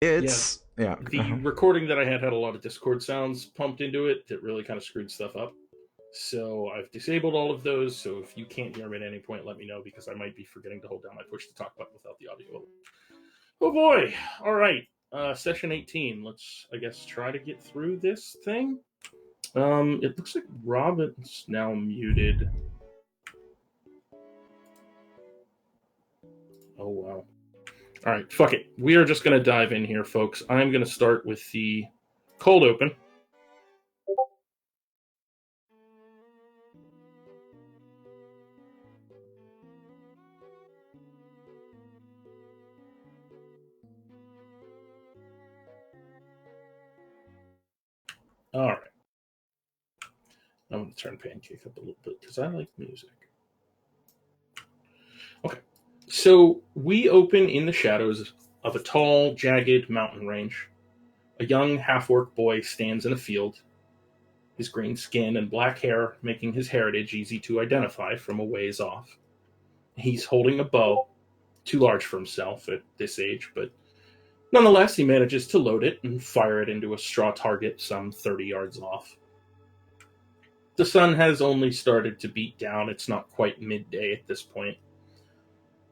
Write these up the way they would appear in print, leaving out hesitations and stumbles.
Yeah, It's yeah. the recording that I had a lot of Discord sounds pumped into it that really kind of screwed stuff up. So I've disabled all of those. So if you can't hear them at any point, let me know because I might be forgetting to hold down my push to talk button without the audio. Oh boy! All right, session 18. Let's, I guess, try to get through this thing. It looks like Robin's now muted. Oh wow! All right, fuck it. We are just gonna dive in here, folks. I'm gonna start with the cold open. All right. I'm going to turn Pancake up a little bit because I like music. Okay. So we open in the shadows of a tall, jagged mountain range. A young half orc boy stands in a field, his green skin and black hair making his heritage easy to identify from a ways off. He's holding a bow, too large for himself at this age, but nonetheless, he manages to load it and fire it into a straw target some 30 yards off. The sun has only started to beat down. It's not quite midday at this point.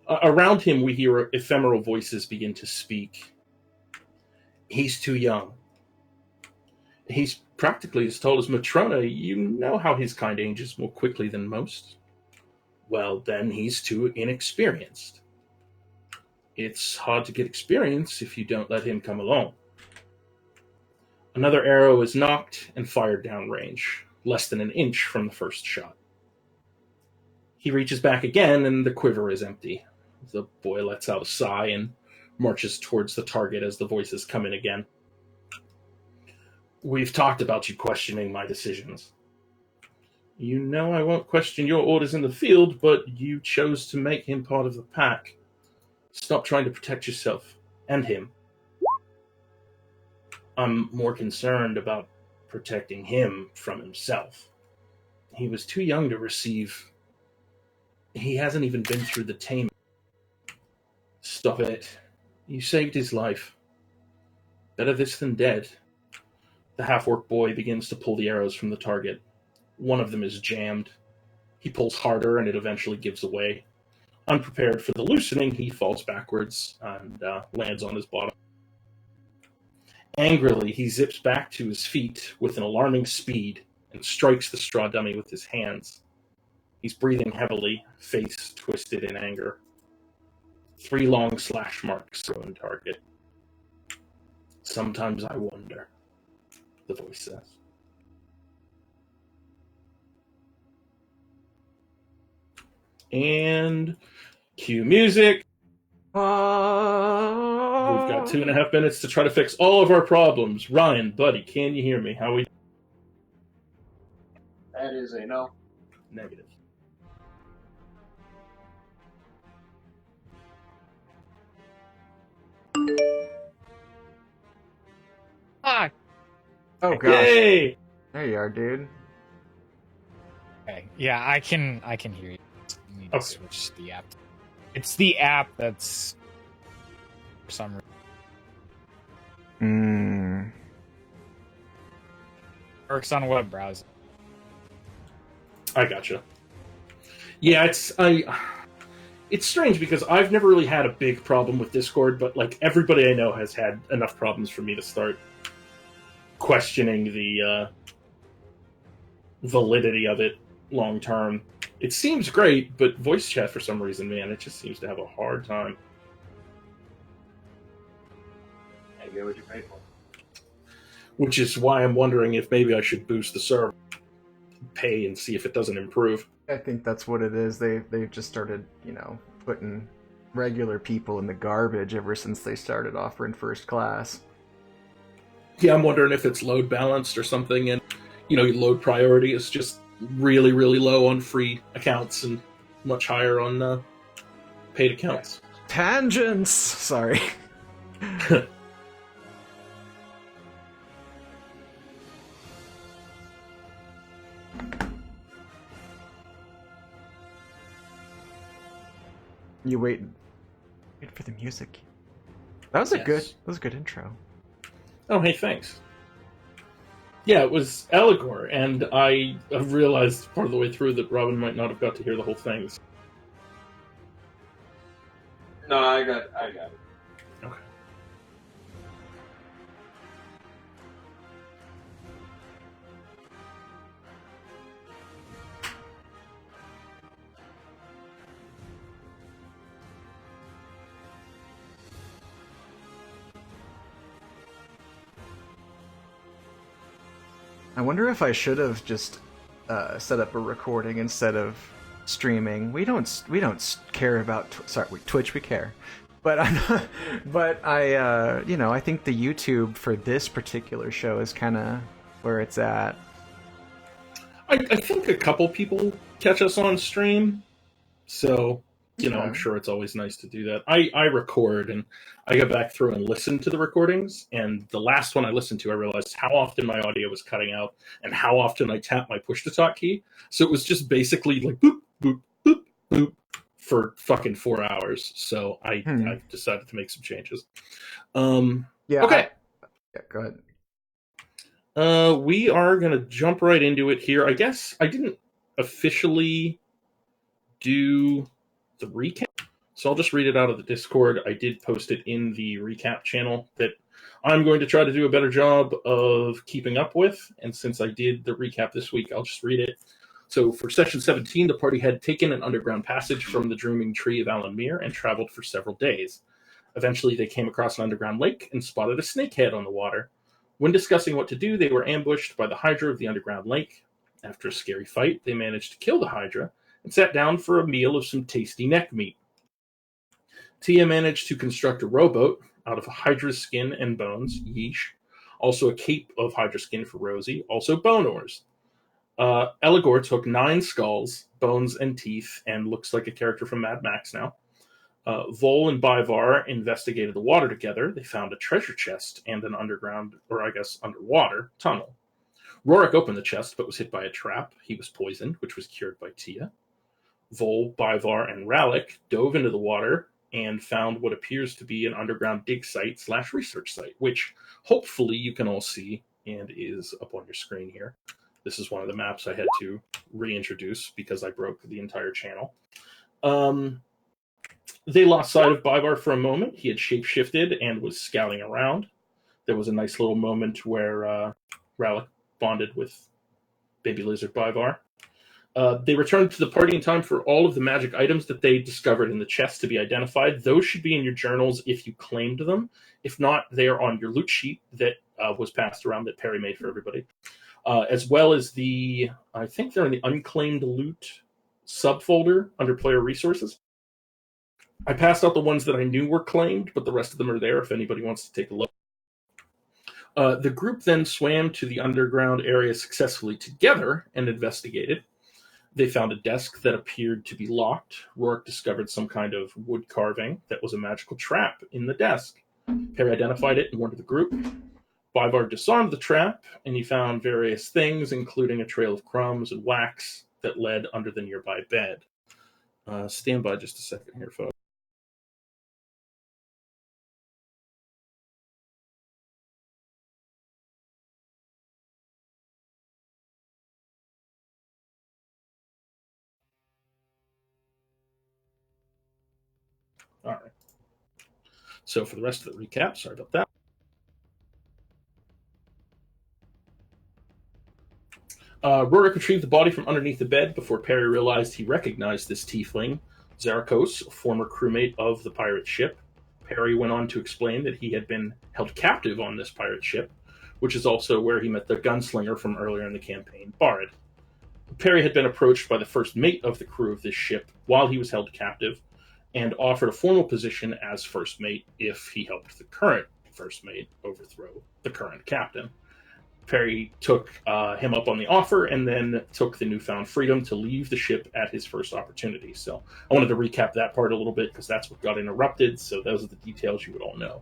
Around him, we hear ephemeral voices begin to speak. He's too young. He's practically as tall as Matrona. You know how his kind ages more quickly than most. Well, then he's too inexperienced. It's hard to get experience if you don't let him come along. Another arrow is knocked and fired downrange, less than an inch from the first shot. He reaches back again, and the quiver is empty. The boy lets out a sigh and marches towards the target as the voices come in again. We've talked about you questioning my decisions. You know I won't question your orders in the field, but you chose to make him part of the pack. Stop trying to protect yourself and him. I'm more concerned about protecting him from himself. He was too young to receive. He hasn't even been through the tame. Stop it. You saved his life. Better this than dead. The half-orc boy begins to pull the arrows from the target. One of them is jammed. He pulls harder and it eventually gives away. Unprepared for the loosening, he falls backwards and lands on his bottom. Angrily, he zips back to his feet with an alarming speed and strikes the straw dummy with his hands. He's breathing heavily, face twisted in anger. 3 long slash marks on target. Sometimes I wonder, the voice says. And cue music. We've got 2.5 minutes to try to fix all of our problems. Ryan, buddy, can you hear me? How we? That is a no. Negative. Ah, Oh gosh. Yay! There you are, dude. okay. Yeah, I can hear you. I need to Okay. switch the app. It's the app that's for some reason Mm. works on web browser. I gotcha. Yeah, it's strange because I've never really had a big problem with Discord, but like everybody I know has had enough problems for me to start questioning the validity of it long term. It seems great, but voice chat for some reason, man, it just seems to have a hard time. I get what you paid for. Which is why I'm wondering if maybe I should boost the server, pay, and see if it doesn't improve. I think that's what it is. They've just started, putting regular people in the garbage ever since they started offering first class. Yeah, I'm wondering if it's load balanced or something, and load priority is just really, really low on free accounts and much higher on paid accounts. Tangents. Sorry. You wait for the music. That was a Yes. good intro. Oh, hey, thanks. Yeah, it was Allegor, and I realized part of the way through that Robin might not have got to hear the whole thing. No, I got it. Okay. I wonder if I should have just set up a recording instead of streaming. We don't care about Twitch. We care, but I think the YouTube for this particular show is kind of where it's at. I think a couple people catch us on stream, so I'm sure it's always nice to do that. I record and I go back through and listen to the recordings, and the last one I listened to, I realized how often my audio was cutting out and how often I tapped my push to talk key. So it was just basically like boop, boop, boop, boop for fucking 4 hours. So I decided to make some changes. Yeah. Okay. Yeah, go ahead. We are going to jump right into it here. I guess I didn't officially do the recap, so I'll just read it out of the Discord. I did post it in the recap channel that I'm going to try to do a better job of keeping up with, and since I did the recap this week, I'll just read it. So for session 17, the party had taken an underground passage from the Dreaming Tree of Alanmere and traveled for several days. Eventually, they came across an underground lake and spotted a snakehead on the water. When discussing what to do, they were ambushed by the Hydra of the underground lake. After a scary fight, they managed to kill the Hydra and sat down for a meal of some tasty neck meat. Tia managed to construct a rowboat out of Hydra's skin and bones, yeesh. Also a cape of Hydra skin for Rosie, also bone ores. Eligor took 9 skulls, bones, and teeth, and looks like a character from Mad Max now. Vol and Bivar investigated the water together. They found a treasure chest and an underground, or I guess underwater, tunnel. Rorik opened the chest but was hit by a trap. He was poisoned, which was cured by Tia. Vol, Bivar, and Ralik dove into the water and found what appears to be an underground dig site / research site, which hopefully you can all see and is up on your screen here. This is one of the maps I had to reintroduce because I broke the entire channel. They lost sight of Bivar for a moment. He had shapeshifted and was scouting around. There was a nice little moment where Ralik bonded with baby lizard Bivar. They returned to the party in time for all of the magic items that they discovered in the chest to be identified. Those should be in your journals if you claimed them. If not, they are on your loot sheet that was passed around that Perry made for everybody. As well as I think they're in the unclaimed loot subfolder under player resources. I passed out the ones that I knew were claimed, but the rest of them are there if anybody wants to take a look. The group then swam to the underground area successfully together and investigated. They found a desk that appeared to be locked. Rorik discovered some kind of wood carving that was a magical trap in the desk. Perry identified it and warned the group. Bivar disarmed the trap, and he found various things, including a trail of crumbs and wax that led under the nearby bed. Stand by just a second here, folks. All right. So for the rest of the recap, sorry about that. Rorik retrieved the body from underneath the bed before Perry realized he recognized this tiefling, Zarakos, a former crewmate of the pirate ship. Perry went on to explain that he had been held captive on this pirate ship, which is also where he met the gunslinger from earlier in the campaign, Barid. Perry had been approached by the first mate of the crew of this ship while he was held captive, and offered a formal position as first mate if he helped the current first mate overthrow the current captain. Perry took him up on the offer and then took the newfound freedom to leave the ship at his first opportunity. So I wanted to recap that part a little bit because that's what got interrupted. So those are the details you would all know.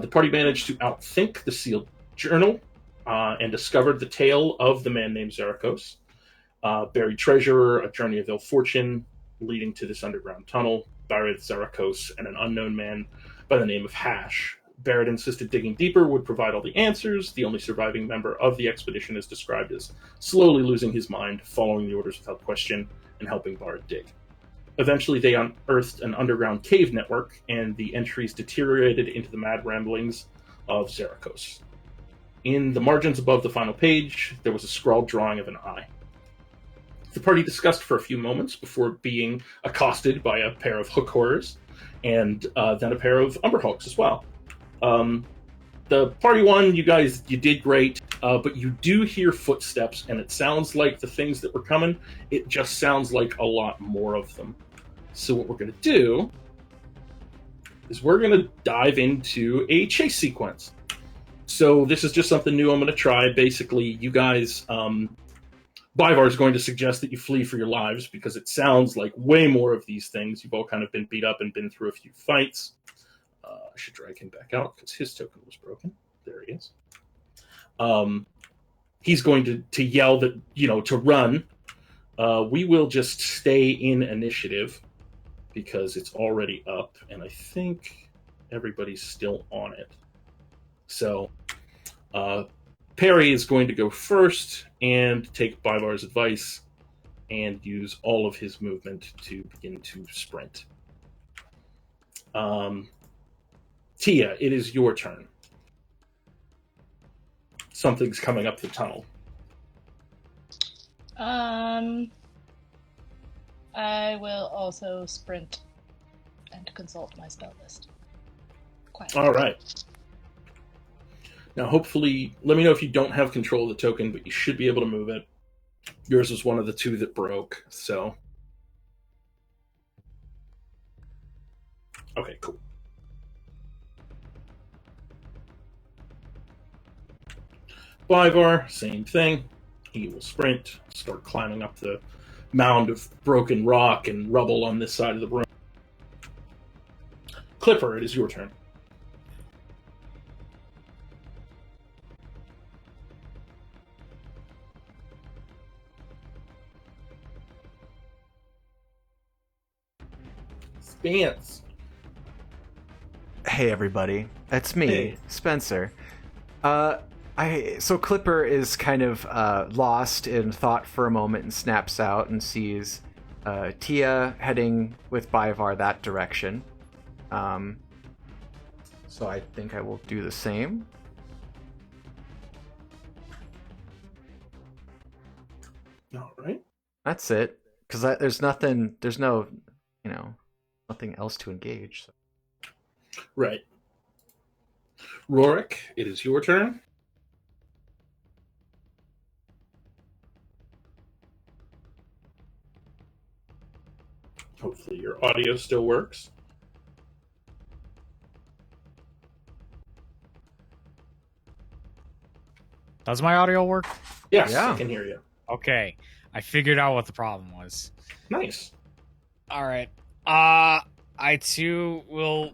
The party managed to outthink the sealed journal and discovered the tale of the man named Zarakos. Buried treasure, a journey of ill fortune leading to this underground tunnel, Barid, Zarakos, and an unknown man by the name of Hash. Barrett insisted digging deeper would provide all the answers. The only surviving member of the expedition is described as slowly losing his mind, following the orders without question, and helping Bard dig. Eventually, they unearthed an underground cave network, and the entries deteriorated into the mad ramblings of Zarakos. In the margins above the final page, there was a scrawled drawing of an eye. The party discussed for a few moments before being accosted by a pair of hook horrors, and then a pair of umberhulks as well. The party won, you did great, but you do hear footsteps, and it sounds like the things that were coming, it just sounds like a lot more of them. So what we're going to do is we're going to dive into a chase sequence. So this is just something new I'm going to try. Basically, you guys, Bivar is going to suggest that you flee for your lives because it sounds like way more of these things. You've all kind of been beat up and been through a few fights. I should drag him back out because his token was broken. There he is. He's going to yell that, to run. We will just stay in initiative because it's already up, and I think everybody's still on it. So Perry is going to go first and take Bivar's advice and use all of his movement to begin to sprint. Tia, it is your turn. Something's coming up the tunnel. I will also sprint and consult my spell list. Quietly. All right. Now, hopefully, let me know if you don't have control of the token, but you should be able to move it. Yours was one of the two that broke, so. Okay, cool. Bivar, same thing. He will sprint, start climbing up the mound of broken rock and rubble on this side of the room. Clipper, it is your turn. Spence. Hey everybody, it's me, Hey. Spencer. So Clipper is kind of lost in thought for a moment and snaps out and sees Tia heading with Bivar that direction. So I think I will do the same. All right. That's it, because there's no, nothing else to engage. So. Right. Rorik, it is your turn. Hopefully your audio still works. Does my audio work? Yes, Yeah. I can hear you. Okay. I figured out what the problem was. Nice. All right. I too will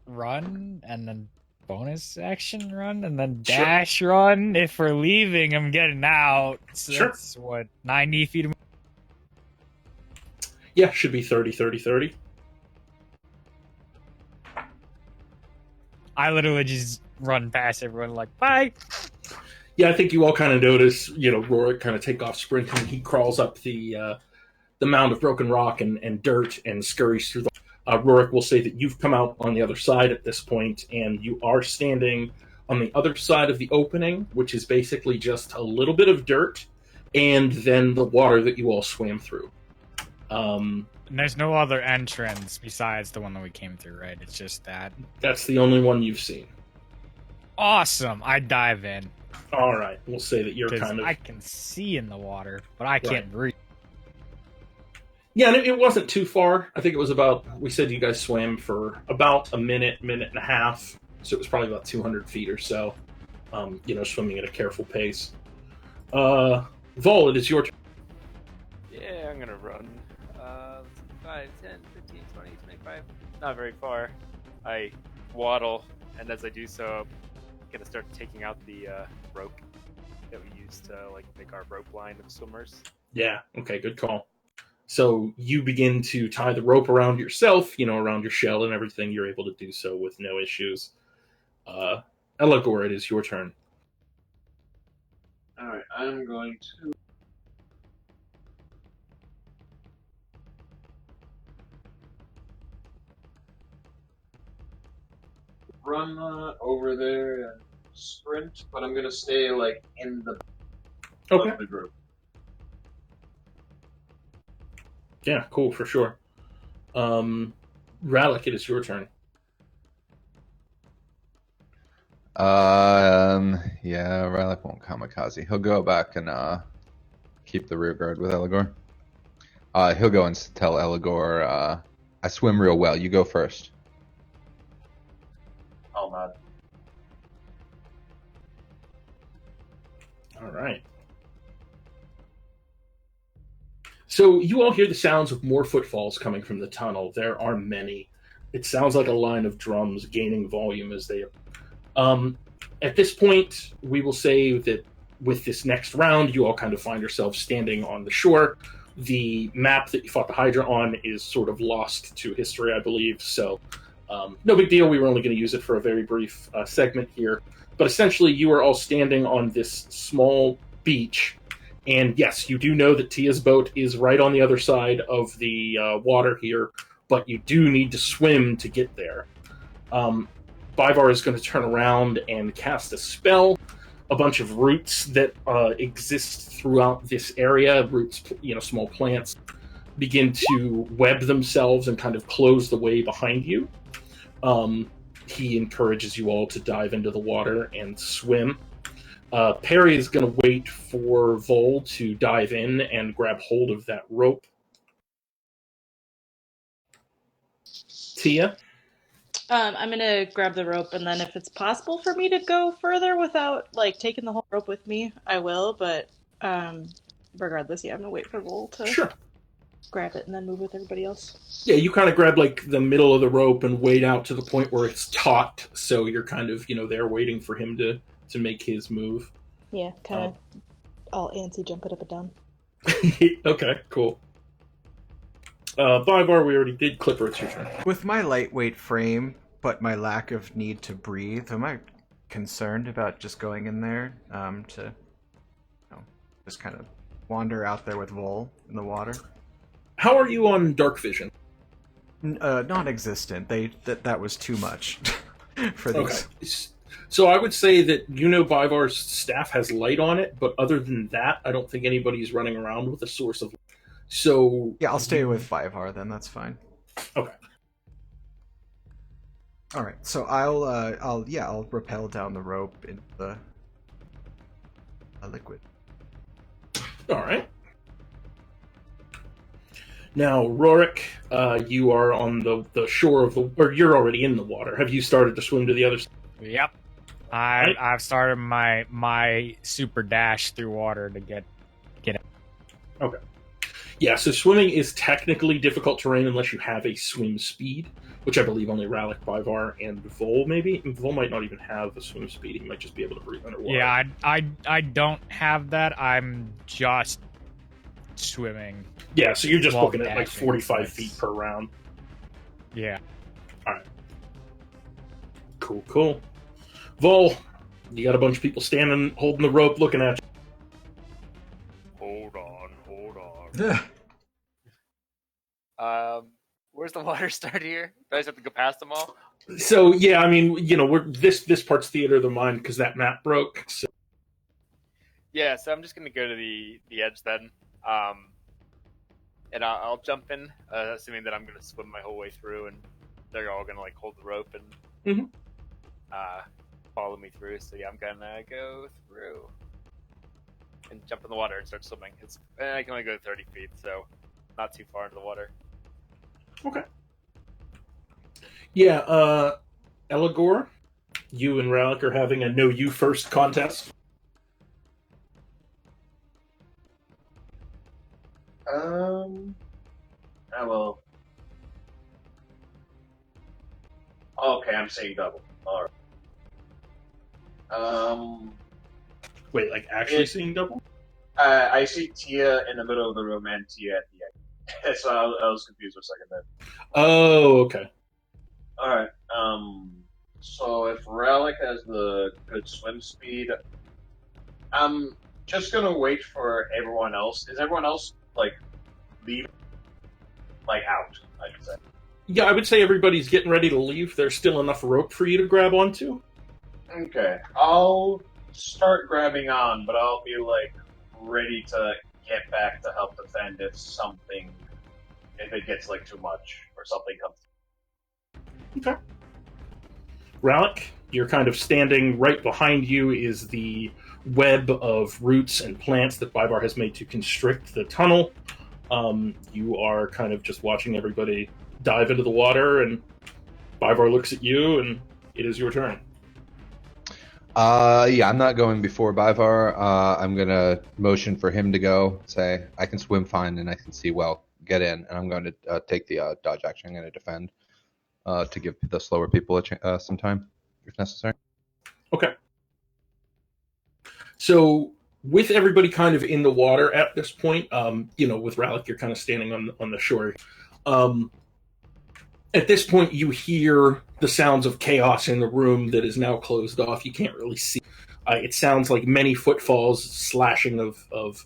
run and then bonus action run and then Sure. dash run. If we're leaving, I'm getting out. So Sure. that's what, 90 feet of Yeah, should be 30, 30, 30. I literally just run past everyone like, bye. Yeah, I think you all kind of notice, Rorik kind of take off sprinting. He crawls up the mound of broken rock and dirt and scurries through the... Rorik will say that you've come out on the other side at this point, and you are standing on the other side of the opening, which is basically just a little bit of dirt and then the water that you all swam through. And there's no other entrance besides the one that we came through, right? It's just that. That's the only one you've seen. Awesome. I dive in. All right, we'll say that you're 'Cause kind of... I can see in the water, but I can't breathe. Yeah, and it wasn't too far. I think it was about... We said you guys swam for about a minute, minute and a half. So it was probably about 200 feet or so. Swimming at a careful pace. Vol, it is your turn. Yeah, I'm gonna run. 5, 10, 15, 20, 25. Not very far. I waddle, and as I do so, I'm gonna start taking out the rope that we use to make our rope line of swimmers. Yeah, okay, good call. So you begin to tie the rope around yourself, around your shell and everything. You're able to do so with no issues. Eligor, it is your turn. Alright, I'm going to... run over there and sprint, but I'm gonna stay, in the Okay. of the group. Yeah, cool, for sure. Ralik, it is your turn. Yeah, Relic won't kamikaze. He'll go back and keep the rear guard with Eligor. He'll go and tell Eligor, I swim real well. You go first. Oh, man. All right. So you all hear the sounds of more footfalls coming from the tunnel. There are many. It sounds like a line of drums gaining volume as they... At this point, we will say that with this next round, you all kind of find yourselves standing on the shore. The map that you fought the Hydra on is sort of lost to history, I believe, so no big deal. We were only going to use it for a very brief segment here. But essentially, you are all standing on this small beach, and yes, you do know that Tia's boat is right on the other side of the water here, but you do need to swim to get there. Bivar is going to turn around and cast a spell. A bunch of roots that exist throughout this area, roots, small plants, begin to web themselves and kind of close the way behind you. He encourages you all to dive into the water and swim. Perry is going to wait for Vol to dive in and grab hold of that rope. Tia? I'm gonna grab the rope, and then if it's possible for me to go further without, taking the whole rope with me, I will, but, regardless, yeah, I'm gonna wait for Vol to Sure. grab it and then move with everybody else. Yeah, you kind of grab, the middle of the rope and wade out to the point where it's taut, so you're kind of, there waiting for him to make his move. Yeah, kind of all antsy, jumping up and down. Okay, cool. Bivar, we already did. Clipper, it's your turn. With my lightweight frame, but my lack of need to breathe, am I concerned about just going in there to just kind of wander out there with Vol in the water? How are you on dark vision? Non-existent. That was too much for these. Okay. So I would say that Bivar's staff has light on it, but other than that, I don't think anybody's running around with a source of... So Yeah, I'll stay with Bivar then. That's fine. Okay. All right. So I'll rappel down the rope into the liquid. All right. Now, Rorik, you are on the shore of the... Or you're already in the water. Have you started to swim to the other side? Yep. I've started my super dash through water to get it. Okay. Yeah, so swimming is technically difficult terrain unless you have a swim speed, which I believe only Ralik, Bivar, and Vol maybe. Vol might not even have a swim speed. He might just be able to breathe underwater. Yeah, I don't have that. I'm just swimming. Yeah, so you're just While looking at like dashing, 45 nice. feet per round. Yeah. Alright. Cool. Vol, you got a bunch of people standing, holding the rope, looking at you. Hold on. Yeah. Where's the water start here? Do I just have to go past them all? So, yeah, I mean, we're this part's theater of the mind because that map broke. So. Yeah, so I'm just gonna go to the edge then, and I'll jump in, assuming that I'm gonna swim my whole way through, and they're all gonna hold the rope and follow me through. So yeah, I'm gonna go through and jump in the water and start swimming. I can only go 30 feet, so not too far into the water. Okay. Yeah, Eligor, you and Ralik are having a no you first contest. Well. Okay, I'm saying double. Alright. Wait, actually seeing double? I see Tia in the middle of the room and Tia at the end. So I was confused for a second there. Oh, okay. All right. So if Relic has the good swim speed, I'm just gonna wait for everyone else. Is everyone else like leaving, like out? I should say. Yeah, I would say everybody's getting ready to leave. There's still enough rope for you to grab onto. Okay, I'll start grabbing on, but I'll be like ready to get back to help defend if it gets like too much or something comes. Okay. Rallick, you're kind of standing right behind you is the web of roots and plants that Bivar has made to constrict the tunnel. You are kind of just watching everybody dive into the water, and Bivar looks at you, and it is your turn. Yeah, I'm not going before Bivar. I'm gonna motion for him to go. Say, I can swim fine and I can see well. Get in, and I'm going to take the dodge action. I'm going to defend to give the slower people some time, if necessary. Okay. So with everybody kind of in the water at this point, with Rallick, you're kind of standing on the shore. At this point, you hear the sounds of chaos in the room that is now closed off. You can't really see. It sounds like many footfalls, slashing of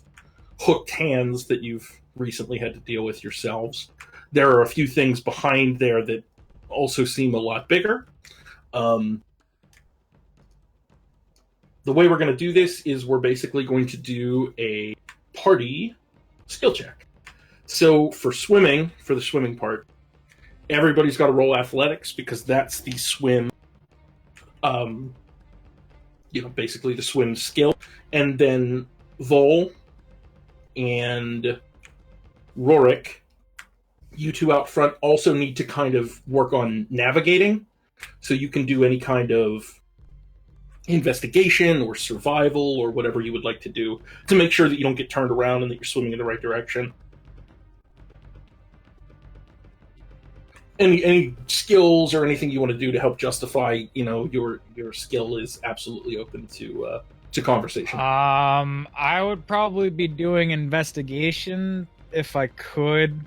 hooked hands that you've recently had to deal with yourselves. There are a few things behind there that also seem a lot bigger. The way we're going to do this is we're basically going to do a party skill check. So for the swimming part, everybody's got to roll athletics because that's the swim, basically the swim skill. And then Vol and Rorik, you two out front also need to kind of work on navigating. So you can do any kind of investigation or survival or whatever you would like to do to make sure that you don't get turned around and that you're swimming in the right direction. Any skills or anything you want to do to help justify, your skill is absolutely open to conversation. I would probably be doing investigation if I could.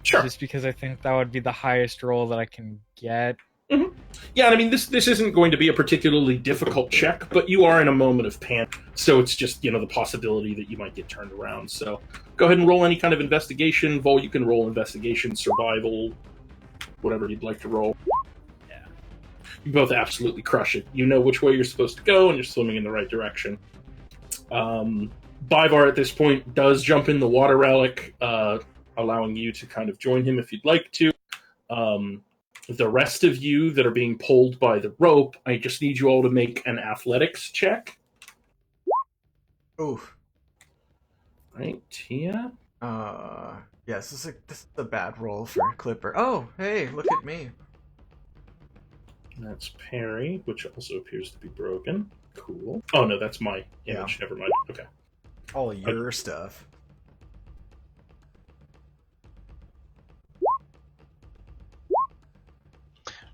Sure. Just because I think that would be the highest roll that I can get. Mm-hmm. Yeah, I mean, this isn't going to be a particularly difficult check, but you are in a moment of panic, so it's just, the possibility that you might get turned around. So go ahead and roll any kind of investigation. Vol, you can roll investigation, survival, whatever you'd like to roll. Yeah. You both absolutely crush it. You know which way you're supposed to go, and you're swimming in the right direction. Bivar at this point does jump in the water relic, allowing you to kind of join him if you'd like to. The rest of you that are being pulled by the rope, I just need you all to make an athletics check. Oof. Right, Tia? Yes, this is a bad roll for Clipper. Oh, hey, look at me. That's Perry, which also appears to be broken. Cool. Oh, no, that's my image. Yeah. Never mind. Okay. All your stuff.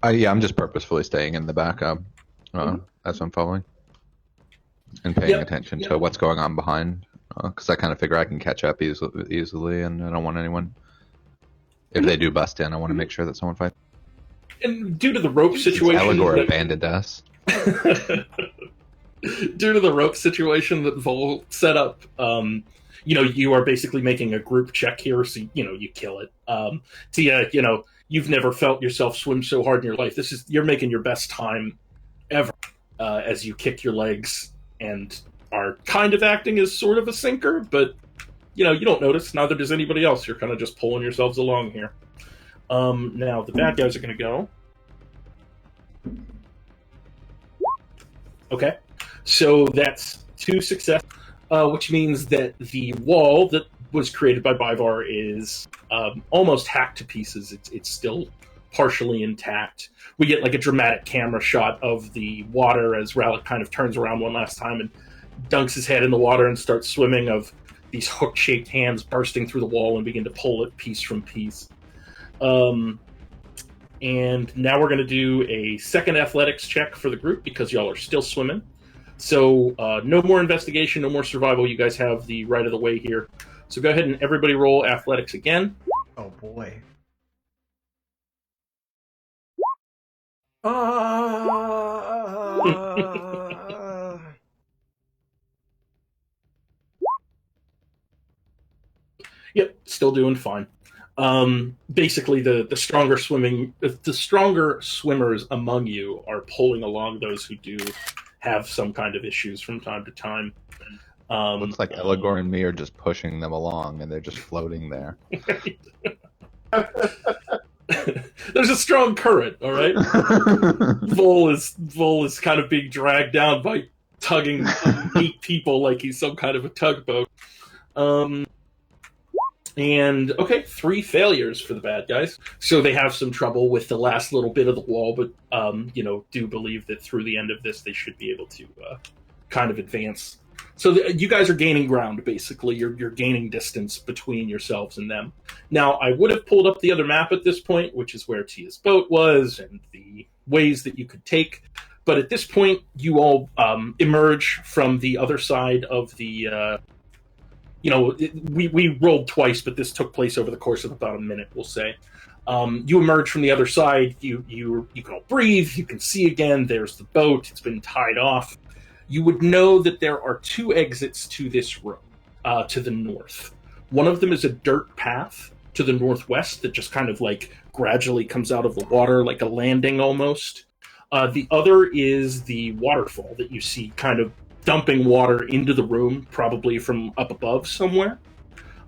Yeah, I'm just purposefully staying in the back as I'm following and paying attention to what's going on behind, because I kind of figure I can catch up easily, and I don't want anyone. If they do bust in, I want to make sure that someone fights. And due to the rope situation, Eligor abandoned us. Due to the rope situation that Vol set up, you are basically making a group check here, so you kill it. Tia, you've never felt yourself swim so hard in your life. You're making your best time ever as you kick your legs and are kind of acting as sort of a sinker, but you don't notice. Neither does anybody else. You're kind of just pulling yourselves along here. Now the bad guys are going to go. Okay, so that's 2 success, which means that the wall that was created by Bivar is almost hacked to pieces. It's still partially intact. We get like a dramatic camera shot of the water as Rallick kind of turns around one last time and dunks his head in the water and starts swimming, of these hook-shaped hands bursting through the wall and begin to pull it piece from piece. And now we're going to do a second athletics check for the group because y'all are still swimming. So no more investigation, no more survival. You guys have the right of the way here. So go ahead and everybody roll athletics again. Oh boy. Yep, still doing fine. Basically, the stronger swimmers among you are pulling along those who do have some kind of issues from time to time. Looks like Eligor and me are just pushing them along, and they're just floating there. There's a strong current, all right. Vol is kind of being dragged down by tugging 8 people like he's some kind of a tugboat. And okay, 3 failures for the bad guys. So they have some trouble with the last little bit of the wall, but do believe that through the end of this they should be able to kind of advance. So you guys are gaining ground, basically. You're gaining distance between yourselves and them. Now, I would have pulled up the other map at this point, which is where Tia's boat was and the ways that you could take. But at this point, you all emerge from the other side of the... we rolled twice, but this took place over the course of about a minute, we'll say. You emerge from the other side. You can all breathe. You can see again. There's the boat. It's been tied off. You would know that there are 2 exits to this room, to the north. One of them is a dirt path to the northwest that just kind of like gradually comes out of the water, like a landing almost. The other is the waterfall that you see kind of dumping water into the room, probably from up above somewhere.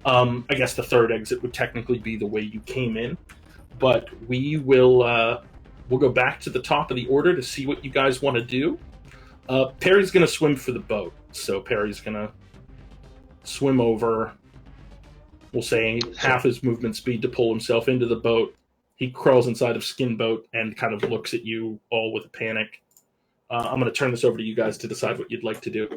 I guess the third exit would technically be the way you came in. But we'll go back to the top of the order to see what you guys want to do. Perry's going to swim for the boat. So Perry's going to swim over, we'll say half his movement speed to pull himself into the boat. He crawls inside of Skin Boat and kind of looks at you all with a panic. I'm going to turn this over to you guys to decide what you'd like to do.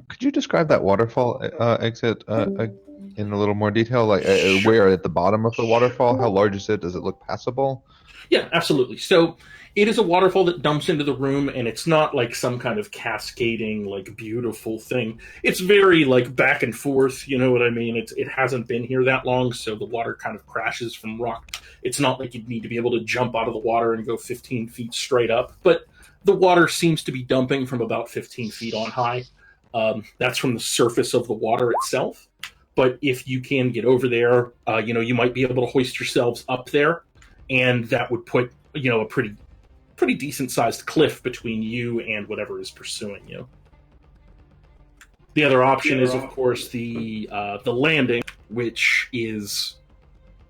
Could you describe that waterfall exit in a little more detail? Like, Sure. Where at the bottom of the waterfall? How large is it? Does it look passable? Yeah, absolutely. So it is a waterfall that dumps into the room, and it's not like some kind of cascading, like, beautiful thing. It's very, like, back and forth, you know what I mean? It hasn't been here that long, so the water kind of crashes from rock. It's not like you'd need to be able to jump out of the water and go 15 feet straight up, but the water seems to be dumping from about 15 feet on high. That's from the surface of the water itself. But if you can get over there, you might be able to hoist yourselves up there, and that would put, a pretty decent-sized cliff between you and whatever is pursuing you. The other option is, of course, the landing, which is...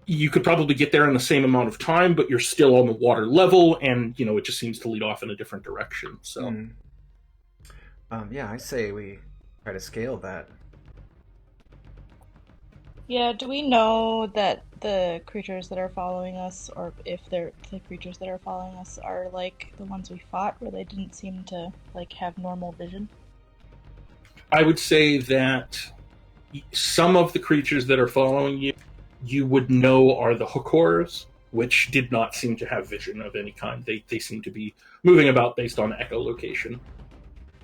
You could probably get there in the same amount of time, but you're still on the water level, and, it just seems to lead off in a different direction, so... Yeah, I say we try to scale that. Yeah, do we know that the creatures that are following us, or if they're the creatures that are following us, are like the ones we fought, where they didn't seem to like have normal vision? I would say that some of the creatures that are following you, you would know are the Hokors, which did not seem to have vision of any kind. They seem to be moving about based on echolocation.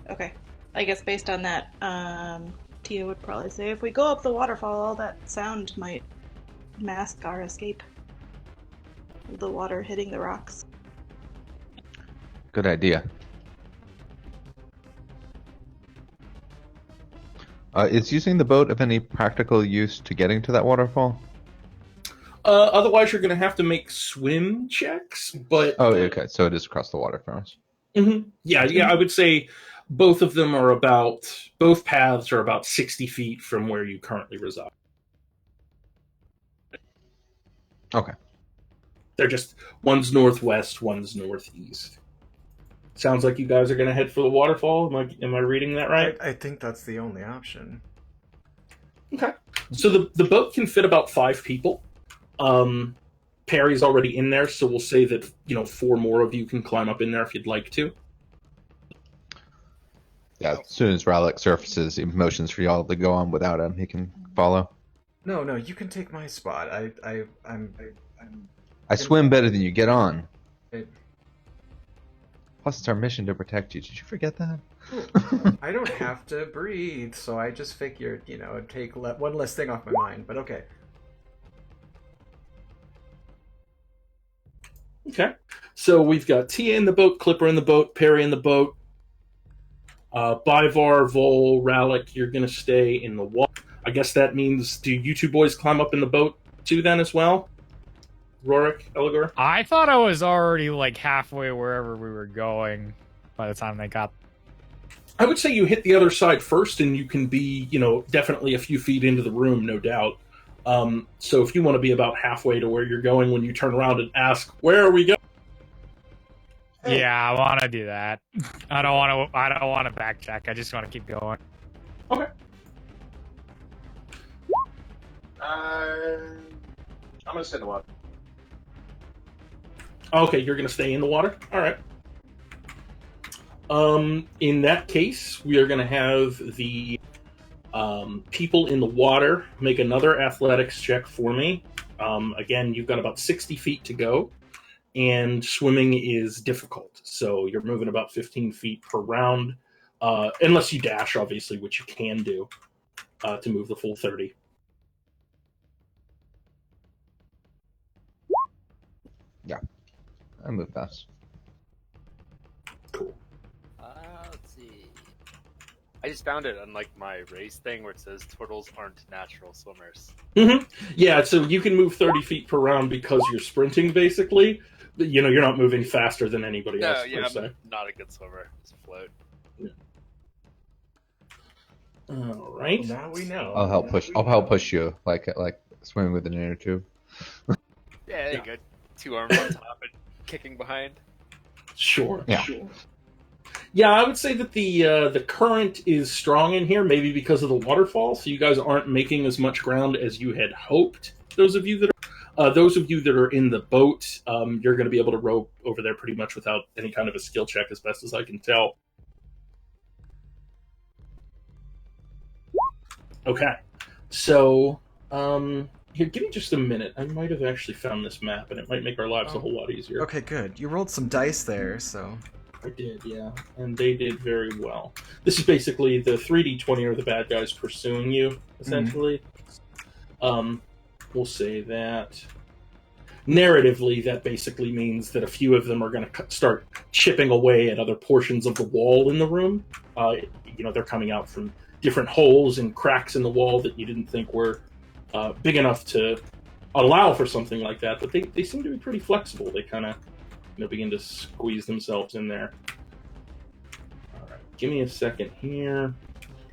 Okay. I guess based on that, Tia would probably say if we go up the waterfall, all that sound might mask our escape. The water hitting the rocks. Good idea. Is using the boat of any practical use to getting to that waterfall? Otherwise, you're going to have to make swim checks, but... Oh, okay, so it is across the water from us. Mm-hmm. Yeah, I would say both paths are about 60 feet from where you currently reside. Okay. They're just, one's northwest, one's northeast. Sounds like you guys are going to head for the waterfall. Am I reading that right? I think that's the only option. Okay. So the boat can fit about 5 people. Perry's already in there, so we'll say that 4 more of you can climb up in there if you'd like to. Yeah, as soon as Rallick surfaces, he motions for y'all to go on without him. He can follow. No, you can take my spot. I swim better than you. Get on. Plus, it's our mission to protect you. Did you forget that? I don't have to breathe, so I just figured, it'd take one less thing off my mind, but okay. Okay. So we've got Tia in the boat, Clipper in the boat, Perry in the boat. Bivar, Vol, Rallick, you're going to stay in the water. I guess that means, do you two boys climb up in the boat too then as well? Rorik, Eligor? I thought I was already like halfway wherever we were going by the time they got. I would say you hit the other side first, and you can be, definitely a few feet into the room, no doubt. So if you want to be about halfway to where you're going when you turn around and ask, where are we going? Yeah, I want to do that. I don't want to backtrack. I just want to keep going. Okay. I'm gonna stay in the water. Okay, you're going to stay in the water? All right. In that case, we are going to have the people in the water make another athletics check for me. Again, you've got about 60 feet to go, and swimming is difficult. So you're moving about 15 feet per round, unless you dash, obviously, which you can do to move the full 30. Yeah. I move fast. Cool. Let's see. I just found it on like my race thing where it says turtles aren't natural swimmers. Mm-hmm. Yeah, so you can move 30 feet per round because you're sprinting, basically. You're not moving faster than anybody else, per se. I'm not a good swimmer. Just float. Yeah. All right. Now we know. I'll help push you, like swimming with an inner tube. Yeah, there you go. 2 arms on top and kicking behind. Sure. Yeah. Sure. Yeah, I would say that the current is strong in here, maybe because of the waterfall. So you guys aren't making as much ground as you had hoped. Those of you that are in the boat, you're going to be able to row over there pretty much without any kind of a skill check, as best as I can tell. Okay, so here, give me just a minute. I might have actually found this map, and it might make our lives a whole lot easier. Okay, good. You rolled some dice there, so... I did, yeah. And they did very well. This is basically the 3d20 are the bad guys pursuing you, essentially. We'll say that. Narratively, that basically means that a few of them are going to start chipping away at other portions of the wall in the room. They're coming out from different holes and cracks in the wall that you didn't think were big enough to allow for something like that. But they seem to be pretty flexible. They kind of begin to squeeze themselves in there. All right, give me a second here.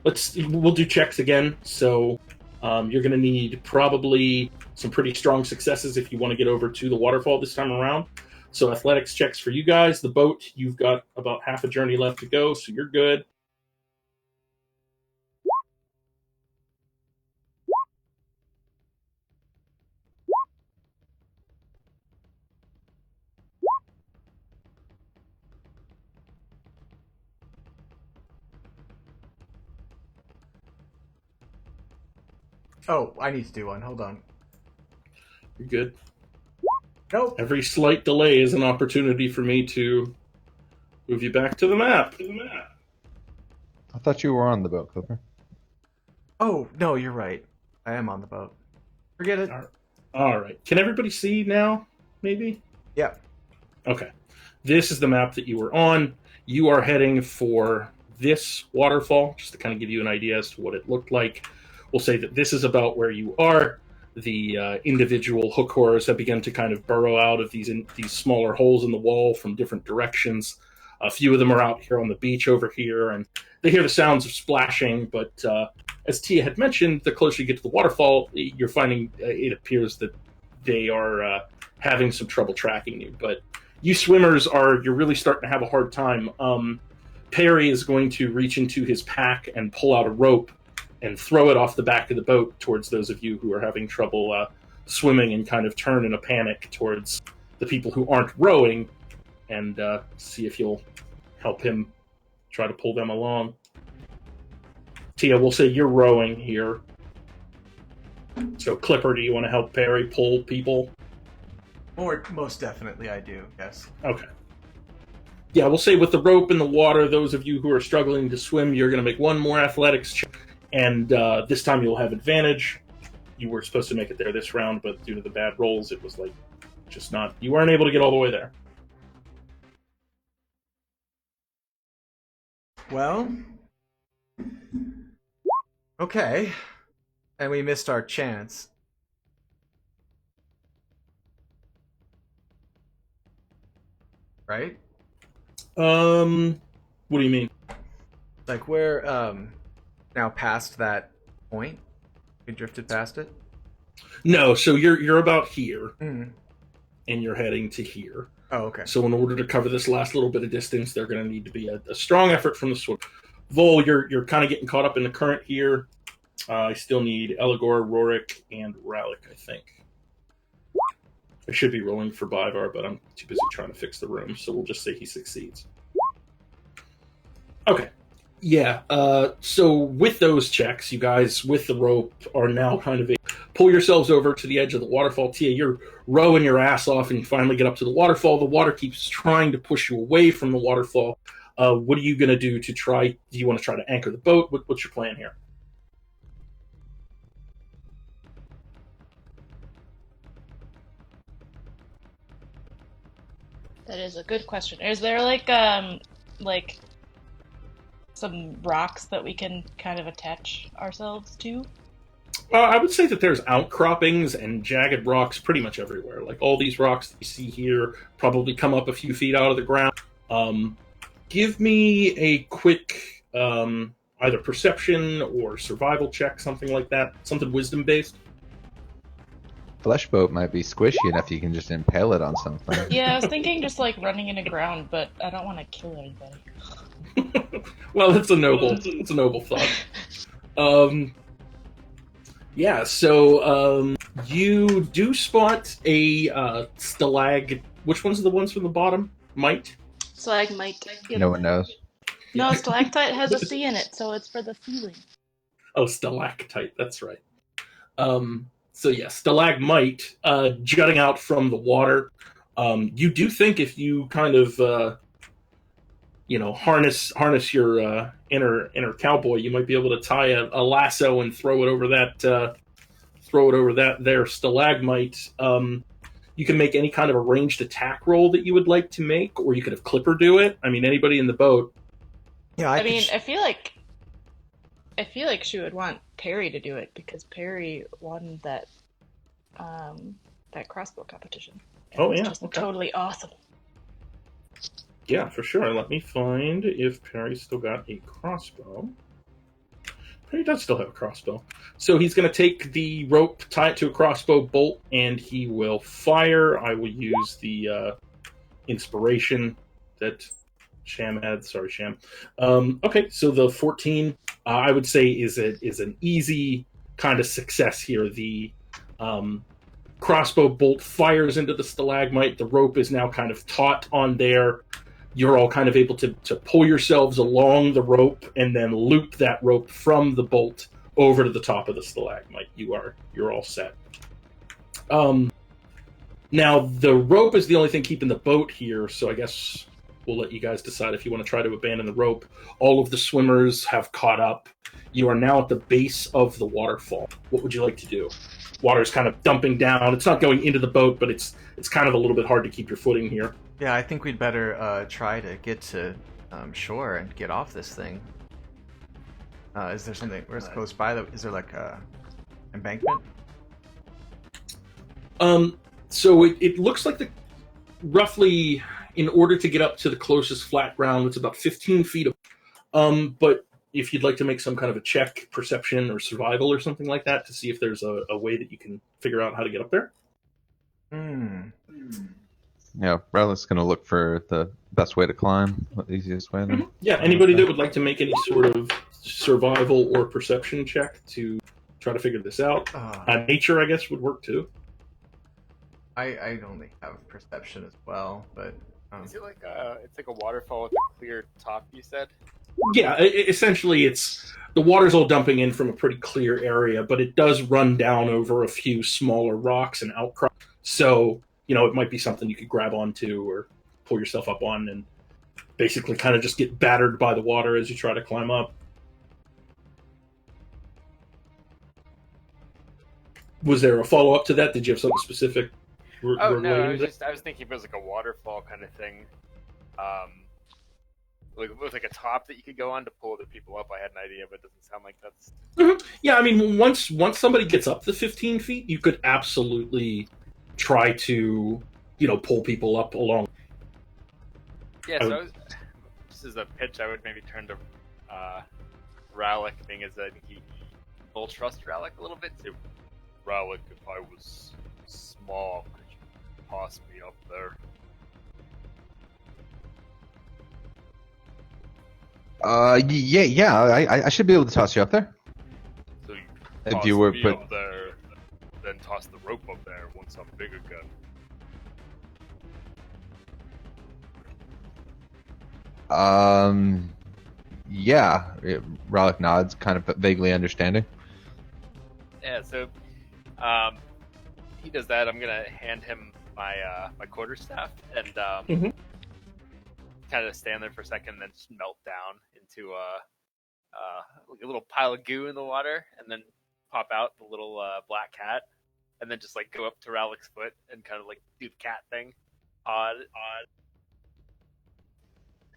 We'll do checks again. So you're going to need probably some pretty strong successes if you want to get over to the waterfall this time around. So athletics checks for you guys. The boat, you've got about half a journey left to go, so you're good. Oh, I need to do one. Hold on. You're good. Nope. Every slight delay is an opportunity for me to move you back to the map. I thought you were on the boat, Clipper. Oh, no, you're right. I am on the boat. Forget it. All right. Can everybody see now, maybe? Yeah. Okay. This is the map that you were on. You are heading for this waterfall, just to kind of give you an idea as to what it looked like. We'll say that this is about where you are. The individual hook horrors have begun to kind of burrow out of these smaller holes in the wall from different directions. A few of them are out here on the beach over here, and they hear the sounds of splashing. But as Tia had mentioned, the closer you get to the waterfall, you're finding it appears that they are having some trouble tracking you. But you swimmers you're really starting to have a hard time. Perry is going to reach into his pack and pull out a rope and throw it off the back of the boat towards those of you who are having trouble swimming, and kind of turn in a panic towards the people who aren't rowing, and see if you'll help him try to pull them along. Tia, we'll say you're rowing here. So Clipper, do you want to help Perry pull people? Or most definitely I do, yes. Okay. Yeah, we'll say with the rope in the water, those of you who are struggling to swim, you're going to make one more athletics check, and this time you'll have advantage. You were supposed to make it there this round, but due to the bad rolls, it was like just not. You weren't able to get all the way there. Well, okay, and we missed our chance. Right? What do you mean? Like we're now past that point. We drifted past it. No, so you're about here, Mm. and you're heading to here. Oh, okay. So in order to cover this last little bit of distance, they're going to need to be a strong effort from the swim. Vol, you're kind of getting caught up in the current here. I still need Eligor, Rorik, and Ralik, I think. I should be rolling for Bivar, but I'm too busy trying to fix the room, so we'll just say he succeeds. Okay. Yeah, so with those checks, you guys, with the rope, are now kind of pull yourselves over to the edge of the waterfall. Tia, you're rowing your ass off, and you finally get up to the waterfall. The water keeps trying to push you away from the waterfall. What are you going to do to try? Do you want to try to anchor the boat? What's your plan here? That is a good question. Is there like some rocks that we can kind of attach ourselves to? I would say that there's outcroppings and jagged rocks pretty much everywhere. Like all these rocks that you see here probably come up a few feet out of the ground. Give me a quick either perception or survival check, something like that. Something wisdom based. Flesh boat might be squishy enough you can just impale it on something. Yeah, I was thinking just like running into ground, but I don't want to kill anybody. Well, it's a noble thought. Yeah, so you do spot a stalag. Which ones are the ones from the bottom? Mite? Stalagmite. No one knows. No, stalactite has a C in it, so it's for the ceiling. Oh, stalactite. That's right. So yeah, stalagmite jutting out from the water. You do think if you kind of harness your inner cowboy, you might be able to tie a lasso and throw it over that there stalagmite. You can make any kind of a ranged attack roll that you would like to make, or you could have Clipper do it. I mean, anybody in the boat. Yeah, I mean, I feel like she would want Perry to do it because Perry won that crossbow competition. Oh yeah, just totally awesome. Yeah, for sure. Let me find if Perry's still got a crossbow. Perry does still have a crossbow. So he's going to take the rope, tie it to a crossbow bolt, and he will fire. I will use the inspiration that Sham had. Sorry, Sham. Okay, so the 14, I would say, is an easy kind of success here. The crossbow bolt fires into the stalagmite. The rope is now kind of taut on there. You're all kind of able to pull yourselves along the rope and then loop that rope from the bolt over to the top of the stalagmite. You're all set. Now the rope is the only thing keeping the boat here, so I guess we'll let you guys decide if you want to try to abandon the rope. All of the swimmers have caught up. You are now at the base of the waterfall. What would you like to do? Water's kind of dumping down. It's not going into the boat, but it's kind of a little bit hard to keep your footing here. Yeah, I think we'd better try to get to shore and get off this thing. Is there something where's close by? Is there like a embankment? So it looks like roughly, in order to get up to the closest flat ground, it's about 15 feet. But if you'd like to make some kind of a check, perception or survival or something like that, to see if there's a way that you can figure out how to get up there. Yeah, Relic's going to look for the best way to climb, the easiest way. Then. Yeah, anybody that would like to make any sort of survival or perception check to try to figure this out. Nature, I guess, would work too. I only have perception as well, but... Is it like it's like a waterfall with a clear top, you said? Yeah, essentially it's... The water's all dumping in from a pretty clear area, but it does run down over a few smaller rocks and outcrops. So... it might be something you could grab onto or pull yourself up on and basically kind of just get battered by the water as you try to climb up. Was there a follow-up to that? Did you have something specific? No, I relating to was thinking if it was like a waterfall kind of thing, with like a top that you could go on to pull other people up. I had an idea, but it doesn't sound like that's. Mhm. Yeah, I mean, once somebody gets up to 15 feet, you could absolutely try to, pull people up along. Yeah, so this is a pitch I would maybe turn to Rallick, being as I think he will trust Rallick a little bit too. Rallick, if I was small, could you toss me up there? I should be able to toss you up there. So you If toss you were me put- up there, then toss the rope up there once I'm big again. Yeah. Rallick nods, kind of vaguely understanding. Yeah, so he does that. I'm gonna hand him my my quarterstaff and Mhm. kind of stand there for a second, and then just melt down into like a little pile of goo in the water, and then pop out the little black cat, and then just like go up to Rallick's foot and kind of like do the cat thing. Odd.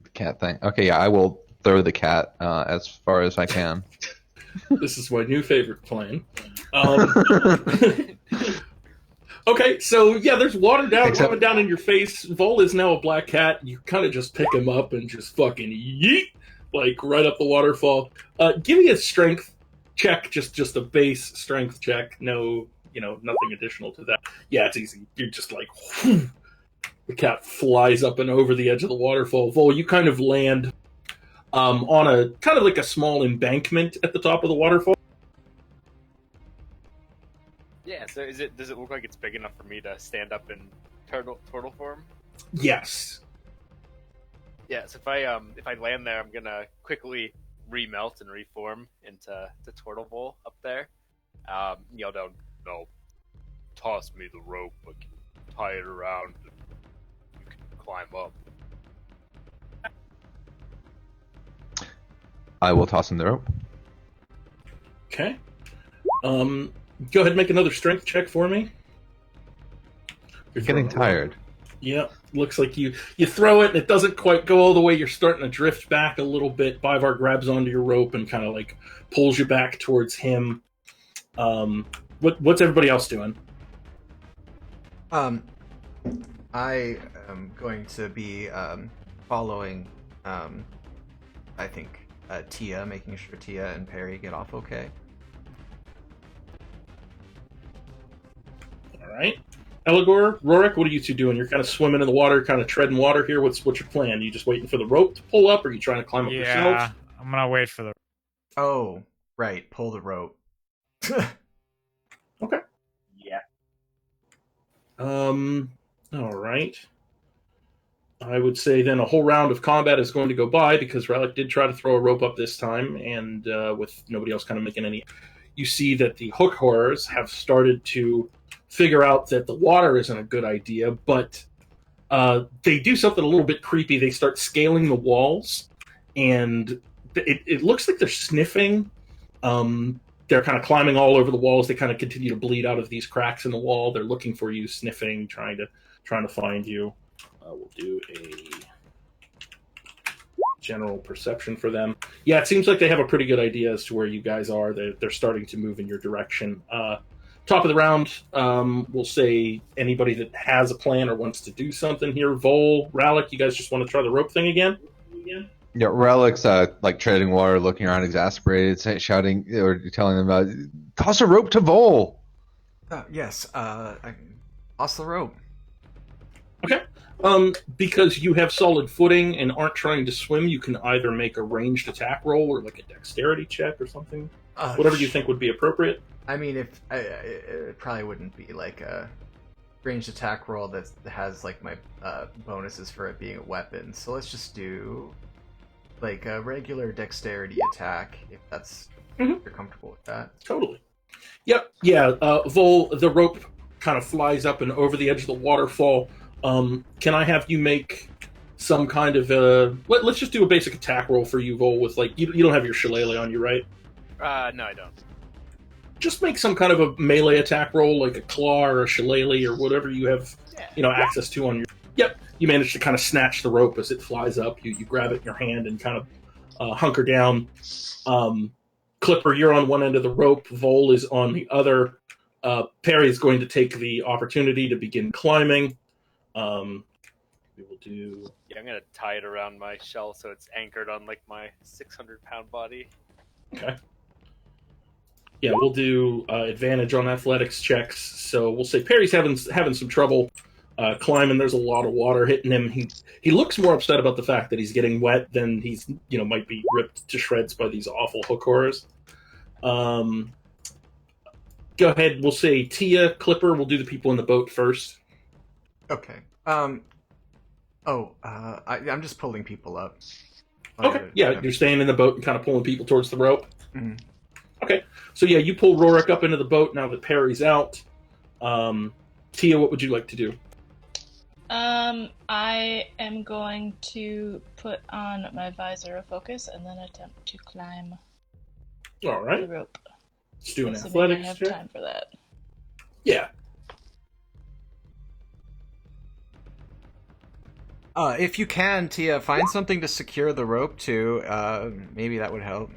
The cat thing. Okay, yeah, I will throw the cat as far as I can. This is my new favorite plan. Okay, so yeah, there's water coming down in your face. Vol is now a black cat. You kind of just pick him up and just fucking yeet, like right up the waterfall. Give me a strength check, just a base strength check. No, nothing additional to that. Yeah, it's easy. You're just like, whew. The cat flies up and over the edge of the waterfall. Vol, you kind of land on a kind of like a small embankment at the top of the waterfall. Yeah. So does it look like it's big enough for me to stand up in turtle form? Yes. Yeah. So if I land there, I'm gonna quickly remelt and reform into the turtle bowl up there. Yell down, "No, toss me the rope, but tie it around and you can climb up." I will toss him the rope. Okay. Go ahead and make another strength check for me. You're getting tired. Yeah, looks like you throw it and it doesn't quite go all the way. You're starting to drift back a little bit. Bivar grabs onto your rope and kind of like pulls you back towards him. What's everybody else doing? I am going to be following, I think, Tia, making sure Tia and Perry get off okay. All right. Eligor, Rorik, what are you two doing? You're kind of swimming in the water, kind of treading water here. What's your plan? You just waiting for the rope to pull up, or are you trying to climb up yourself? Yeah, I'm gonna wait for the. Oh, right, pull the rope. Okay. Yeah. All right. I would say then a whole round of combat is going to go by because Relic did try to throw a rope up this time, and with nobody else kind of making any. You see that the hook horrors have started to figure out that the water isn't a good idea, but they do something a little bit creepy. They start scaling the walls, and it looks like they're sniffing. They're kind of climbing all over the walls. They kind of continue to bleed out of these cracks in the wall. They're looking for you, sniffing, trying to find you. We'll do a general perception for them. Yeah, it seems like they have a pretty good idea as to where you guys are. They're starting to move in your direction. Top of the round, we'll say anybody that has a plan or wants to do something here. Vol, Rallick, you guys just want to try the rope thing again? Yeah, Relic's like treading water, looking around, exasperated, shouting or telling them about toss a rope to Vol. Yes, toss the rope. Okay. Because you have solid footing and aren't trying to swim, you can either make a ranged attack roll or like a dexterity check or something. Whatever you think would be appropriate. I mean, if it probably wouldn't be like a ranged attack roll that has like my bonuses for it being a weapon. So let's just do like a regular dexterity attack if that's if you're comfortable with that. Totally. Yep. Yeah. Vol, the rope kind of flies up and over the edge of the waterfall. Can I have you make some kind of let's just do a basic attack roll for you, Vol. With like you don't have your shillelagh on you, right? No, I don't. Just make some kind of a melee attack roll, like a claw or a shillelagh or whatever you have, access to on your. Yep, you manage to kind of snatch the rope as it flies up. You grab it in your hand and kind of hunker down. Clipper, you're on one end of the rope. Vol is on the other. Perry is going to take the opportunity to begin climbing. We will do. Yeah, I'm gonna tie it around my shell so it's anchored on like my 600-pound body. Okay. Yeah, we'll do advantage on athletics checks. So we'll say Perry's having some trouble climbing. There's a lot of water hitting him. He looks more upset about the fact that he's getting wet than he's might be ripped to shreds by these awful hook horrors. Go ahead. We'll say Tia, Clipper. We'll do the people in the boat first. Okay. I'm just pulling people up. Okay. Yeah, you're staying in the boat and kind of pulling people towards the rope. Mm-hmm. Okay. So yeah, you pull Rorik up into the boat now that Perry's out. Tia, what would you like to do? I am going to put on my visor of focus and then attempt to climb All right. the rope. Let's do an Assuming athletics I have check. time for that. Yeah. If you can, Tia, find something to secure the rope to. Maybe that would help.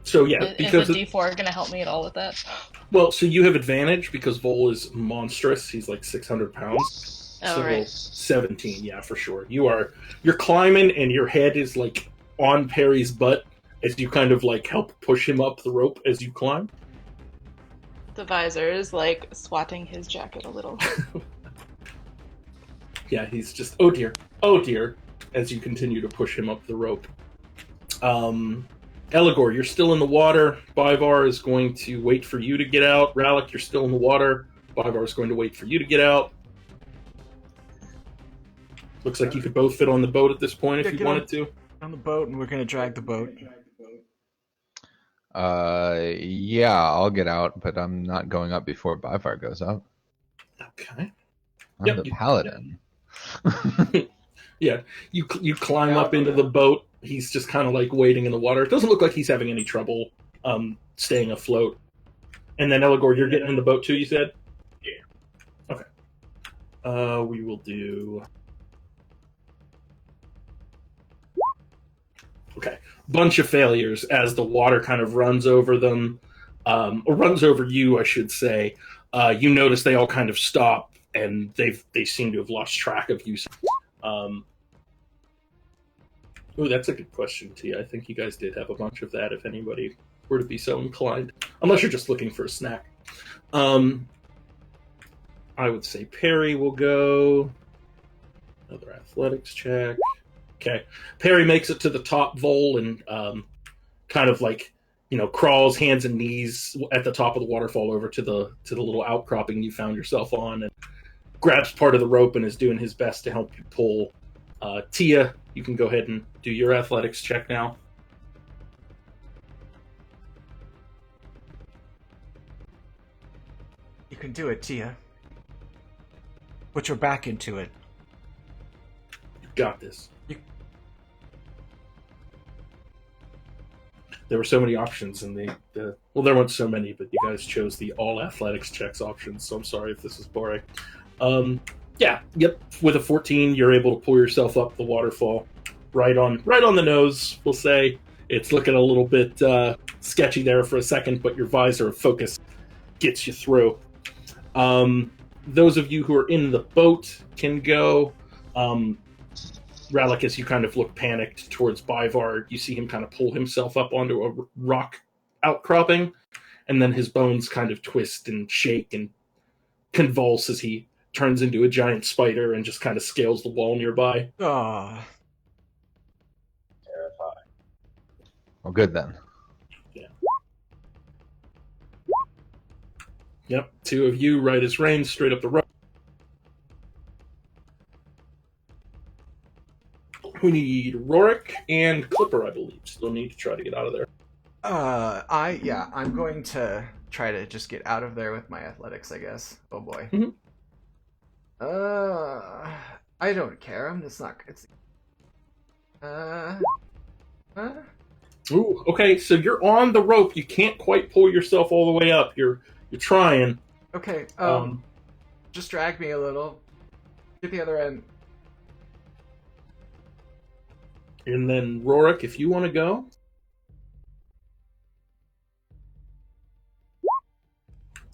So yeah, Is because the D4 going to help me at all with that? well, so you have advantage because Vol is monstrous. He's like 600 pounds. Oh, So right. 17, yeah, for sure. You're climbing, and your head is like on Perry's butt as you kind of like help push him up the rope as you climb. The visor is like swatting his jacket a little. Yeah, he's just oh dear, as you continue to push him up the rope. Eligor, you're still in the water. Bivar is going to wait for you to get out. Ralik, you're still in the water. Bivar is going to wait for you to get out. Looks like you could both fit on the boat at this point if you wanted to. On the boat, and we're gonna drag the boat. Yeah, I'll get out, but I'm not going up before Byfire goes up. Okay. I'm Yep, the paladin. Yeah, you climb up into the boat. He's just kind of like waiting in the water. It doesn't look like he's having any trouble staying afloat. And then Eligor, you're getting in the boat too, you said? Yeah. Okay. We will do... Okay. Bunch of failures as the water kind of runs over them. Or runs over you, I should say. You notice they all kind of stop, and they seem to have lost track of you. Oh, that's a good question, T. I think you guys did have a bunch of that, if anybody were to be so inclined. Unless you're just looking for a snack. I would say Perry will go. Another athletics check. Okay. Perry makes it to the top Vol and kind of like, crawls hands and knees at the top of the waterfall over to the little outcropping you found yourself on and grabs part of the rope and is doing his best to help you pull. Tia, you can go ahead and do your athletics check now. You can do it, Tia. Put your back into it. You got this. There were so many options in the well, there weren't so many, but you guys chose the all athletics checks option, so I'm sorry if this is boring. Yeah, yep. With a 14, you're able to pull yourself up the waterfall, right on the nose. We'll say it's looking a little bit sketchy there for a second, but your visor of focus gets you through. Those of you who are in the boat can go. Ralik, as you kind of look panicked towards Bivar, you see him kind of pull himself up onto a rock outcropping, and then his bones kind of twist and shake and convulse as he turns into a giant spider and just kind of scales the wall nearby. Ah. Terrifying. Well, good then. Yeah. Yep, two of you, right as rain, straight up the road. We need Rorik and Clipper, I believe. Still need to try to get out of there. I'm going to try to just get out of there with my athletics, I guess. Oh boy. Mhm. I don't care. I'm just not. It's. Ooh, okay, so you're on the rope. You can't quite pull yourself all the way up. You're trying. Okay. Um, Just drag me a little. Get the other end. and then Rorik, if you want to go.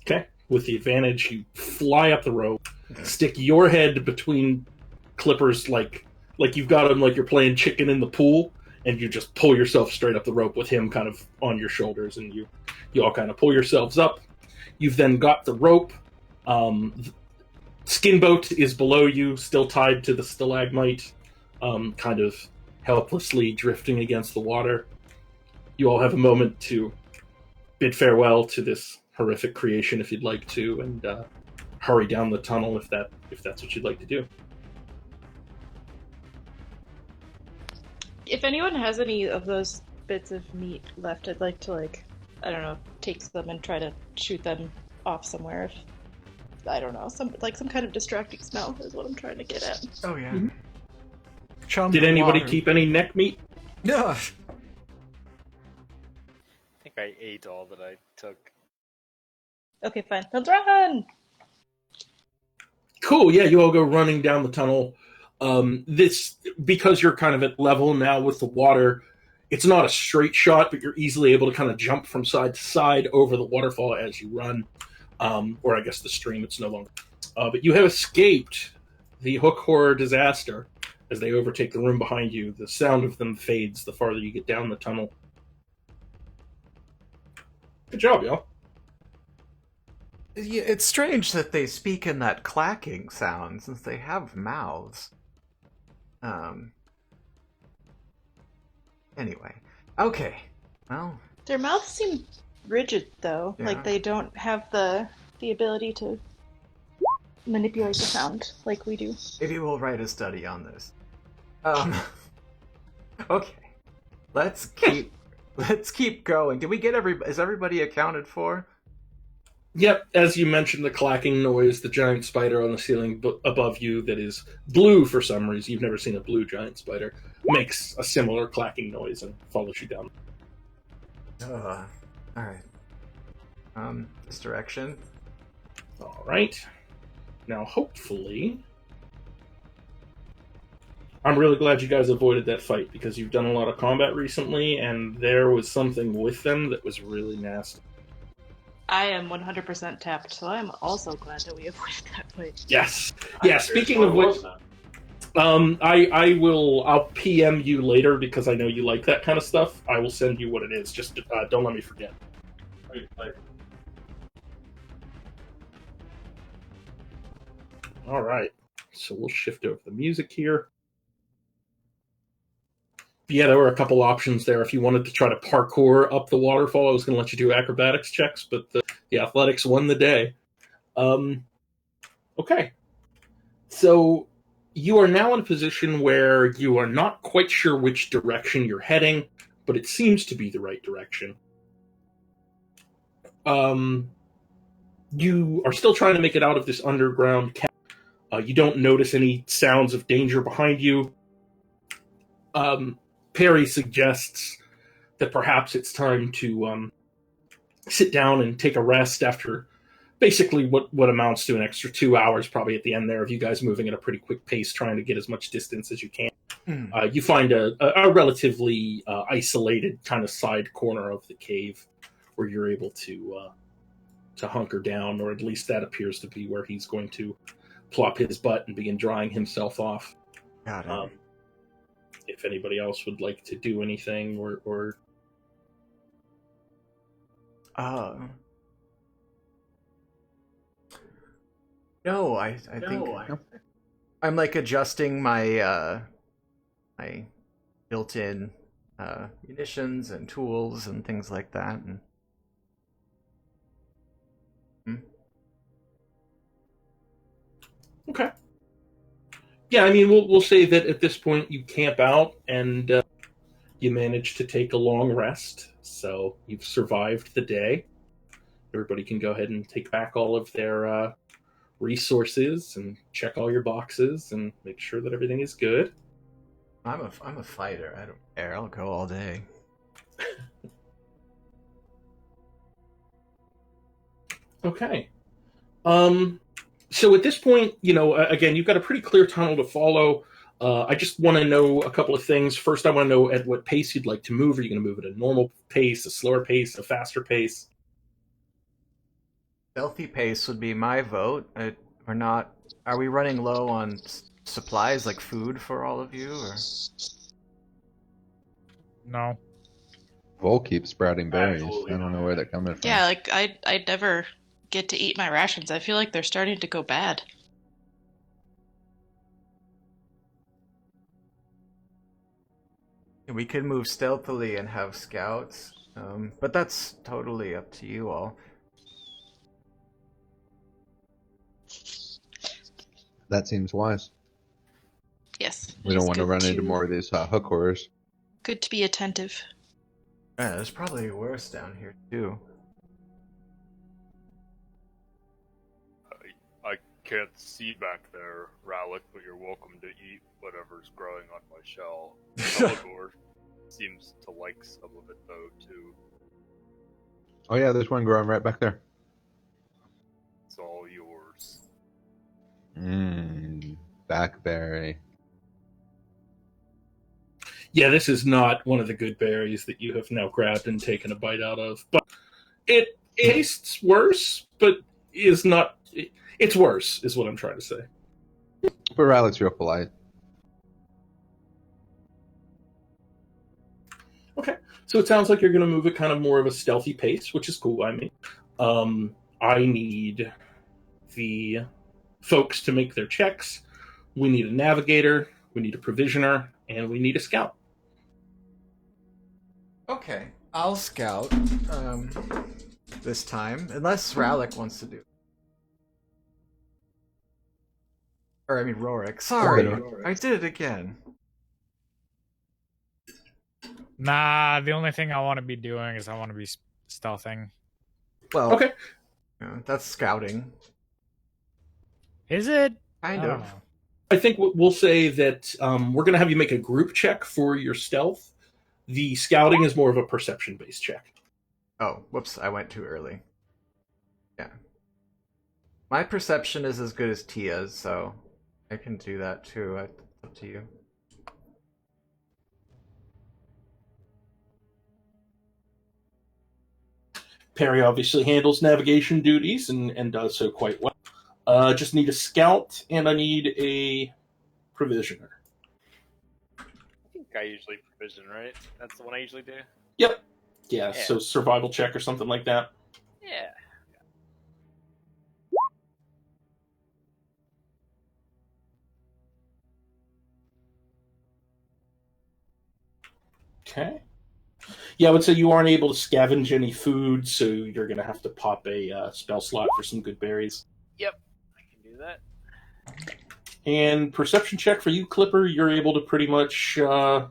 Okay, with the advantage, you fly up the rope, stick your head between Clipper's like you've got him like you're playing chicken in the pool, and you just pull yourself straight up the rope with him kind of on your shoulders, and you all kind of pull yourselves up. You've then got the rope. Skinboat is below you, still tied to the stalagmite, kind of helplessly drifting against the water. You all have a moment to bid farewell to this horrific creation if you'd like to, and hurry down the tunnel if that's what you'd like to do. If anyone has any of those bits of meat left, I'd like to, I don't know, take them and try to shoot them off somewhere. If I don't know, some kind of distracting smell is what I'm trying to get at. Oh yeah. Mm-hmm. Did anybody keep any neck meat? No. I think I ate all that I took. Okay, fine. Let's run! Cool, yeah, you all go running down the tunnel. This, because you're kind of at level now with the water, it's not a straight shot, but you're easily able to kind of jump from side to side over the waterfall as you run. Or I guess the stream, it's no longer. But you have escaped the hook horror disaster as they overtake the room behind you. The sound of them fades the farther you get down the tunnel. Good job, y'all. Yeah, it's strange that they speak in that clacking sound since they have mouths. Anyway. Okay. Well. Their mouths seem rigid, though. Yeah. Like they don't have the ability to manipulate the sound like we do. Maybe we'll write a study on this. Okay. Let's keep going. Did we get is everybody accounted for? Yep, as you mentioned, the clacking noise, the giant spider on the ceiling above you that is blue for some reason. You've never seen a blue giant spider. Makes a similar clacking noise and follows you down. Alright. This direction. Alright. Now, hopefully... I'm really glad you guys avoided that fight, because you've done a lot of combat recently, and there was something with them that was really nasty. I am 100% tapped, so I'm also glad that we avoided that fight. Yes. Yeah, speaking of which... I'll PM you later because I know you like that kind of stuff. I will send you what it is. Just don't let me forget. All right. So we'll shift over the music here. Yeah, there were a couple options there. If you wanted to try to parkour up the waterfall, I was going to let you do acrobatics checks, but the athletics won the day. Okay. So you are now in a position where you are not quite sure which direction you're heading, but it seems to be the right direction. You are still trying to make it out of this underground cavern. You don't notice any sounds of danger behind you. Perry suggests that perhaps it's time to sit down and take a rest after basically what amounts to an extra 2 hours probably at the end there of you guys moving at a pretty quick pace trying to get as much distance as you can. You find a relatively isolated kind of side corner of the cave where you're able to hunker down, or at least that appears to be where he's going to plop his butt and begin drying himself off. Got it. If anybody else would like to do anything or No, I think I'm like adjusting my my built-in munitions and tools and things like that. And... Okay. Yeah, I mean, we'll say that at this point you camp out and you manage to take a long rest. So you've survived the day. Everybody can go ahead and take back all of their resources and check all your boxes and make sure that everything is good. I'm a fighter. I don't care. I'll go all day. Okay. So at this point, again, you've got a pretty clear tunnel to follow. I just want to know a couple of things. First, I want to know at what pace you'd like to move. Are you going to move at a normal pace, a slower pace, a faster pace? Stealthy pace would be my vote. Are we running low on supplies like food for all of you? Or? No. Vol keeps sprouting berries. Absolutely I don't know where they're coming from. Yeah, like I never get to eat my rations. I feel like they're starting to go bad. We could move stealthily and have scouts, but that's totally up to you all. That seems wise. Yes. We don't want to run into more of these hook horrors. Good to be attentive. Yeah, there's probably worse down here too. I can't see back there, Rallick, but you're welcome to eat whatever's growing on my shell. Pelagor seems to like some of it, though, too. Oh yeah, there's one growing right back there. It's all yours. Backberry. Yeah, this is not one of the good berries that you have now grabbed and taken a bite out of. But it tastes worse, but is not... It's worse, is what I'm trying to say. But Rallick's real polite. Okay, so it sounds like you're going to move at kind of more of a stealthy pace, which is cool by me. I need the folks to make their checks. We need a navigator, we need a provisioner, and we need a scout. Okay, I'll scout this time, unless Rallick wants to do. Or I mean Rorik. Sorry, I did it again. Nah, the only thing I want to be doing is I want to be stealthing. Well, Okay. That's scouting. Is it? Kind I don't of. know. I think we'll say that we're going to have you make a group check for your stealth. The scouting is more of a perception-based check. Oh, whoops, I went too early. Yeah. My perception is as good as Tia's, so I can do that too. It's up to you. Perry obviously handles navigation duties and does so quite well. Just need a scout, and I need a provisioner. I think I usually provision, right? That's the one I usually do? Yep. Yeah, so survival check or something like that. Yeah. Okay. Yeah, I would say you aren't able to scavenge any food, so you're going to have to pop a spell slot for some good berries. Yep, I can do that. And perception check for you, Clipper, you're able to pretty much, to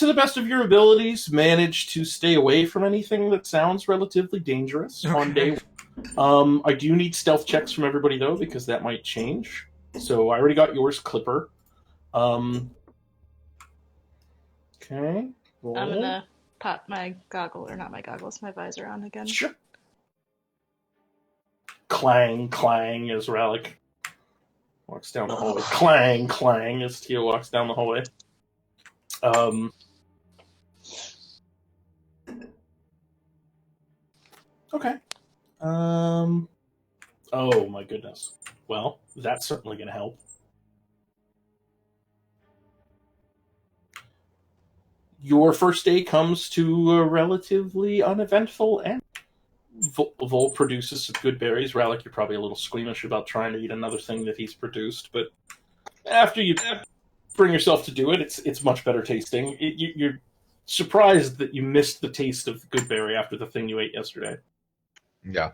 the best of your abilities, manage to stay away from anything that sounds relatively dangerous on day one. I do need stealth checks from everybody, though, because that might change. So I already got yours, Clipper. Okay. Roll. I'm gonna pop my my visor on again. Sure. Clang, clang as Rallick walks down the hallway. Clang, clang as Tia walks down the hallway. Okay. Oh my goodness. Well, that's certainly going to help. Your first day comes to a relatively uneventful end. Vol produces some good berries. Rallick, you're probably a little squeamish about trying to eat another thing that he's produced, but after you bring yourself to do it, it's much better tasting. You're surprised that you missed the taste of good berry after the thing you ate yesterday. Yeah.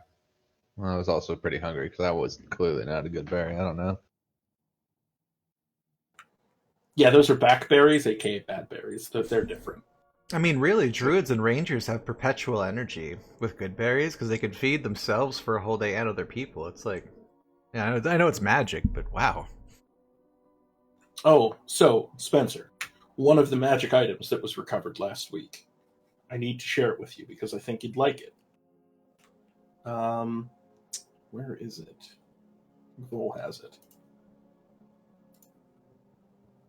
Well, I was also pretty hungry because that was clearly not a good berry. I don't know. Yeah, those are backberries, aka bad berries. They're different. I mean, really, druids and rangers have perpetual energy with good berries because they could feed themselves for a whole day and other people. It's like Yeah, I know it's magic, but wow. Oh, so, Spencer, one of the magic items that was recovered last week. I need to share it with you because I think you'd like it. Where is it? Vol has it.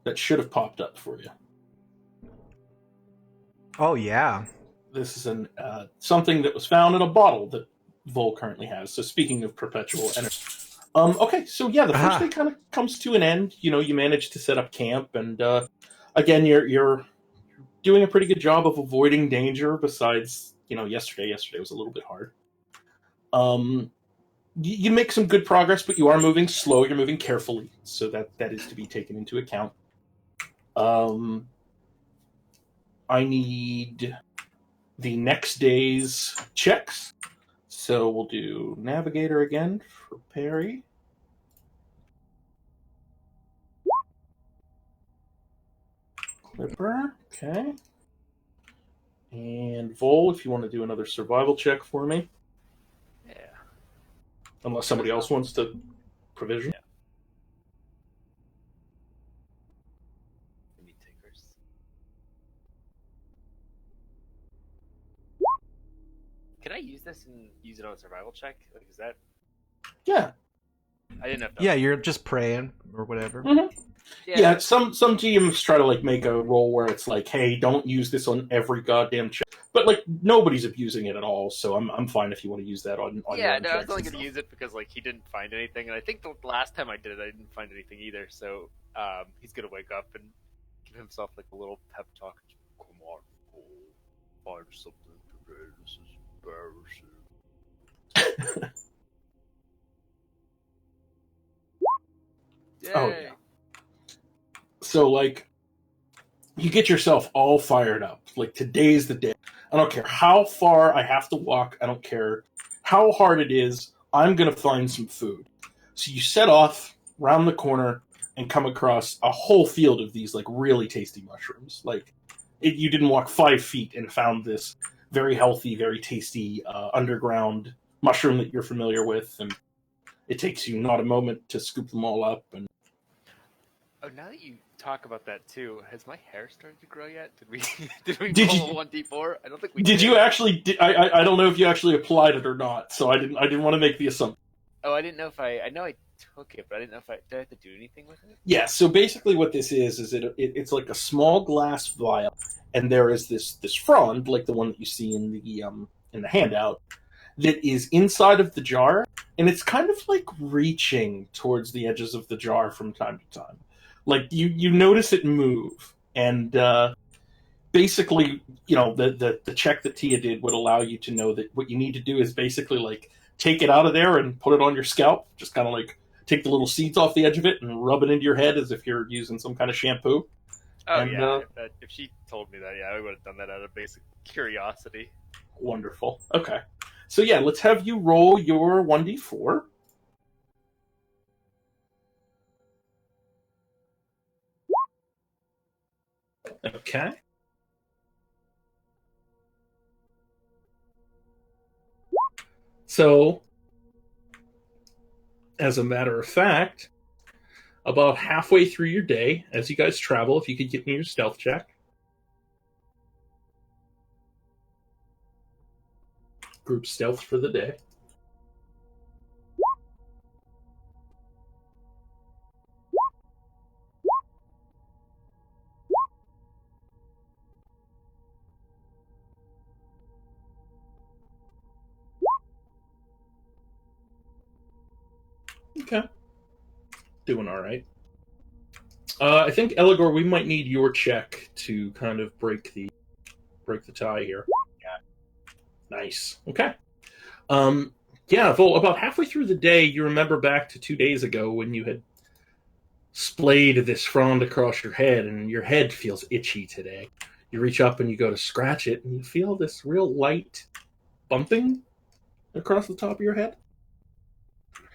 That should have popped up for you. Oh yeah. This is something that was found in a bottle that Vol currently has. So speaking of perpetual energy. Okay, so yeah, the first day kind of comes to an end. You know, you manage to set up camp, and again, you're doing a pretty good job of avoiding danger. Besides, yesterday was a little bit hard. You make some good progress, but you are moving slow. You're moving carefully, so that is to be taken into account. I need the next day's checks. So we'll do Navigator again for Perry. Clipper, okay. And Vol, if you want to do another survival check for me. Yeah. Unless somebody else wants to provision. Yeah. Meat takers. Can I use this and use it on a survival check? Like, is that? Yeah. I didn't know. Yeah, you're just praying or whatever. Mm-hmm. Yeah, some GMs try to like make a roll where it's like, hey, don't use this on every goddamn check. But like nobody's abusing it at all, so I'm fine if you want to use that on yeah, no, I was only going to use it because like he didn't find anything, and I think the last time I did it, I didn't find anything either. So he's going to wake up and give himself like a little pep talk. Come on, find something today. This is embarrassing. Yay. Oh yeah. So like, you get yourself all fired up. Like today's the day. I don't care how far I have to walk. I don't care how hard it is. I'm going to find some food. So you set off round the corner and come across a whole field of these like really tasty mushrooms. Like you didn't walk 5 feet and found this very healthy, very tasty underground mushroom that you're familiar with. And it takes you not a moment to scoop them all up. And oh, now that you talk about that too, has my hair started to grow yet? Did we Did roll you- a 1d4? I don't think we did did. you actually? I don't know if you actually applied it or not. So I didn't want to make the assumption. Oh, I didn't know if I know I took it, but I didn't know if did I have to do anything with it? Yeah. So basically, what this is it's like a small glass vial, and there is this frond like the one that you see in the handout that is inside of the jar, and it's kind of like reaching towards the edges of the jar from time to time. Like you notice it move, and basically, the check that Tia did would allow you to know that what you need to do is basically like take it out of there and put it on your scalp. Just kind of like take the little seeds off the edge of it and rub it into your head as if you're using some kind of shampoo. Oh And, yeah, if she told me that, yeah, I would have done that out of basic curiosity. Wonderful. Okay. So yeah, let's have you roll your 1d4. Okay. So, as a matter of fact, about halfway through your day, as you guys travel, if you could get me your stealth check. Group stealth for the day. Okay. Doing all right. I think Eligor, we might need your check to kind of break the tie here. Yeah. Nice. Okay. Yeah, Vol, about halfway through the day, you remember back to 2 days ago when you had splayed this frond across your head, and your head feels itchy today. You reach up and you go to scratch it, and you feel this real light bumping across the top of your head.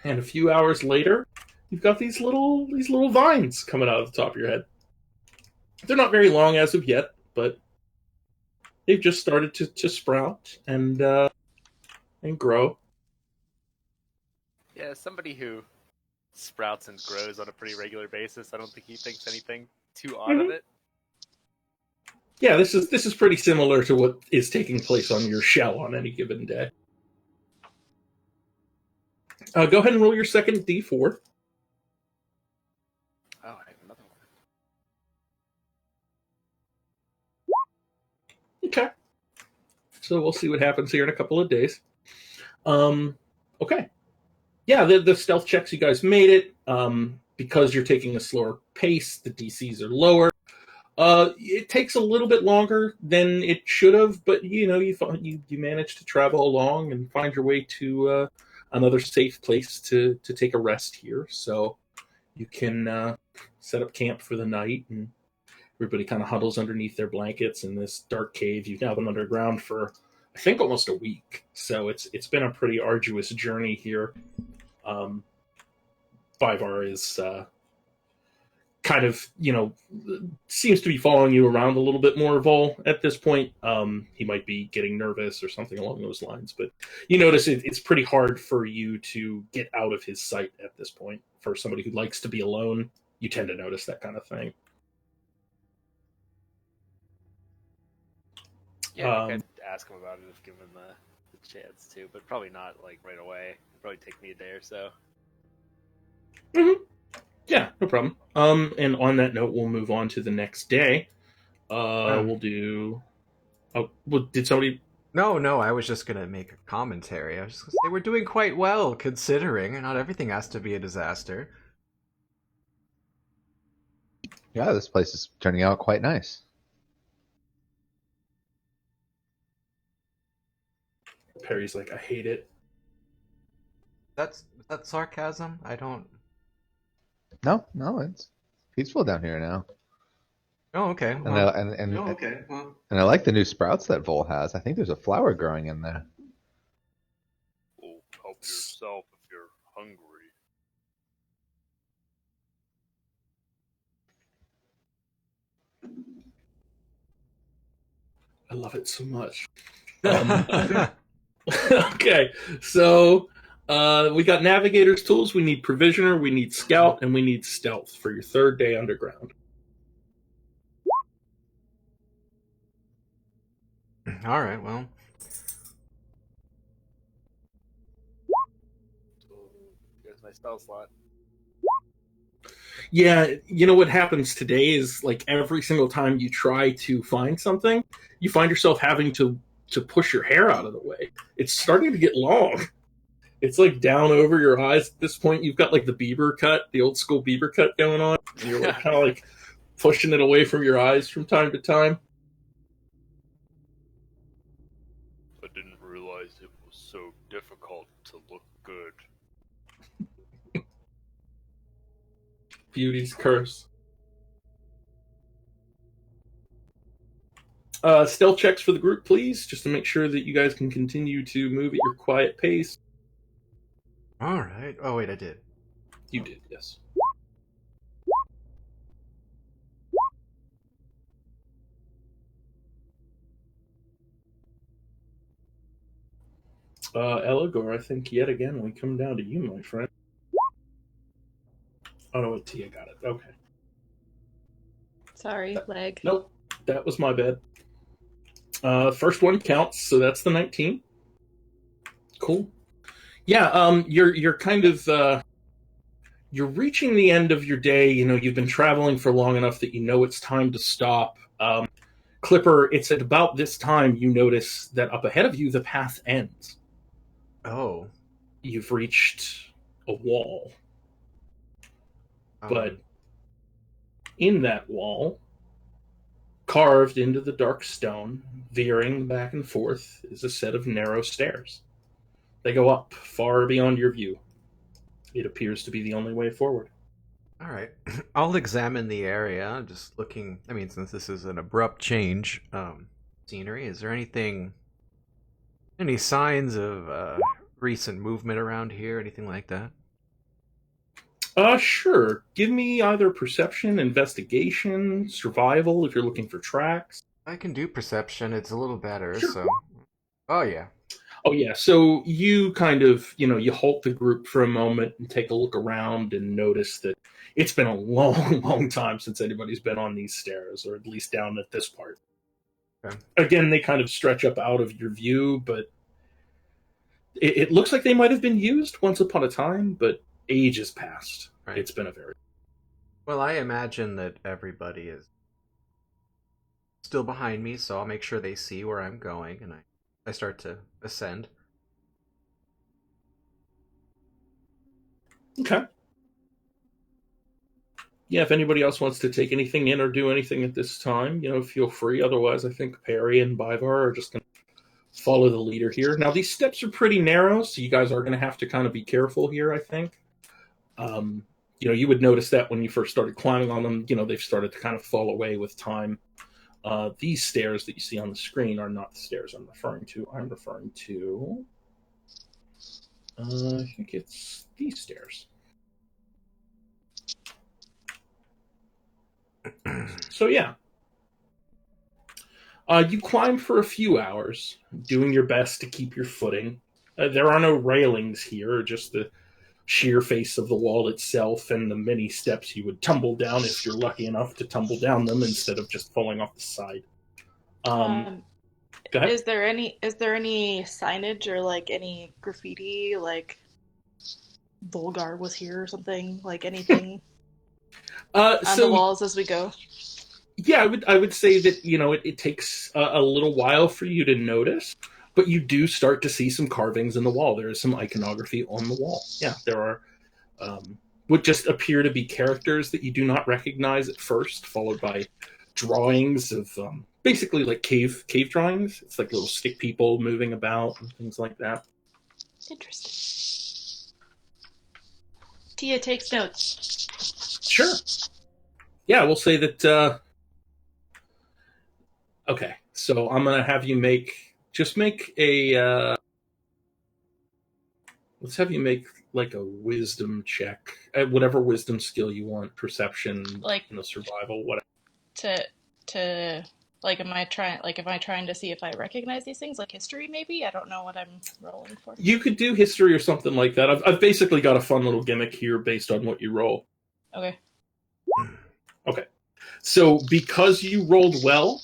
And a few hours later, you've got these little vines coming out of the top of your head. They're not very long as of yet, but they've just started to sprout and grow. Yeah, somebody who sprouts and grows on a pretty regular basis. I don't think he thinks anything too odd of it. Yeah, this is pretty similar to what is taking place on your shell on any given day. Go ahead and roll your second D4. Oh, I have another one. Okay. So we'll see what happens here in a couple of days. Okay. Yeah, the stealth checks, you guys made it. Because you're taking a slower pace, the DCs are lower. It takes a little bit longer than it should have, but you managed to travel along and find your way to another safe place to take a rest here. So you can set up camp for the night, and everybody kind of huddles underneath their blankets in this dark cave. You've now been underground for, I think, almost a week. So it's been a pretty arduous journey here. Bivar is kind of, seems to be following you around a little bit more, Vol, at this point. He might be getting nervous or something along those lines, but you notice it's pretty hard for you to get out of his sight at this point. For somebody who likes to be alone, you tend to notice that kind of thing. Yeah, I think I'd ask him about it if given the chance to, but probably not like right away. It'd probably take me a day or so. Mm-hmm. Yeah, no problem. And on that note, we'll move on to the next day. We'll do. Oh, well, did somebody? No, I was just gonna make a commentary. I was just gonna say we're doing quite well, considering not everything has to be a disaster. Yeah, this place is turning out quite nice. Perry's like, I hate it. Is that sarcasm? I don't. No, it's peaceful down here now. Oh, okay. And Well, and I like the new sprouts that Vol has. I think there's a flower growing in there. Oh, help yourself if you're hungry. I love it so much. Okay, so we got navigator's tools, we need provisioner, we need scout, and we need stealth for your third day underground. All right. Well, Here's my spell slot. Yeah, what happens today is like every single time you try to find something, you find yourself having to push your hair out of the way. It's starting to get long. It's like down over your eyes at this point. You've got like the Bieber cut, the old school Bieber cut going on. And you're like, kind of like pushing it away from your eyes from time to time. I didn't realize it was so difficult to look good. Beauty's curse. Stealth checks for the group, please, just to make sure that you guys can continue to move at your quiet pace. all right. Oh wait, I did. You did, yes. Eligor, I think yet again we come down to you, my friend. Oh no, Tia got it. Okay. Sorry, leg. Nope, that was my bad. First one counts, so that's the 19. Cool. Yeah, you're kind of you're reaching the end of your day. You've been traveling for long enough that it's time to stop. Clipper, it's at about this time you notice that up ahead of you the path ends. Oh. You've reached a wall. But in that wall, carved into the dark stone, veering back and forth, is a set of narrow stairs. They go up far beyond your view. It appears to be the only way forward. All right. I'll examine the area, just looking. I mean, since this is an abrupt change, scenery. Is there any signs of recent movement around here? Anything like that? Sure. Give me either perception, investigation, survival, if you're looking for tracks. I can do perception. It's a little better, Sure. so. Oh yeah. Oh yeah, so you kind of, you halt the group for a moment and take a look around and notice that it's been a long, long time since anybody's been on these stairs, or at least down at this part. Okay. Again, they kind of stretch up out of your view, but it looks like they might have been used once upon a time, but ages passed. Right. It's been a very... Well, I imagine that everybody is still behind me, so I'll make sure they see where I'm going, and I start to ascend. Okay. Yeah, if anybody else wants to take anything in or do anything at this time, feel free. Otherwise, I think Perry and Bivar are just going to follow the leader here. Now, these steps are pretty narrow, so you guys are going to have to kind of be careful here, I think. You would notice that when you first started climbing on them, they've started to kind of fall away with time. These stairs that you see on the screen are not the stairs I'm referring to. I'm referring to... I think it's these stairs. So yeah. You climb for a few hours, doing your best to keep your footing. There are no railings here, just the sheer face of the wall itself and the many steps you would tumble down if you're lucky enough to tumble down them instead of just falling off the side. Go ahead. Is there any signage or like any graffiti, like Volgar was here or something, like anything on the walls as we go? Yeah, I would say that it takes a little while for you to notice, but you do start to see some carvings in the wall. There is some iconography on the wall. Yeah, there are what just appear to be characters that you do not recognize at first, followed by drawings of basically like cave drawings. It's like little stick people moving about and things like that. Interesting. Tia takes notes. Sure. Yeah, we'll say that. Okay, so I'm gonna have you make a. Let's have you make like a wisdom check, whatever wisdom skill you want, perception, like survival, whatever. To like, am I trying to see if I recognize these things, like history maybe? I don't know what I'm rolling for. You could do history or something like that. I've basically got a fun little gimmick here based on what you roll. Okay. Okay. So because you rolled well,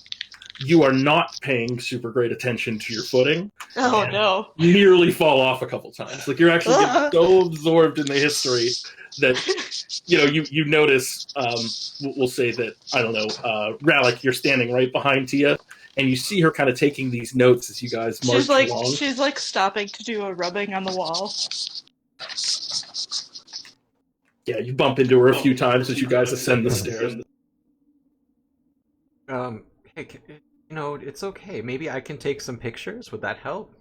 you are not paying super great attention to your footing. Oh no. Nearly fall off a couple times. Like you're actually getting so absorbed in the history that you notice we'll say that, I don't know, Rallick, you're standing right behind Tia and you see her kind of taking these notes as you guys march along. She's like stopping to do a rubbing on the wall. Yeah, you bump into her a few times as you guys ascend the stairs. Hey, it's okay. Maybe I can take some pictures. Would that help?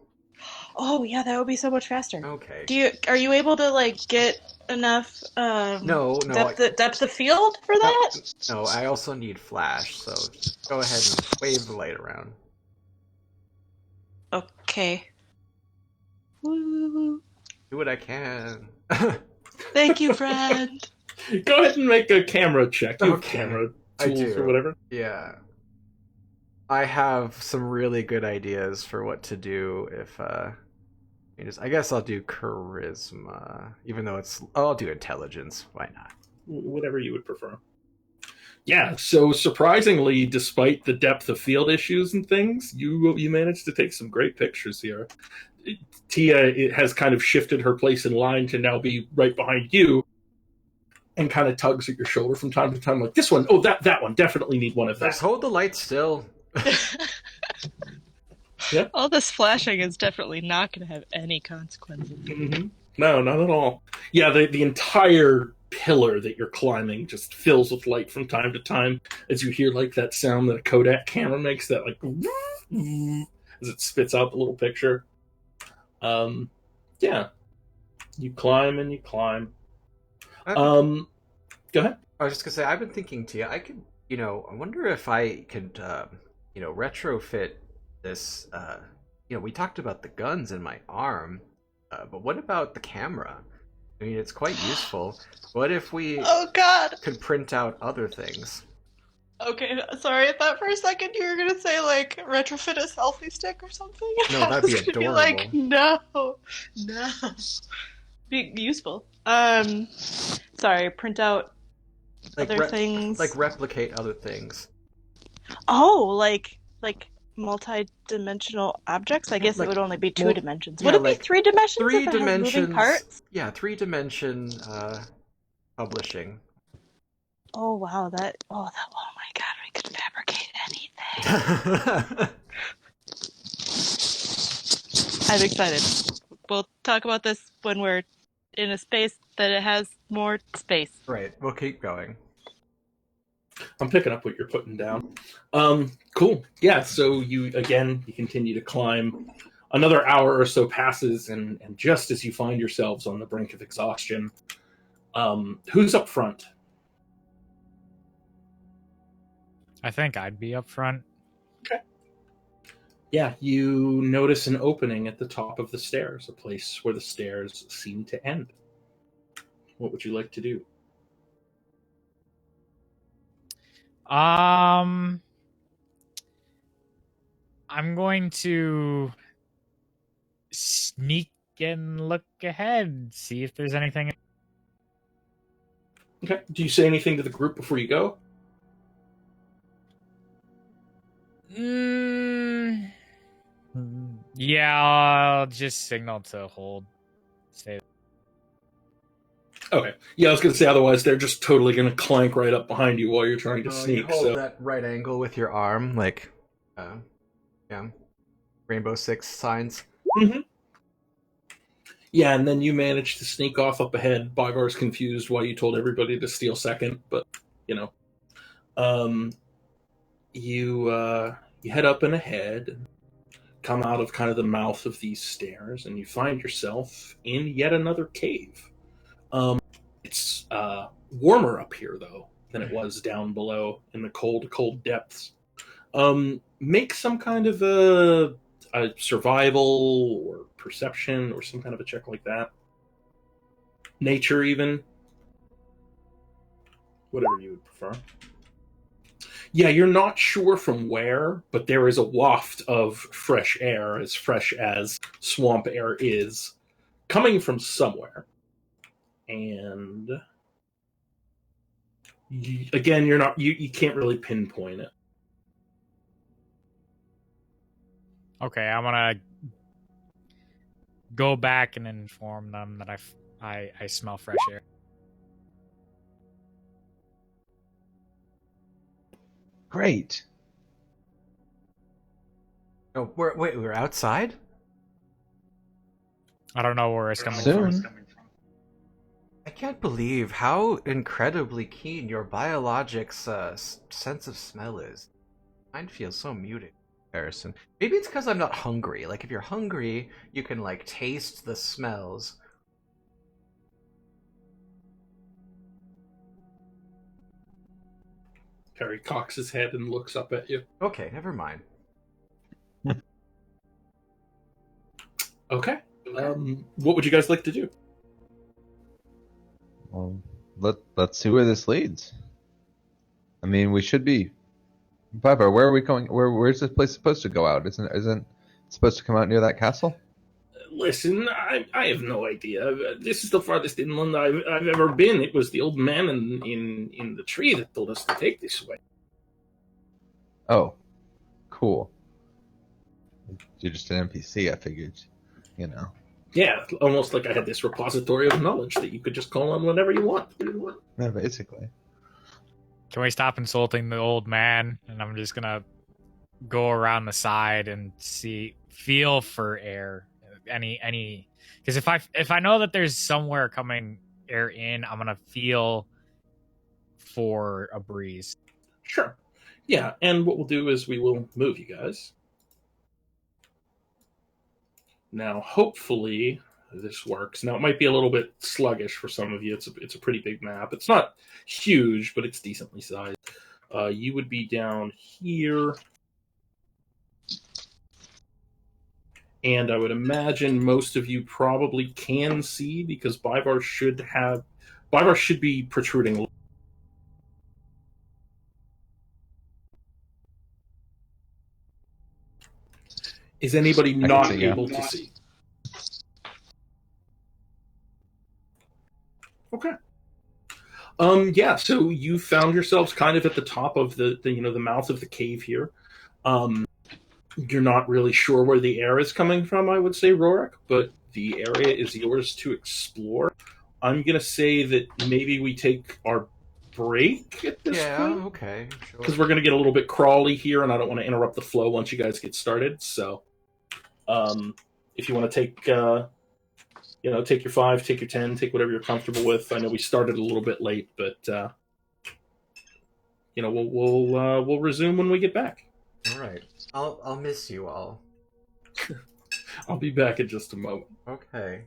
Oh yeah, that would be so much faster. Okay. Are you able to like get enough no depth of field for that? No, I also need flash, so just go ahead and wave the light around. Okay. Woo. Do what I can. Thank you, friend. Go ahead and make a camera check. You have Okay. camera I tools do. or whatever. Yeah. I have some really good ideas for what to do if I guess I'll do charisma, even though I'll do intelligence. Why not? Whatever you would prefer. Yeah, so surprisingly, despite the depth of field issues and things, you managed to take some great pictures here. Tia has kind of shifted her place in line to now be right behind you and kind of tugs at your shoulder from time to time, like, this one, oh, that one, definitely need one of that. Just hold the light still. Yeah. All this flashing is definitely not going to have any consequences. Mm-hmm. No, not at all. Yeah, the entire pillar that you're climbing just fills with light from time to time as you hear like that sound that a Kodak camera makes, that like as it spits out the little picture. Yeah, you climb and you climb. Go ahead. I was just gonna say, I've been thinking, Tia, I could, I wonder if I could, retrofit this. We talked about the guns in my arm, but what about the camera? I mean, it's quite useful. What if we Oh God! could print out other things? Okay, sorry. I thought for a second you were gonna say like retrofit a selfie stick or something. No, I that'd was be gonna be adorable. like, no, be useful. Sorry. Print out Like other things. like replicate other things. Oh, like multi-dimensional objects. I guess Like it would only be two mul- dimensions. yeah, Would it be like 3 dimensions Three if it has moving dimensions. parts? Yeah, 3-dimension publishing. Oh wow, oh my god, we could fabricate anything. I'm excited. We'll talk about this when we're in a space that it has more space. Right, we'll keep going. I'm picking up what you're putting down. Cool. Yeah, so you continue to climb. Another hour or so passes, and just as you find yourselves on the brink of exhaustion, who's up front? I think I'd be up front. Okay. Yeah, you notice an opening at the top of the stairs, a place where the stairs seem to end. What would you like to do? I'm going to sneak and look ahead, see if there's anything. Okay. Do you say anything to the group before you go? Yeah, I'll just signal to hold. Say. Okay. Yeah, I was going to say otherwise they're just totally going to clank right up behind you while you're trying to You sneak. hold So that right angle with your arm, like, yeah, Rainbow Six signs. Mm-hmm. Yeah, and then you manage to sneak off up ahead. Byvar's confused why you told everybody to steal second, but you head up and ahead, and come out of kind of the mouth of these stairs, and you find yourself in yet another cave. It's warmer up here though than it was down below in the cold depths. Make some kind of a survival or perception or some kind of a check like that. Nature, even. Whatever you would prefer. Yeah, you're not sure from where, but there is a waft of fresh air, as fresh as swamp air is, coming from somewhere. And again, you can't really pinpoint it. Okay, I'm gonna go back and inform them that I smell fresh air. Great. Oh, we're outside? I don't know where it's coming Soon. from. I can't believe how incredibly keen your biologic's sense of smell is. Mine feels so muted. Comparison. Maybe it's because I'm not hungry. Like, if you're hungry, you can, like, taste the smells. Perry cocks his head and looks up at you. Okay, never mind. Okay. What would you guys like to do? Well, let's see where this leads. I mean, we should be. Piper, where are we going? Where's this place supposed to go out? Isn't it supposed to come out near that castle? Listen, I have no idea. This is the farthest inland I've ever been. It was the old man in the tree that told us to take this way. Oh, cool. You're just an NPC, I figured. Yeah, almost like I had this repository of knowledge that you could just call on whenever you want. Yeah, basically. Can we stop insulting the old man? And I'm just gonna go around the side and feel for air. Any, because if I know that there's somewhere coming air in, I'm gonna feel for a breeze. Sure. Yeah, and what we'll do is we will move you guys. Now, hopefully, this works. Now, it might be a little bit sluggish for some of you. It's a pretty big map. It's not huge, but it's decently sized. You would be down here. And I would imagine most of you probably can see, because Byvar should be protruding. Is anybody can not see, yeah. able to see? Okay. Yeah, so you found yourselves kind of at the top of the mouth of the cave here. You're not really sure where the air is coming from, I would say, Rorik, but the area is yours to explore. I'm gonna say that maybe we take our break at this point, okay, because sure. we're gonna get a little bit crawly here, and I don't want to interrupt the flow once you guys get started. So, if you want to take, take your 5, take your 10, take whatever you're comfortable with. I know we started a little bit late, but we'll resume when we get back. All right. I'll miss you all. I'll be back in just a moment. Okay.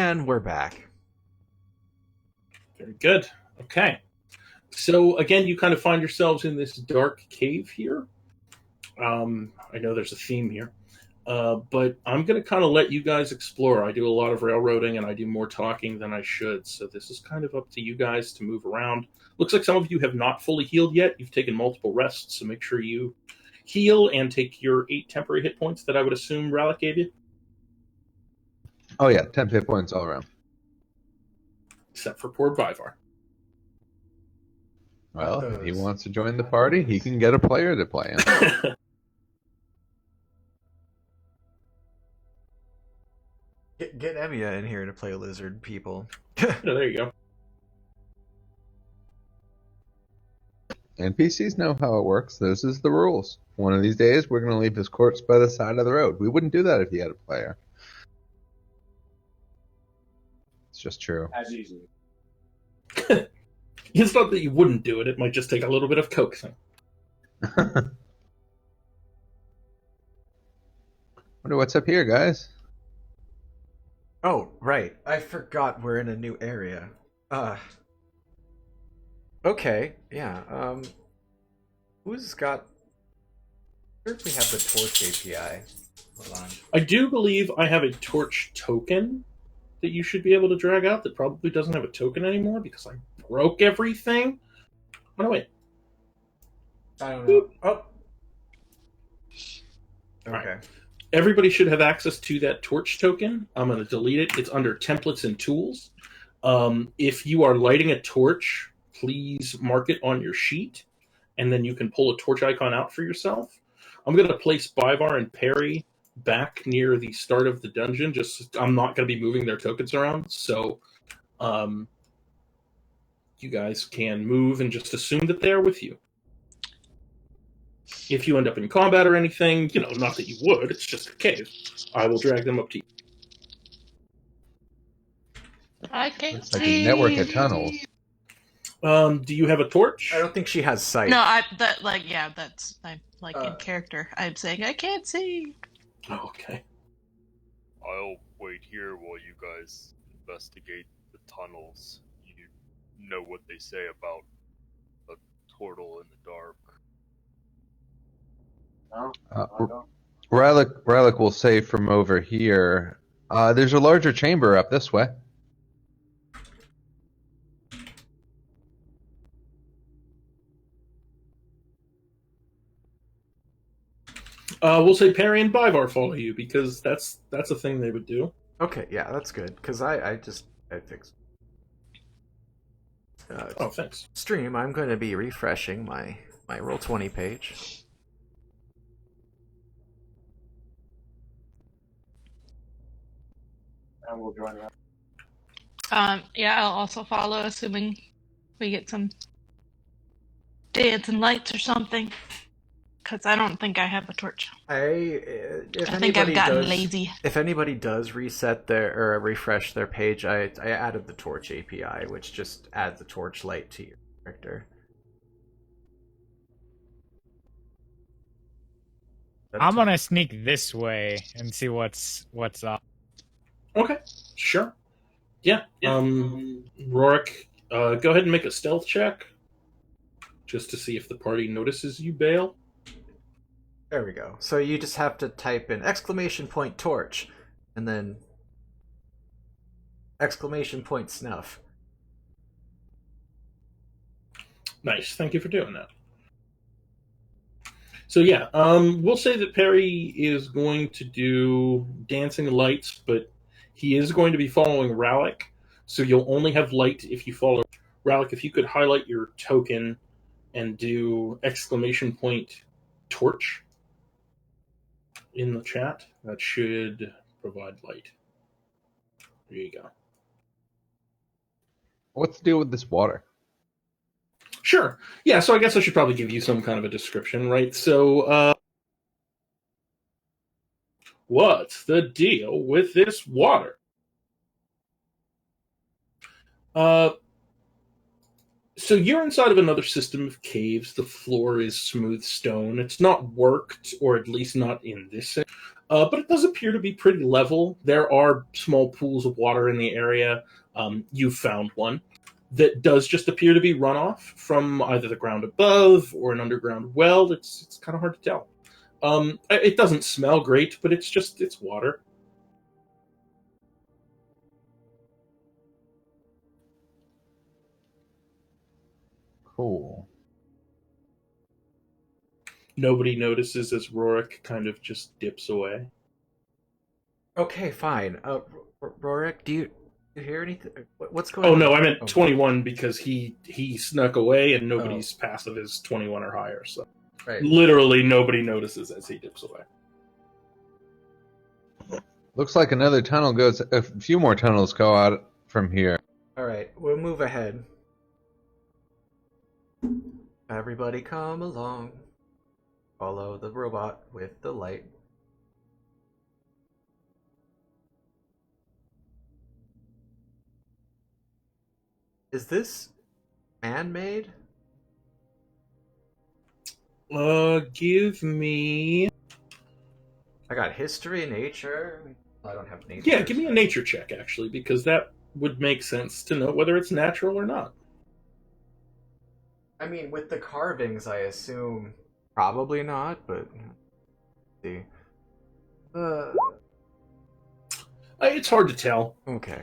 And we're back. Very good. Okay. So again, you kind of find yourselves in this dark cave here. I know there's a theme here. But I'm going to kind of let you guys explore. I do a lot of railroading and I do more talking than I should. So this is kind of up to you guys to move around. Looks like some of you have not fully healed yet. You've taken multiple rests, so make sure you heal and take your 8 temporary hit points that I would assume Rallic gave you. Oh yeah, 10 hit points all around. Except for poor Vivar. Well, if he wants to join the party, he can get a player to play him. Get Emiya in here to play lizard people. Yeah, there you go. NPCs know how it works. This is the rules. One of these days, we're going to leave his corpse by the side of the road. We wouldn't do that if he had a player. It's just true. As easy. It's not that you wouldn't do it. It might just take a little bit of coaxing. Wonder what's up here, guys. Oh, right. I forgot we're in a new area. Okay, yeah, who's got... I wonder if we have the torch API. Hold on. I do believe I have a torch token that you should be able to drag out that probably doesn't have a token anymore because I broke everything. Oh, no, wait. I don't know. Oh! Okay. Right. Everybody should have access to that torch token. I'm going to delete it. It's under templates and tools. If you are lighting a torch, please mark it on your sheet, and then you can pull a torch icon out for yourself. I'm going to place Bivar and Perry back near the start of the dungeon. I'm not going to be moving their tokens around, so you guys can move and just assume that they're with you. If you end up in combat or anything, not that you would, it's just a cave, I will drag them up to you. I can't It's like a network of tunnels. Do you have a torch? I don't think she has sight. No, that's in character. I'm saying I can't see. Oh, okay. I'll wait here while you guys investigate the tunnels. You know what they say about a turtle in the dark. No, Uh, I don't. Relic will say from over here. There's a larger chamber up this way. We'll say Perry and Bivar follow you because that's a thing they would do. Okay, yeah, that's good, because I fixed... Oh, thanks. Stream, I'm going to be refreshing my Roll20 page. And we'll join them. Yeah, I'll also follow, assuming we get some dancing lights or something. Because I don't think I have a torch. I think I've gotten lazy. If anybody does reset or refresh their page, I added the torch API, which just adds the torch light to your character. I'm gonna sneak this way and see what's up. Okay, sure. Yeah. Rorik, go ahead and make a stealth check, just to see if the party notices you bail. There we go. So you just have to type in !torch, and then !snuff. Nice. Thank you for doing that. So yeah, we'll say that Perry is going to do dancing lights, but he is going to be following Rallic, so you'll only have light if you follow Rallic. If you could highlight your token and do !torch in the chat, that should provide light. There you go. What's the deal with this water? Sure. Yeah, so I guess I should probably give you some kind of a description, right? So, what's the deal with this water? So you're inside of another system of caves. The floor is smooth stone. It's not worked, or at least not in this. But it does appear to be pretty level. There are small pools of water in the area. You found one that does just appear to be runoff from either the ground above or an underground well. It's kind of hard to tell. It doesn't smell great, but it's water. Cool. Nobody notices as Rorik kind of just dips away. Okay, fine. Rorik, do you hear anything? What's going on? Oh no, I meant Oh. 21 because he snuck away and nobody's passive is 21 or higher. So Right. literally nobody notices as he dips away. Looks like another tunnel goes. A few more tunnels go out from here. All right, we'll move ahead. Everybody come along. Follow the robot with the light. Is this man-made? Give me. I got history, nature. I don't have nature. Yeah, give me a nature check actually, because that would make sense to know whether it's natural or not. I mean, with the carvings, I assume probably not, but let's see. It's hard to tell. Okay.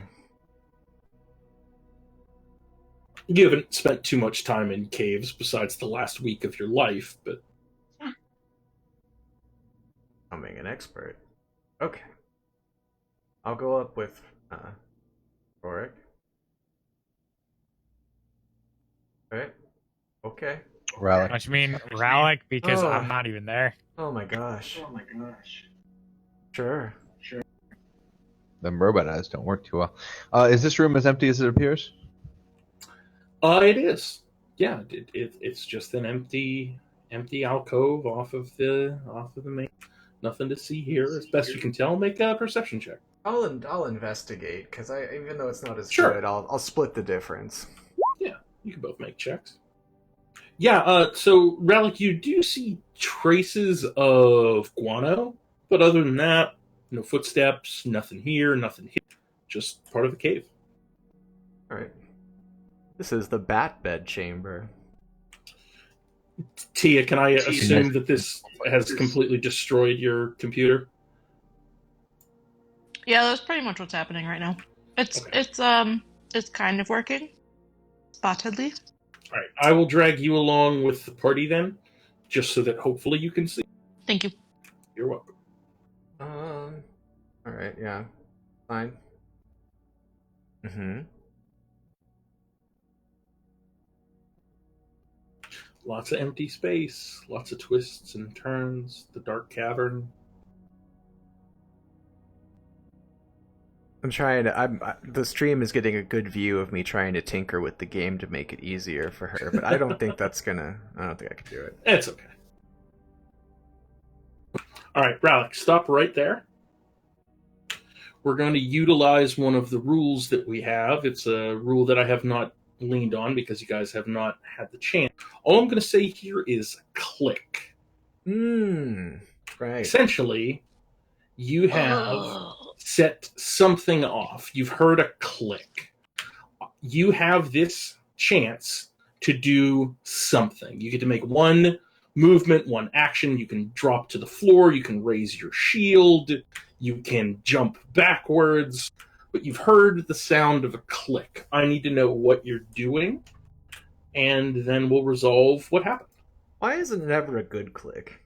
You haven't spent too much time in caves besides the last week of your life, but Becoming an expert. Okay. I'll go up with Rorik. Alright. Okay. Relic. What you mean, Relic? Because Oh. I'm not even there. Oh my gosh. Sure. Them robot eyes don't work too well. Is this room as empty as it appears? it is. Yeah, it's just an empty alcove off of the main. Nothing to see here, as best you can tell. Make a perception check. I'll investigate because even though it's not as Sure. good, I'll split the difference. Yeah, you can both make checks. Yeah, so Relic, you do see traces of guano, but other than that, no footsteps, nothing here, nothing here. Just part of the cave. All right. This is the bat bed chamber. Tia, can I assume that this has completely destroyed your computer? Yeah, that's pretty much what's happening right now. It's Okay. it's kind of working. Spottedly. All right, I will drag you along with the party then, just so that hopefully you can see. Thank you. You're welcome. All right. Yeah. Fine. Mm-hmm. Lots of empty space, lots of twists and turns, the dark cavern. I'm trying to. The stream is getting a good view of me trying to tinker with the game to make it easier for her, but I don't think that's gonna. I don't think I can do it. It's okay. All right, Relic, stop right there. We're going to utilize one of the rules that we have. It's a rule that I have not leaned on because you guys have not had the chance. All I'm going to say here is click. Right. Essentially, you have set something off. You've heard a click. You have this chance to do something. You get to make one movement, one action. You can drop to the floor. You can raise your shield. You can jump backwards. But you've heard the sound of a click. I need to know what you're doing, and then we'll resolve what happened. Why is it never a good click?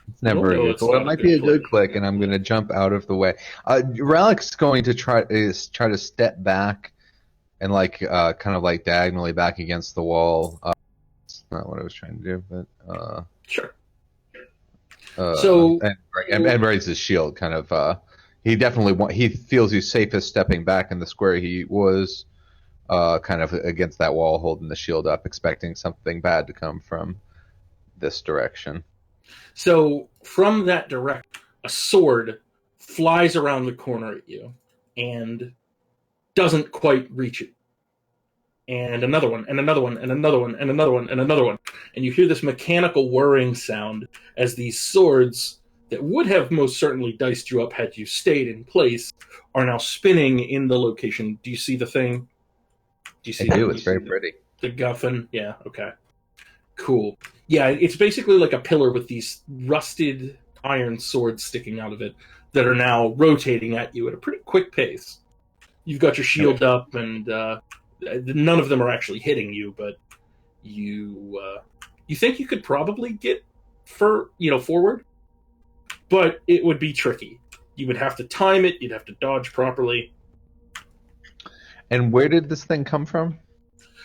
It's never No, a good it's click. Well, not it a might good be a good click. click, and I'm going to jump out of the way. Relic's going to try to step back and kind of like diagonally back against the wall. That's not what I was trying to do, but Sure. So- and raise his shield. Kind of. He definitely he feels he's safest stepping back in the square he was, kind of against that wall, holding the shield up, expecting something bad to come from this direction. So from that direction, a sword flies around the corner at you and doesn't quite reach it. And another one, and another one, and another one, and another one, and another one. And you hear this mechanical whirring sound as these swords that would have most certainly diced you up had you stayed in place are now spinning in the location. Do you see the thing? Do you see I do. the, It's very pretty. the guffin? Yeah, okay. Cool. Yeah, it's basically like a pillar with these rusted iron swords sticking out of it that are now rotating at you at a pretty quick pace. You've got your shield up, and none of them are actually hitting you, but you think you could probably get forward, but it would be tricky. You would have to time it. You'd have to dodge properly. And where did this thing come from?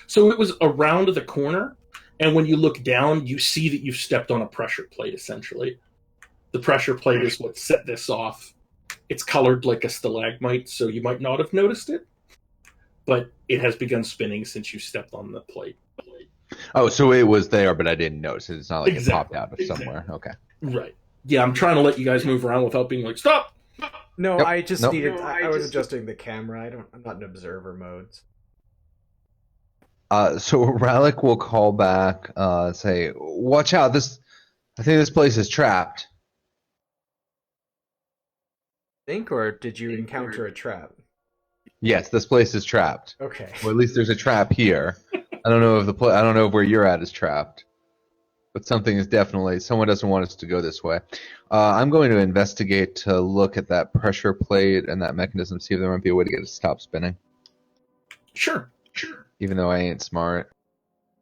So it was around the corner, and when you look down, you see that you've stepped on a pressure plate, essentially. The pressure plate is what set this off. It's colored like a stalagmite, so you might not have noticed it, but it has begun spinning since you stepped on the plate. Oh, so it was there, but I didn't notice it. It's not like Exactly. it popped out of somewhere. Okay. Right. Yeah, I'm trying to let you guys move around without being like, stop! No, Yep. I just Nope. needed. I was adjusting the camera. I'm not in observer mode. So Relic will call back, say, "Watch out! I think this place is trapped." Think, or did you encounter a trap? Yes, this place is trapped. Okay. Or at least there's a trap here. I don't know if I don't know if where you're at is trapped, but something is definitely. Someone doesn't want us to go this way. I'm going to investigate to look at that pressure plate and that mechanism, see if there might be a way to get it to stop spinning. Sure. Even though I ain't smart.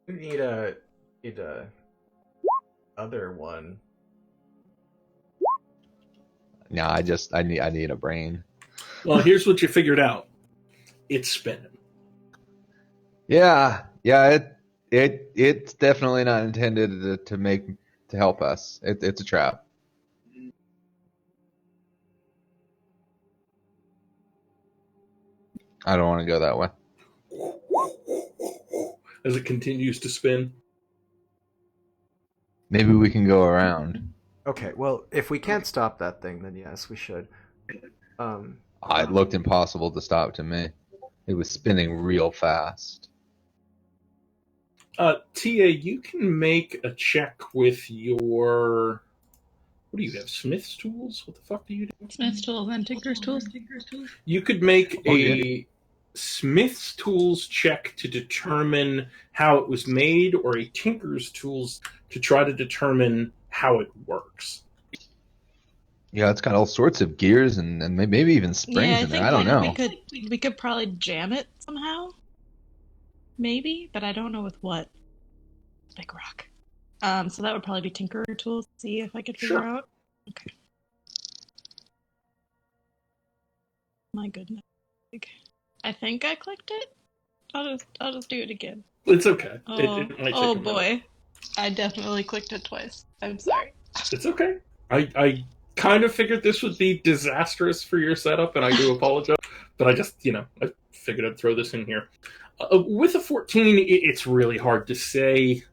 You need a other one. No, I need a brain. Well, here's what you figured out. It's spinning. Yeah. It's definitely not intended to help us. It's a trap. I don't want to go that way. As it continues to spin. Maybe we can go around. Okay. Well, if we can't stop that thing, then yes, we should. It looked impossible to stop to me. It was spinning real fast. Tia, you can make a check with your... What do you have? Smith's tools? What the fuck do you do? Smith's tools and Tinker's tools. You could make a Smith's tools check to determine how it was made, or a Tinker's tools to try to determine how it works. Yeah, it's got all sorts of gears and maybe even springs in there. I don't know. We could probably jam it somehow. Maybe, but I don't know with what. Big rock. So that would probably be Tinker tools. See if I could figure out. Okay. My goodness. I think I clicked it. I'll just do it again. It's okay. Oh, It might take a minute. boy. I definitely clicked it twice. I'm sorry. It's okay. I kind of figured this would be disastrous for your setup, and I do apologize. But I just, I figured I'd throw this in here. With a 14, it's really hard to say.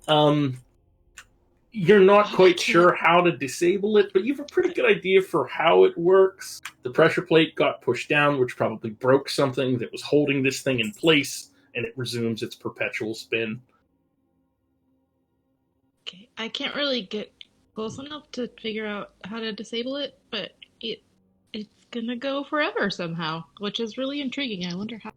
You're not quite sure how to disable it, but you have a pretty good idea for how it works. The pressure plate got pushed down, which probably broke something that was holding this thing in place, and it resumes its perpetual spin. Okay, I can't really get close enough to figure out how to disable it, but it's gonna go forever somehow, which is really intriguing. I wonder how it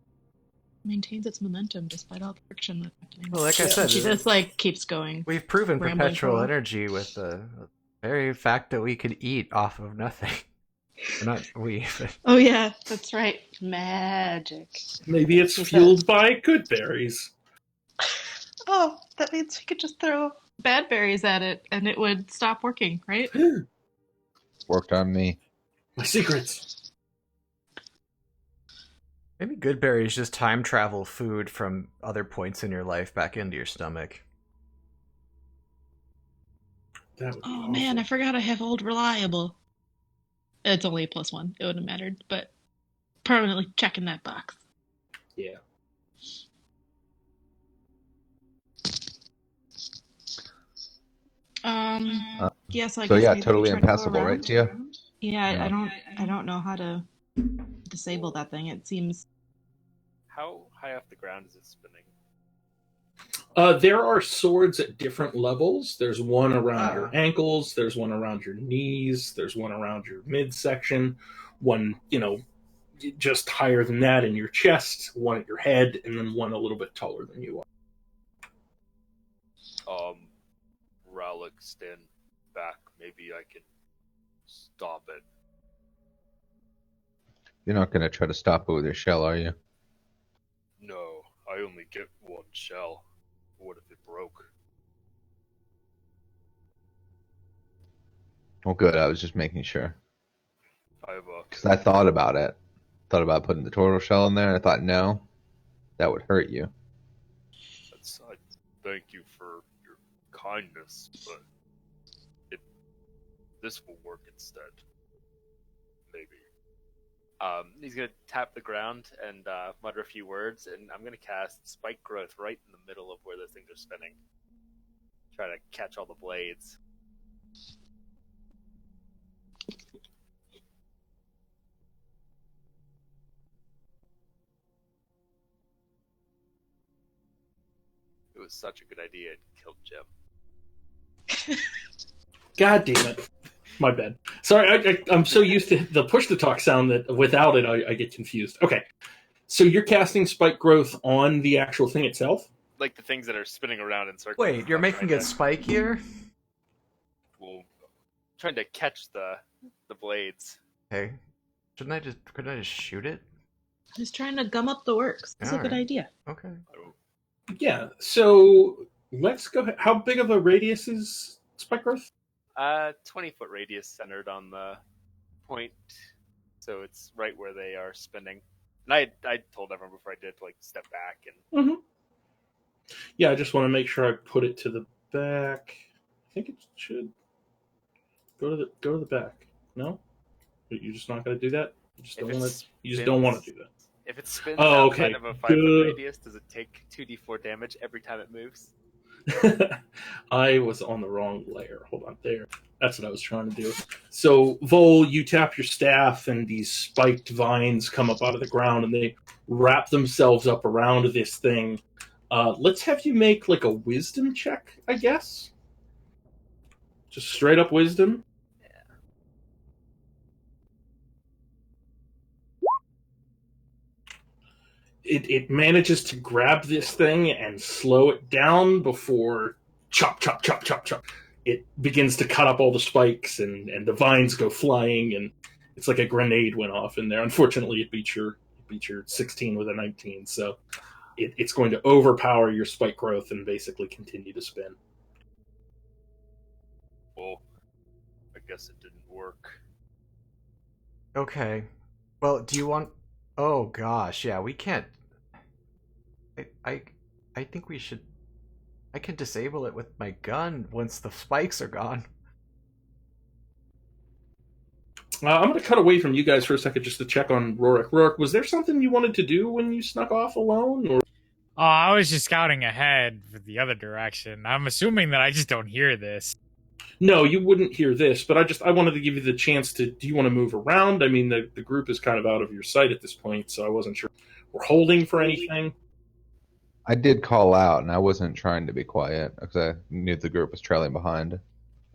maintains its momentum despite all the friction that's happening. Well, like I said, She just keeps going. we've proven Rambling perpetual for a while. energy with the very fact that we could eat off of nothing. Not we, but Oh yeah, that's right. Magic. Maybe it's fueled by good berries. Oh, that means we could just throw bad berries at it and it would stop working, right? Worked on me. My secrets. maybe good berries just time travel food from other points in your life back into your stomach. That would be Oh awful. man, I forgot I have old reliable. It's only a +1. It wouldn't have mattered, but permanently checking that box. Yeah. Yes, I So guess yeah, maybe totally we try to go impassable, right, around. Tia? Yeah, I don't know how to disable that thing. It seems How high off the ground is it spinning? There are swords at different levels. There's one around your Ah. ankles. There's one around your knees. There's one around your midsection. One, just higher than that in your chest. One at your head, and then one a little bit taller than you are. Relic, stand back. Maybe I can stop it. You're not going to try to stop it with your shell, are you? No, I only get one shell. What if it broke? Well, good. I was just making sure. I have a... Because I thought about it. Thought about putting the turtle shell in there. I thought, no, that would hurt you. I thank you for your kindness, but this will work instead. Maybe. He's gonna tap the ground and mutter a few words, and I'm gonna cast Spike Growth right in the middle of where the things are spinning. Try to catch all the blades. It was such a good idea, it killed Jim. God damn it. My bad. Sorry, I'm so used to the push to talk sound that without it, I get confused. Okay. So you're casting Spike Growth on the actual thing itself? Like the things that are spinning around in circles. Wait, you're making it spikier? Well, trying to catch the blades. Okay. Couldn't I just shoot it? Just trying to gum up the works. It's a good Alright. idea. Okay. Yeah. So let's go ahead. How big of a radius is Spike Growth? 20-foot radius centered on the point, so it's right where they are spinning. And I told everyone before I did to step back and. Mm-hmm. Yeah, I just want to make sure I put it to the back. I think it should go to the back. No, you're just not going to do that. You just don't want to do that. If it spins okay. outside of a 5-foot radius, does it take 2d4 damage every time it moves? I was on the wrong layer. Hold on, there. That's what I was trying to do. So, Vol, you tap your staff, and these spiked vines come up out of the ground, and they wrap themselves up around this thing. Let's have you make a wisdom check, I guess. Just straight up wisdom. It manages to grab this thing and slow it down before chop, chop, chop, chop, chop. It begins to cut up all the spikes and the vines go flying, and it's like a grenade went off in there. Unfortunately, it beat your 16 with a 19, so it's going to overpower your Spike Growth and basically continue to spin. Well, I guess it didn't work. Okay. Well, do you want... Oh gosh, yeah, we can't... I think we should... I can disable it with my gun once the spikes are gone. I'm going to cut away from you guys for a second just to check on Rorik. Rorik, was there something you wanted to do when you snuck off alone? Or... Oh, I was just scouting ahead for the other direction. I'm assuming that I just don't hear this. No, you wouldn't hear this, but I wanted to give you the chance to... Do you want to move around? I mean, the group is kind of out of your sight at this point, so I wasn't sure. We're holding for anything? I did call out, and I wasn't trying to be quiet because I knew the group was trailing behind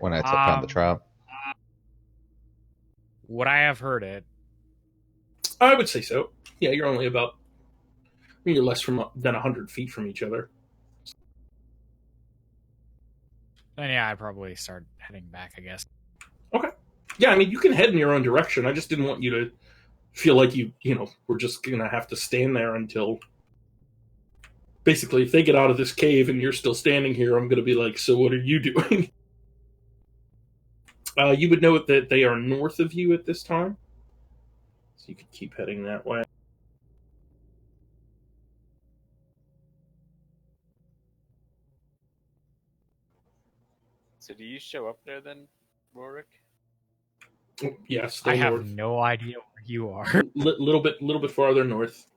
when I found the trap. Would I have heard it? I would say so. Yeah, you're only about... you're less than 100 feet from each other. Then yeah, I'd probably start heading back, I guess. Okay. Yeah, I mean, you can head in your own direction. I just didn't want you to feel like we're just going to have to stand there until... Basically, if they get out of this cave and you're still standing here, I'm going to be like, so what are you doing? You would know that they are north of you at this time. So you could keep heading that way. So do you show up there then, Rorik? Yes, I have north. no idea where you are. Little bit farther north.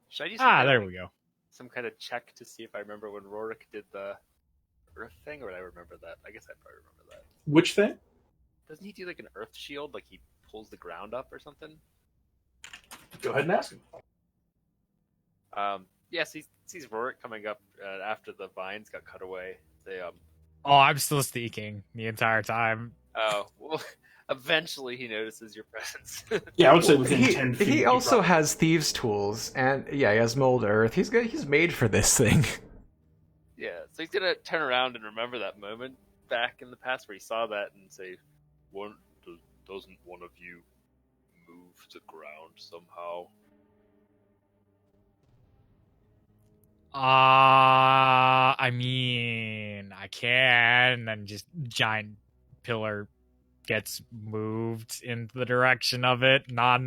Should I do There we go. some kind of check to see if I remember when Rorik did the earth thing, or would I remember that? I guess I probably remember that. Which thing? Doesn't he do an earth shield, like he pulls the ground up or something? Go ahead and ask him. Yes, he sees Rorik coming up after the vines got cut away. They Oh, I'm still sneaking the entire time. Oh, well, eventually he notices your presence. Yeah, I would say within he, 10 feet. he you also probably- has thieves' tools, and yeah, he has mold earth. He's made for this thing. Yeah, so he's gonna turn around and remember that moment back in the past where he saw that and say, doesn't one of you move the ground somehow?" I mean, I can, and then just giant pillar gets moved in the direction of it, not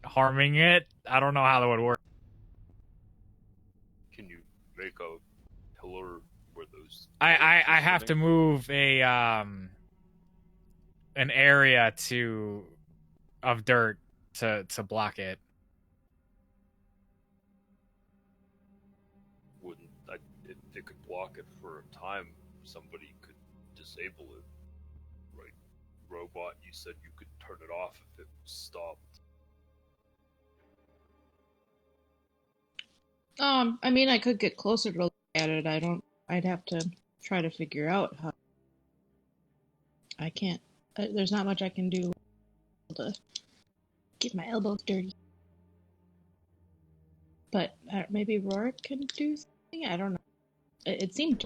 harming it. I don't know how that would work. Can you make a pillar where those? I are have to sitting? move an area of dirt to block it. Wouldn't if they could block it for a time, somebody could disable it, right? Robot, you said you could turn it off if it stopped. I mean, I could get closer to look at it. I'd have to try to figure out how. I can't. There's not much I can do to get my elbows dirty. But maybe Rorik can do something? I don't know. It seemed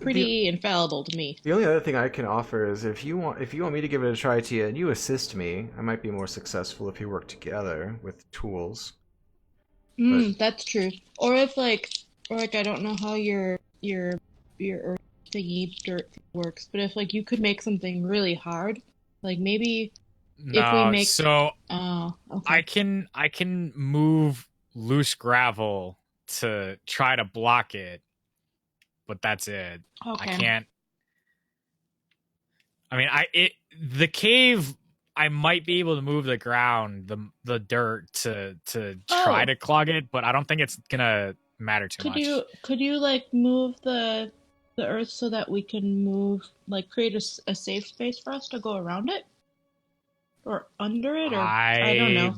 pretty infallible to me. The only other thing I can offer is if you want me to give it a try, Tia, and you assist me, I might be more successful if we work together with tools. That's true. Or if I don't know how your earth thingy dirt works, but if you could make something really hard, maybe if we make so okay. I can move loose gravel to try to block it, but that's it. Okay. I can't. I mean, the cave. I might be able to move the ground, the dirt to try to clog it, but I don't think it's gonna matter too much. Could you move the earth so that we can move create a safe space for us to go around it or under it, or I don't know.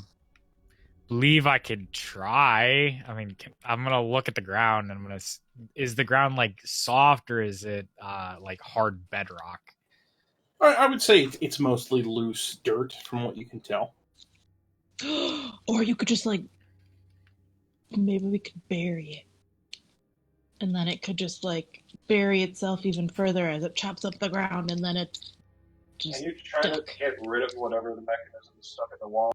Believe I could try. I mean, I'm gonna look at the ground and is the ground soft or is it hard bedrock? I would say it's mostly loose dirt from what you can tell. Or you could just maybe we could bury it, and then it could just bury itself even further as it chops up the ground, and then it's just. Can you try to get rid of whatever the mechanism is stuck in the wall?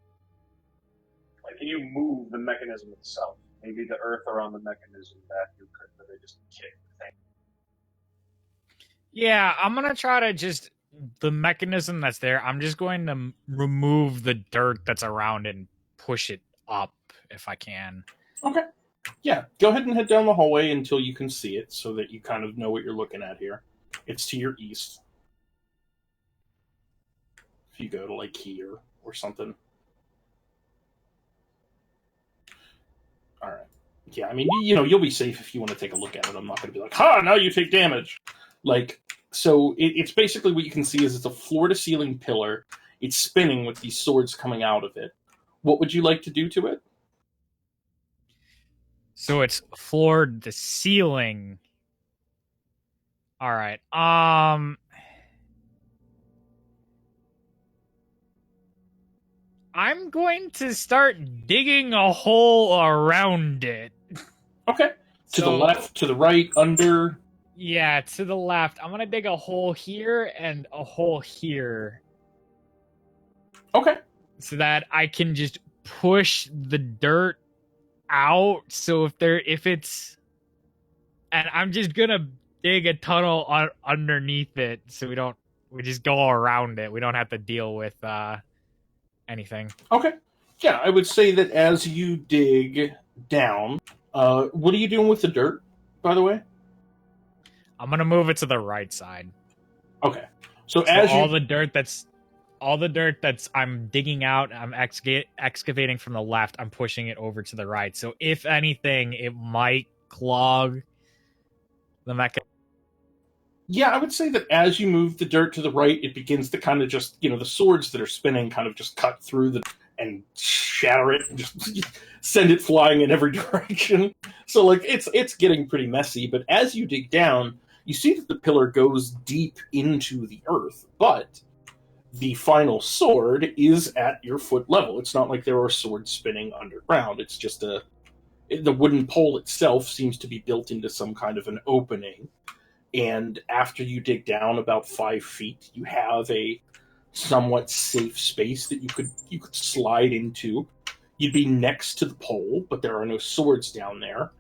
Can you move the mechanism itself? Maybe the earth around the mechanism that you could really just kick the thing. Yeah, I'm gonna try to just the mechanism that's there. I'm just going to remove the dirt that's around it and push it up if I can. Okay. Yeah, go ahead and head down the hallway until you can see it so that you kind of know what you're looking at here. It's to your east. If you go to here or something. Alright. Yeah, I mean, you'll be safe if you want to take a look at it. I'm not going to be ha, now you take damage. So it's basically what you can see is it's a floor-to-ceiling pillar. It's spinning with these swords coming out of it. What would you like to do to it? So it's floored the ceiling. All right. I'm going to start digging a hole around it. Okay. To the left, to the right, under. Yeah, to the left. I'm going to dig a hole here and a hole here. Okay. So that I can just push the dirt out. So if it's, and I'm just going to dig a tunnel underneath it. So we just go around it. We don't have to deal with, anything. Okay. Yeah, I would say that as you dig down, what are you doing with the dirt, by the way? I'm gonna move it to the right side. Okay. So as all the dirt that's I'm digging out, I'm excavating from the left, I'm pushing it over to the right. So if anything, it might clog the mechanism. Yeah, I would say that as you move the dirt to the right, it begins to kind of just, the swords that are spinning kind of just cut through and shatter it and just send it flying in every direction. So like it's getting pretty messy, but as you dig down, you see that the pillar goes deep into the earth, but the final sword is at your foot level. It's not like there are swords spinning underground. It's just the wooden pole itself seems to be built into some kind of an opening. And after you dig down about 5 feet, you have a somewhat safe space that you could slide into. You'd be next to the pole, but there are no swords down there.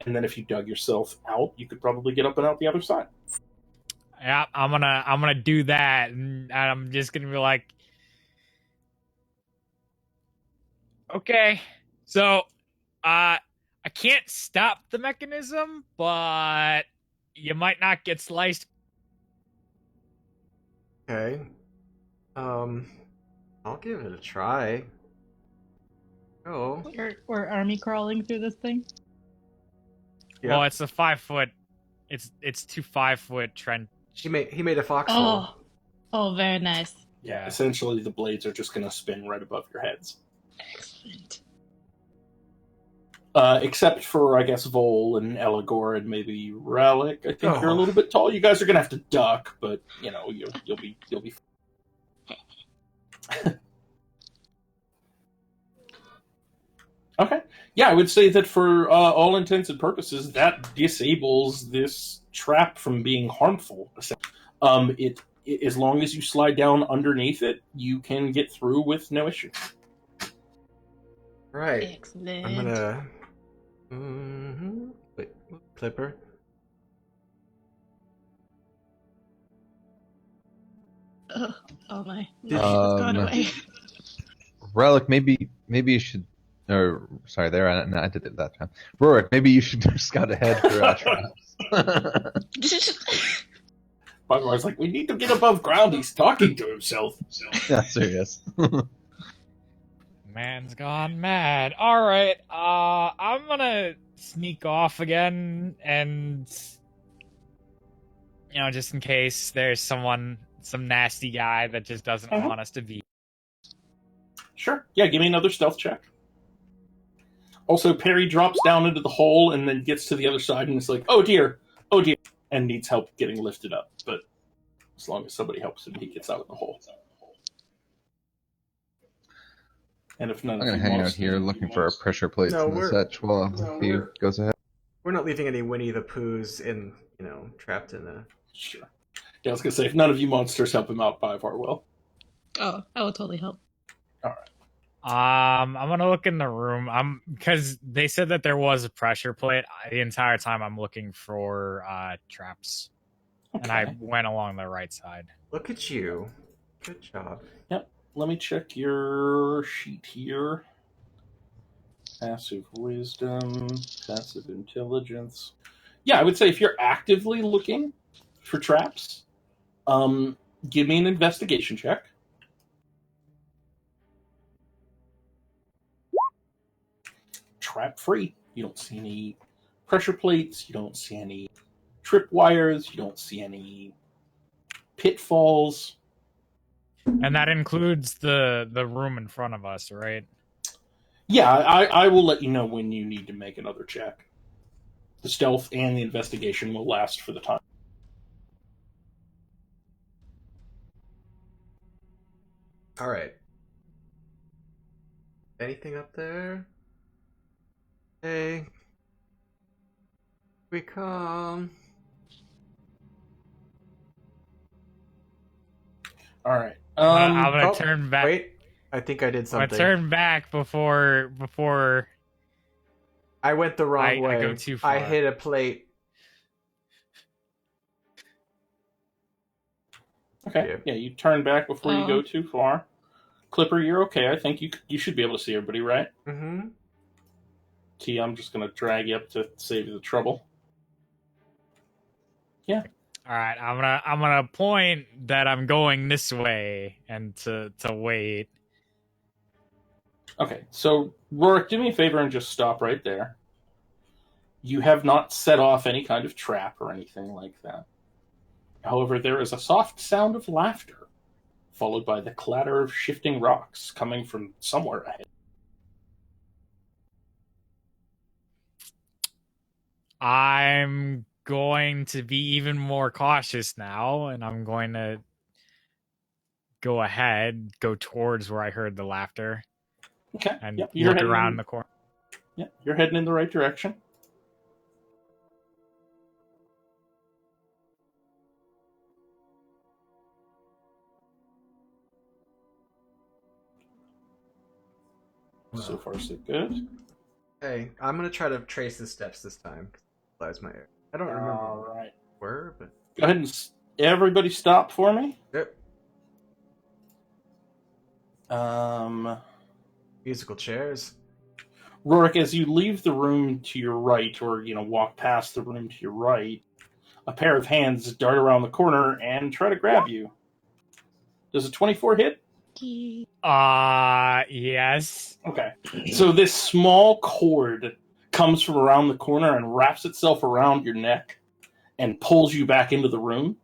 And then if you dug yourself out, you could probably get up and out the other side. Yeah, I'm gonna do that, and I'm just gonna be like, okay, so I can't stop the mechanism, but you might not get sliced. Okay. I'll give it a try. Oh. We're army crawling through this thing. Yeah. Well, it's a 5 foot. It's 2 5-foot trench. He made a foxhole. Oh, very nice. Yeah, essentially the blades are just going to spin right above your heads. Excellent. Except for, I guess, Vol and Eligor and maybe Relic. I think you're a little bit tall. You guys are going to have to duck, but you'll be Okay. Yeah, I would say that for all intents and purposes, that disables this trap from being harmful. It as long as you slide down underneath it, you can get through with no issue. Right. Excellent. I'm gonna. Wait, Clipper. Oh my! Did It's gone away. Relic, maybe you should. Or sorry, there I did it that time. Rorik, maybe you should scout ahead for traps. I was like, we need to get above ground. He's talking to himself. Yeah, serious. Man's gone mad. All right, I'm gonna sneak off again, and just in case there's some nasty guy that just doesn't want us to be. Sure. Yeah, give me another stealth check. Also, Perry drops down into the hole and then gets to the other side and is like, oh dear, and needs help getting lifted up. But as long as somebody helps him, he gets out of the hole. And if none I'm going of to hang out here looking for our pressure plates No, in the we're- setch while he goes ahead. We're not leaving any Winnie the Poohs in, trapped in a. Sure. Yeah, I was going to say, if none of you monsters help him out, Bivar will. Oh, I will totally help. I'm gonna look in the room. Because they said that there was a pressure plate. The entire time I'm looking for traps, and I went along the right side. Look at you. Good job. Yep. Let me check your sheet here. Passive wisdom, passive intelligence. Yeah, I would say if you're actively looking for traps, give me an investigation check. Trap free. You don't see any pressure plates. You don't see any trip wires. You don't see any pitfalls. And that includes the room in front of us, right? Yeah, I will let you know when you need to make another check. The stealth and the investigation will last for the time. All right. Anything up there? Hey. We come. All right. I'm gonna turn back. Wait, I think I did I'm something. gonna turn back before I went the wrong way. I go too far. I hit a plate. Okay. Yeah, you turn back before you go too far. Clipper, you're okay. I think you should be able to see everybody, right? Mm-hmm. T, I'm just gonna drag you up to save you the trouble. Yeah. All right, I'm gonna point that I'm going this way and to wait. Okay, so Rorik, do me a favor and just stop right there. You have not set off any kind of trap or anything like that. However, there is a soft sound of laughter followed by the clatter of shifting rocks coming from somewhere ahead. I'm going to be even more cautious now, and I'm going to go towards where I heard the laughter, Okay. and Yep, you're look heading around in, the corner. yeah, you're heading in the right direction. So far, so good. Hey, I'm gonna try to trace the steps this time. Realize my I don't remember All right. where, but Go ahead and everybody stop for me. yep. Musical chairs. Rorik, as you leave the room to your right, or walk past the room to your right, a pair of hands dart around the corner and try to grab you. Does a 24 hit? Yes. Okay. So this small cord comes from around the corner and wraps itself around your neck and pulls you back into the room,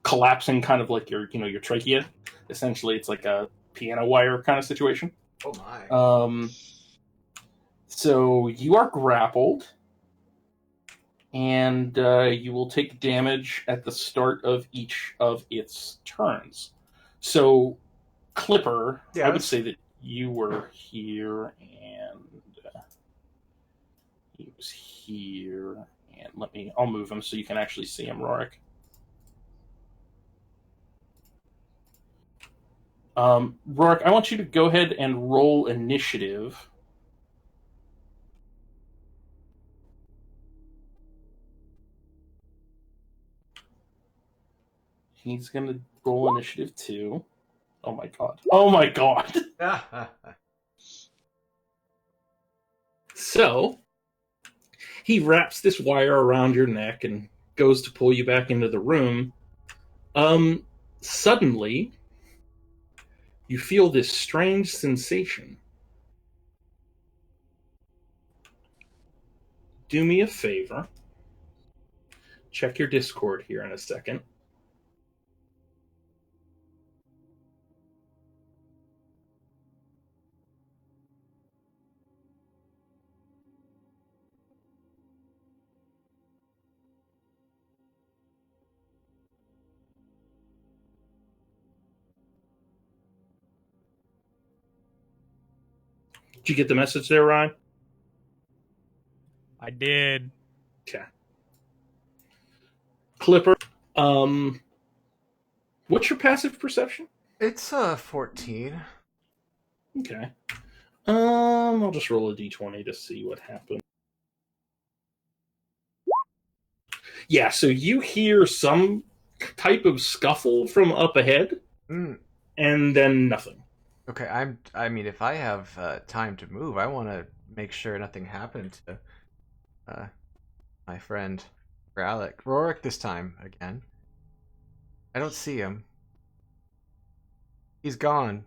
collapsing kind of like your trachea. Essentially, it's like a piano wire kind of situation. Oh my. So you are grappled, and you will take damage at the start of each of its turns. So, Clipper, Yeah, I would say that you were here, and he was here, and I'll move him so you can actually see him, Rorik. Rorik, I want you to go ahead and roll initiative. He's going to roll initiative too. Oh my god. Oh my god. So, he wraps this wire around your neck and goes to pull you back into the room. Suddenly, you feel this strange sensation. Do me a favor. Check your Discord here in a second. Did you get the message there, Ryan? I did. Okay. Clipper, what's your passive perception? It's 14. Okay. I'll just roll a d20 to see what happens. Yeah, so you hear some type of scuffle from up ahead, and then nothing. Okay, I mean, if I have time to move, I want to make sure nothing happened to my friend Rorik this time again. I don't see him. He's gone.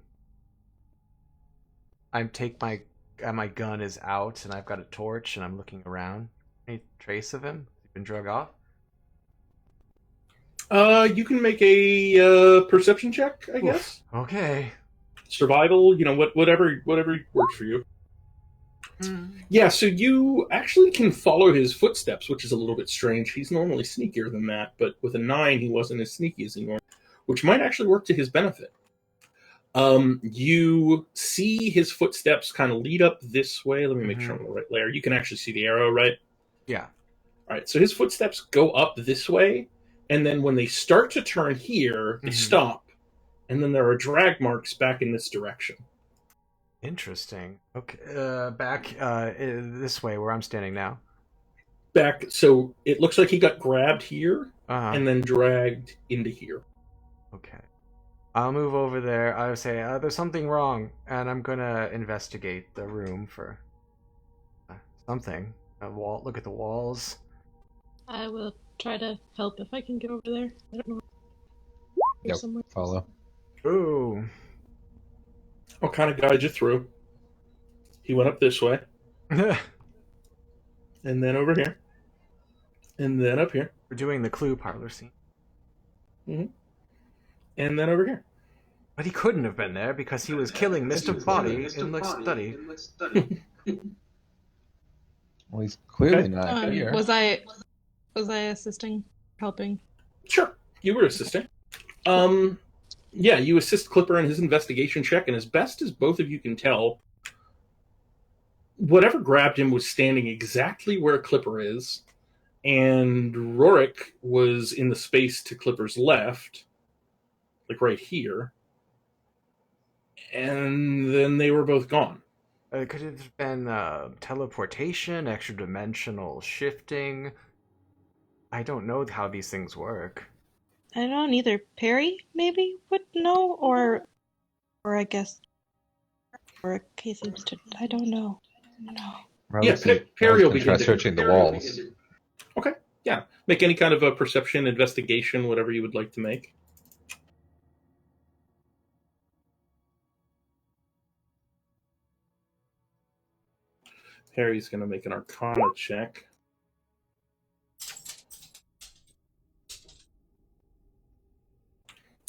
My gun is out, and I've got a torch, and I'm looking around. Any trace of him? Has he been drug off? You can make a perception check, I guess. Okay. Survival, whatever works for you. Yeah, so you actually can follow his footsteps, which is a little bit strange. He's normally sneakier than that, but with a 9, he wasn't as sneaky as he normally, which might actually work to his benefit. You see his footsteps kind of lead up this way. Let me make sure I'm on the right layer. You can actually see the arrow, right? Yeah. All right, so his footsteps go up this way, and then when they start to turn here, they stop, and then there are drag marks back in this direction. Interesting. Okay, back this way where I'm standing now. Back, so it looks like he got grabbed here and then dragged into here. Okay. I'll move over there. I'll say, there's something wrong, and I'm gonna investigate the room for something. Look at the walls. I will try to help if I can get over there. I don't know. Yep, Somewhere. follow. Ooh. I'll kind of guide you through. He went up this way. And then over here. And then up here. We're doing the clue parlor scene. And then over here. But he couldn't have been there because he was killing Mr. Body in the study. Well, he's clearly Okay. not here. Was I assisting, helping? Sure, you were assisting. Yeah, you assist Clipper in his investigation check, and as best as both of you can tell, whatever grabbed him was standing exactly where Clipper is, and Rorik was in the space to Clipper's left, like right here, and then they were both gone. Could it have been teleportation, extra dimensional shifting? I don't know how these things work. I don't know, neither Perry maybe would know, or I guess, or he seems to. I don't know. No. Yeah, Perry will begin try searching the walls. Okay, yeah. Make any kind of a perception, investigation, whatever you would like to make. Perry's going to make an Arcana check.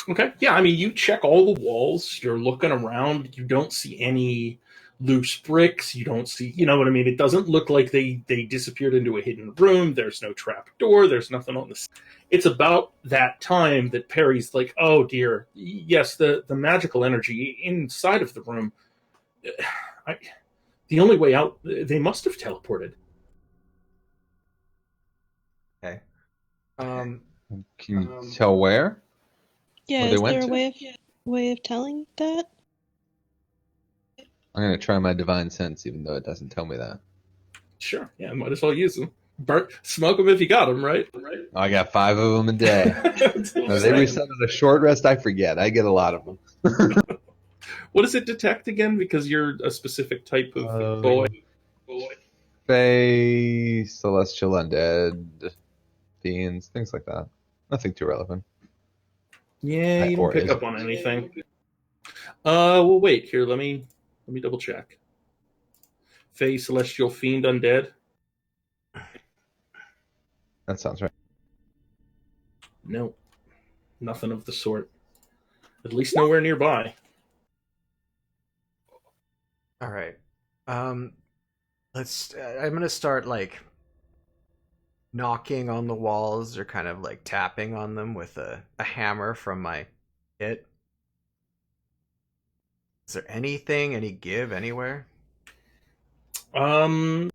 Okay, yeah, I mean, you check all the walls, you're looking around, you don't see any loose bricks, you don't see, you know what I mean? It doesn't look like they disappeared into a hidden room, there's no trap door, there's nothing on this. It's about that time that Perry's like, oh dear, yes, the magical energy inside of the room, the only way out, they must have teleported. Okay. Can you tell where? Yeah, Where they is went there a to? way of telling that? I'm going to try my divine sense, even though it doesn't tell me that. Sure, yeah, might as well use them. Smoke them if you got them, right? I got 5 of them a day. No, they reset at a short rest. I forget. I get a lot of them. What does it detect again? Because you're a specific type of boy. Fae, celestial undead, fiends, things like that. Nothing too relevant. Yeah, you don't pick up on anything. Well, wait here. Let me double check. Fae, celestial, fiend, undead. That sounds right. No, nothing of the sort. At least nowhere nearby. All right. Let's. I'm gonna start like knocking on the walls or kind of like tapping on them with a hammer from my kit. Is there anything, any give anywhere? There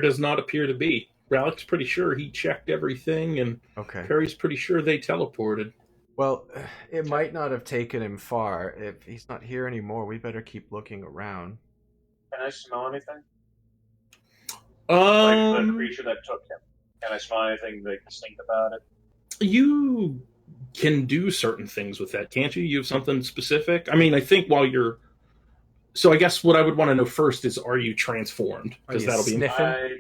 does not appear to be. Ralik's pretty sure he checked everything, and Okay. Perry's pretty sure they teleported. Well, it might not have taken him far. If he's not here anymore, we better keep looking around. Can I smell anything? Like the creature that took him. Can I smell anything like distinct about it? You can do certain things with that, can't you? You have something specific? I mean, I think while you're... So I guess what I would want to know first is, are you transformed? Because that'll be... I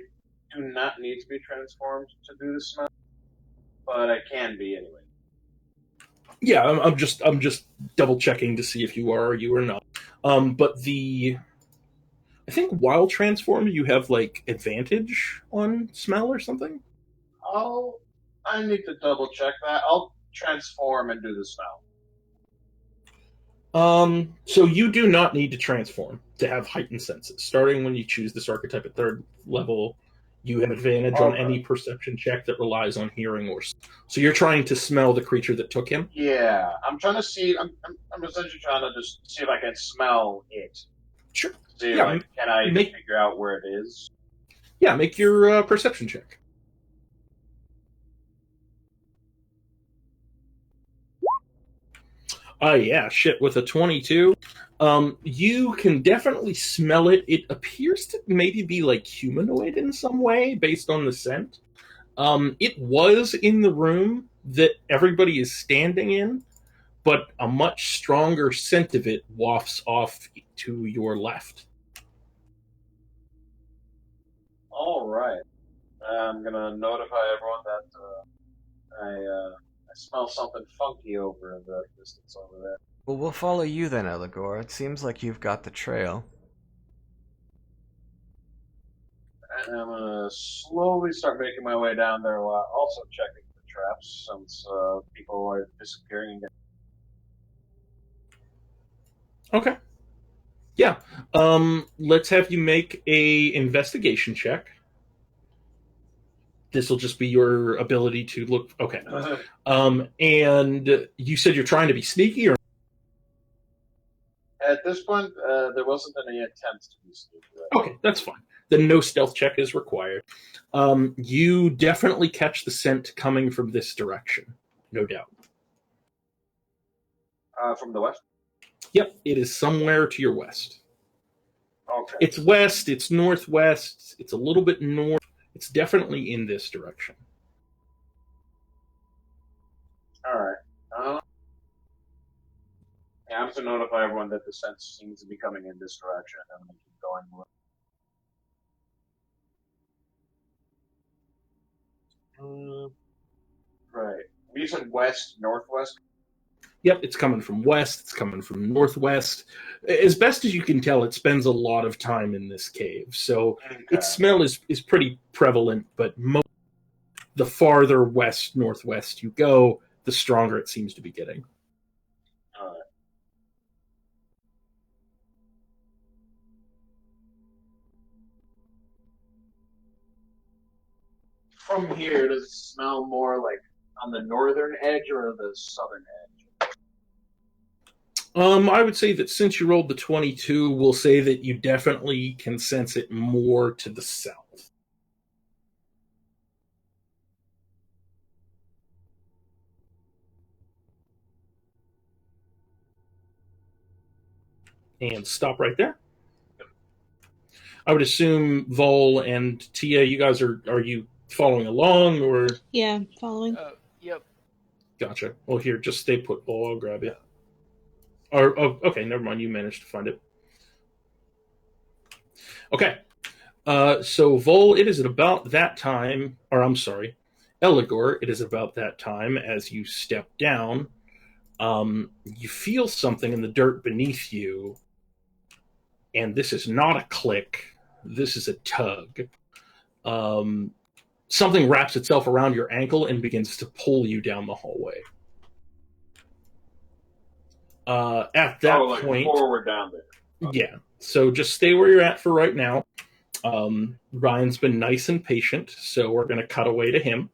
do not need to be transformed to do the smell, but I can be anyway. Yeah, I'm just double checking to see if you are or you are not. But I think while transformed, you have like advantage on smell or something. Oh, I need to double check that. I'll transform and do the smell. So you do not need to transform to have heightened senses. Starting when you choose this archetype at 3rd level, you have advantage on any perception check that relies on hearing or... So you're trying to smell the creature that took him? Yeah, I'm trying to see... I'm essentially trying to just see if I can smell it. Sure. See, can I figure out where it is? Yeah, make your perception check. Yeah, shit, with a 22. You can definitely smell it. It appears to maybe be like humanoid in some way based on the scent. It was in the room that everybody is standing in, but a much stronger scent of it wafts off to your left. All right. I'm going to notify everyone that I smell something funky over in the distance over there. Well, we'll follow you then, Eligor. It seems like you've got the trail. And I'm going to slowly start making my way down there while also checking the traps, since people are disappearing again. Okay. Yeah. Let's have you make a investigation check. This will just be your ability to look. Okay. And you said you're trying to be sneaky, or At this point, there wasn't any attempt to be sneaky. Right? okay, that's fine. Then no stealth check is required. You definitely catch the scent coming from this direction, no doubt. From the west? Yep, it is somewhere to your west. Okay. It's west, it's northwest, it's a little bit north. It's definitely in this direction. Alright. Yeah, I'm to notify everyone that the scent seems to be coming in this direction. I'm going to keep going. Right. You said west, northwest? Yep, it's coming from west, it's coming from northwest. As best as you can tell, it spends a lot of time in this cave. So its smell is pretty prevalent, but the farther west, northwest you go, the stronger it seems to be getting. Alright. From here, does it smell more like on the northern edge or the southern edge? I would say that since you rolled the 22, we'll say that you definitely can sense it more to the south. And stop right there. I would assume Vol and Tia, you guys are you following along, or? Yeah, I'm following. Yep. Gotcha. Well, here, just stay put, Vol. I'll grab you. Or, oh, okay, never mind. You managed to find it. Okay. So, Vol, it is at about that time, or I'm sorry, Eligor, it is about that time as you step down. You feel something in the dirt beneath you, and this is not a click. This is a tug. Something wraps itself around your ankle and begins to pull you down the hallway. At that point, forward down there. yeah. So just stay where you're at for right now. Ryan's been nice and patient, so we're going to cut away to him.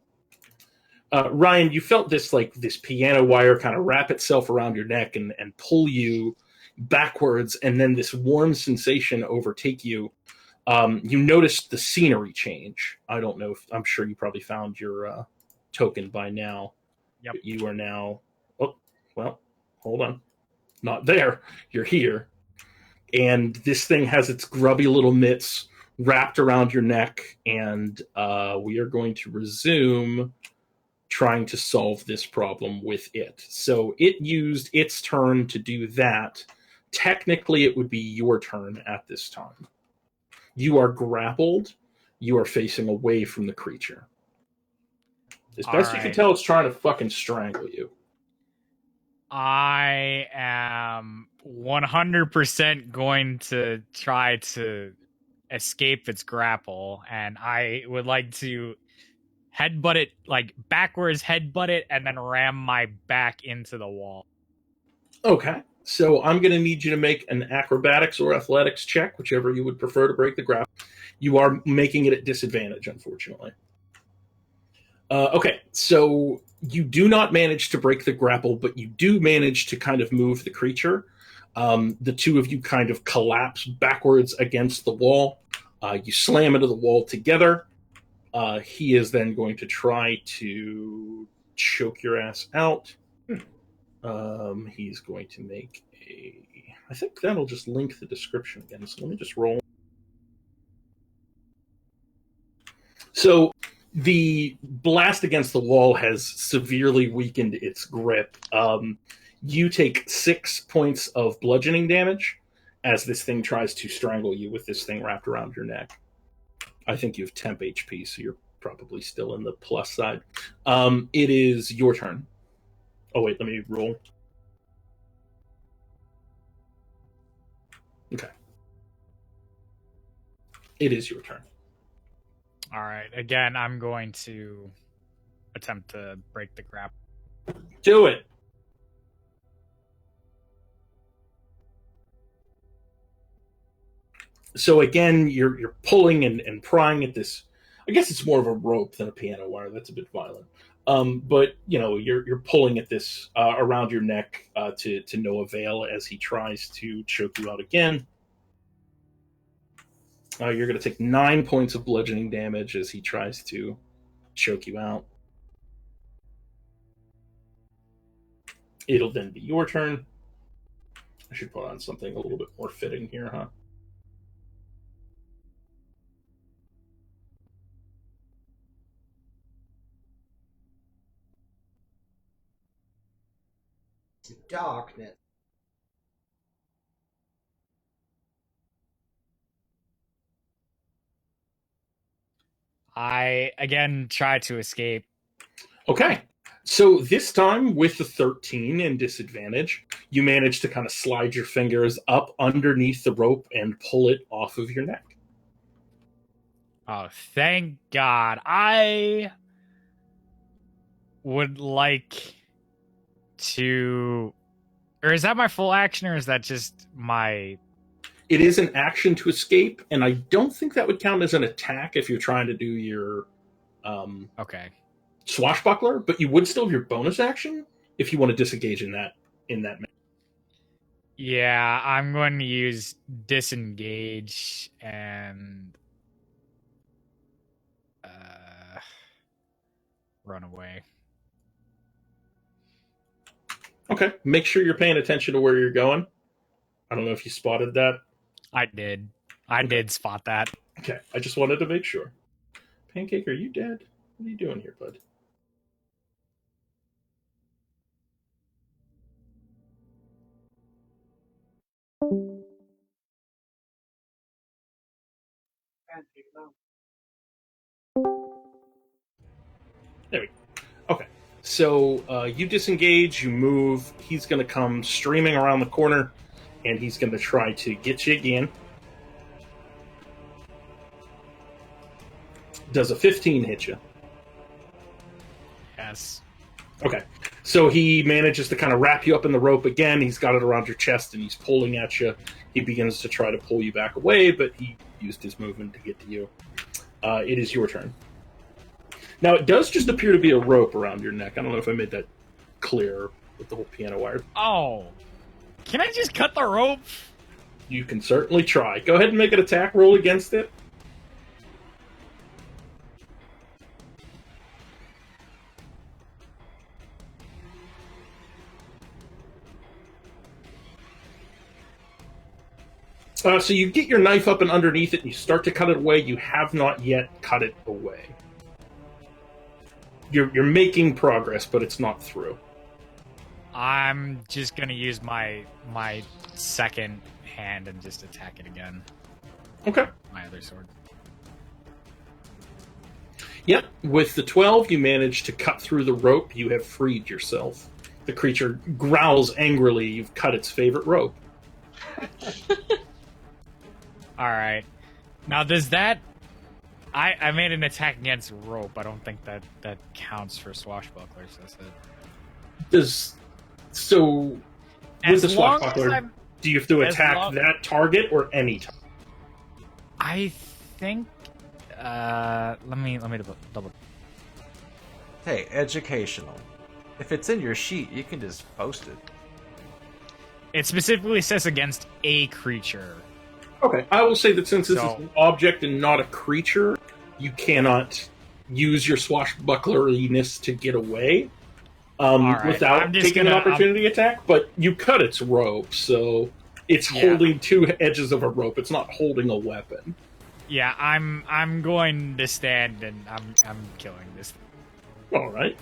Ryan, you felt this piano wire kind of wrap itself around your neck and pull you backwards, and then this warm sensation overtake you. You noticed the scenery change. I don't know I'm sure you probably found your token by now. Yep. But you are now. Oh, well, hold on. Not there. You're here. And this thing has its grubby little mitts wrapped around your neck, and we are going to resume trying to solve this problem with it. So it used its turn to do that. Technically, it would be your turn at this time. You are grappled. You are facing away from the creature. As best you can tell, it's trying to fucking strangle you. I am 100% going to try to escape its grapple, and I would like to headbutt it, backwards headbutt it, and then ram my back into the wall. Okay. So I'm going to need you to make an acrobatics or athletics check, whichever you would prefer to break the grapple. You are making it at disadvantage, unfortunately. Okay, so you do not manage to break the grapple, but you do manage to kind of move the creature. The two of you kind of collapse backwards against the wall. You slam into the wall together. He is then going to try to choke your ass out. He's going to make a... I think that'll just link the description again, so let me just roll. So the blast against the wall has severely weakened its grip. You take 6 points of bludgeoning damage as this thing tries to strangle you with this thing wrapped around your neck. I think you have temp HP, so you're probably still in the plus side. It is your turn. Oh, wait, let me roll. Okay. It is your turn. All right. Again, I'm going to attempt to break the grapple. Do it. So again, you're pulling and prying at this. I guess it's more of a rope than a piano wire. That's a bit violent. But you're pulling at this around your neck to no avail as he tries to choke you out again. You're going to take 9 points of bludgeoning damage as he tries to choke you out. It'll then be your turn. I should put on something a little bit more fitting here, huh? Darkness. I again try to escape. Okay. So this time, with the 13 and disadvantage, you manage to kind of slide your fingers up underneath the rope and pull it off of your neck. Oh, thank God. I would like to... Or is that my full action, or is that just my... It is an action to escape, and I don't think that would count as an attack if you're trying to do your Okay. swashbuckler, but you would still have your bonus action if you want to disengage in that manner. Yeah, I'm going to use disengage and run away. Okay. Make sure you're paying attention to where you're going. I don't know if you spotted that. I did. I did spot that. Okay. I just wanted to make sure. Pancake, are you dead? What are you doing here, bud? There we go. Okay. So you disengage, you move. He's going to come streaming around the corner, and he's going to try to get you again. Does a 15 hit you? Yes. Okay. So he manages to kind of wrap you up in the rope again. He's got it around your chest, and he's pulling at you. He begins to try to pull you back away, but he used his movement to get to you. It is your turn. Now, it does just appear to be a rope around your neck. I don't know if I made that clear with the whole piano wire. Oh. Can I just cut the rope? You can certainly try. Go ahead and make an attack roll against it. So you get your knife up and underneath it, and you start to cut it away. You have not yet cut it away. You're making progress, but it's not through. I'm just gonna use my second hand and just attack it again. Okay. My other sword. Yep. With the 12, you manage to cut through the rope. You have freed yourself. The creature growls angrily. You've cut its favorite rope. All right. Now, does that... I made an attack against rope. I don't think that counts for swashbucklers, does it? So, with the swashbuckler, do you have to attack that target or any target? I think... let me double... Hey, educational. If it's in your sheet, you can just post it. It specifically says against a creature. Okay, I will say that since this is an object and not a creature, you cannot use your swashbuckleriness to get away without taking an opportunity attack, but you cut its rope, so it's holding two edges of a rope. It's not holding a weapon. Yeah, I'm going to stand and I'm killing this thing. All right.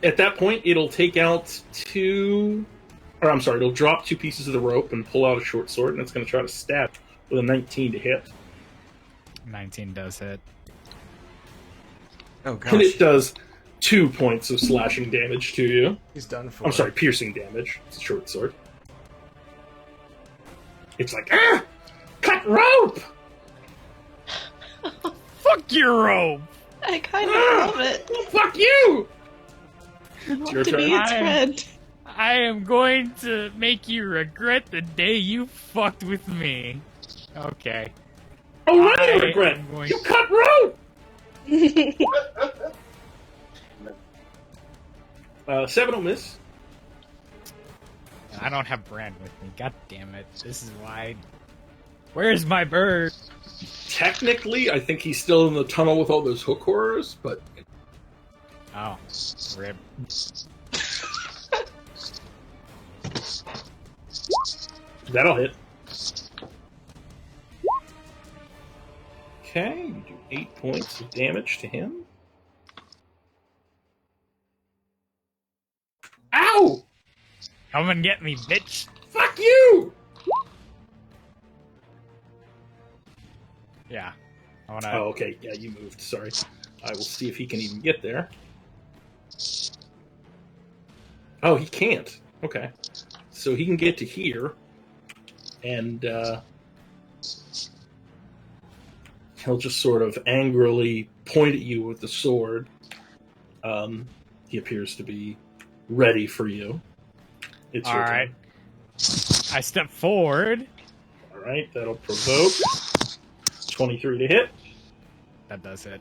At that point, it'll take out it'll drop 2 pieces of the rope and pull out a short sword, and it's going to try to stab with a 19 to hit. 19 does hit. Oh, gosh. And it does 2 points of slashing damage to you. He's done for. I'm sorry, piercing damage. It's a short sword. It's like, cut rope! Fuck your rope! I kind of love it. Fuck you! I want your to turn. be its friend. I am going to make you regret the day you fucked with me. Okay. Already I regret. am going- You cut road. 7 will miss. I don't have Brand with me. God damn it. This is why. Where's my bird? Technically, I think he's still in the tunnel with all those hook horrors, but Oh, rip. that'll hit. Okay, you do 8 points of damage to him. Ow! Come and get me, bitch. Fuck you! Yeah. I wanna. Oh, okay. Yeah, you moved. Sorry. I will see if he can even get there. Oh, he can't. Okay. So he can get to here, and he'll just sort of angrily point at you with the sword. He appears to be ready for you. It's your Alright. turn. I step forward. All right, that'll provoke. 23 to hit. That does it.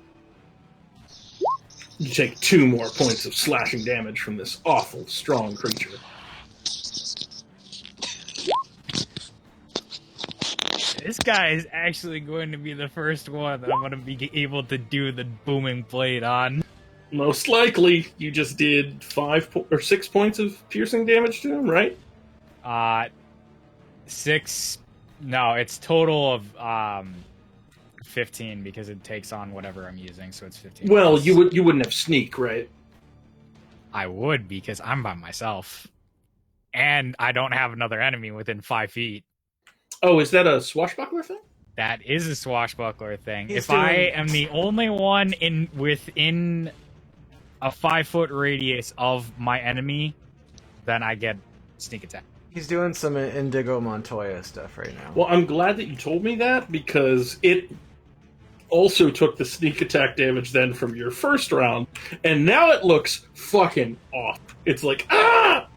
You take 2 more points of slashing damage from this awful, strong creature. This guy is actually going to be the first one that I'm going to be able to do the booming blade on. Most likely, you just did 6 points of piercing damage to him, right? 6. No, it's total of 15 because it takes on whatever I'm using, so it's 15. Well, plus. you wouldn't have sneak, right? I would because I'm by myself, and I don't have another enemy within 5 feet. Oh, is that a swashbuckler thing? That is a swashbuckler thing. He's If I doing- am the only one within a 5-foot radius of my enemy, then I get sneak attack. He's doing some Indigo Montoya stuff right now. Well, I'm glad that you told me that, because it also took the sneak attack damage then from your first round, and now it looks fucking off. It's like, ah!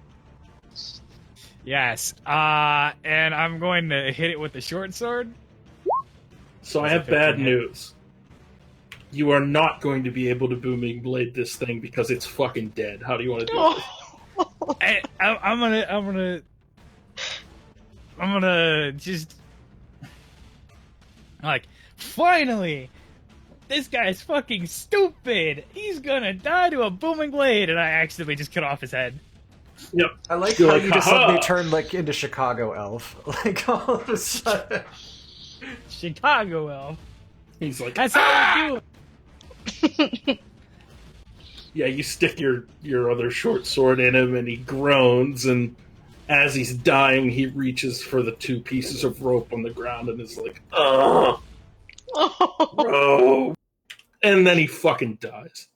Yes, and I'm going to hit it with the short sword. So I Is it have bad 15 hit? news. You are not going to be able to booming blade this thing because it's fucking dead. How do you want to do it? I'm gonna just like, finally, this guy's fucking stupid. He's gonna die to a booming blade, and I accidentally just cut off his head. Yep. I like You're how like, you just "Ha-ha!" suddenly turned like into Chicago Elf. Like all of a sudden. Chicago elf. He's like, That's how we do it. yeah, you stick your other short sword in him, and he groans, and as he's dying, he reaches for the 2 pieces of rope on the ground and is like, ugh, bro. And then he fucking dies.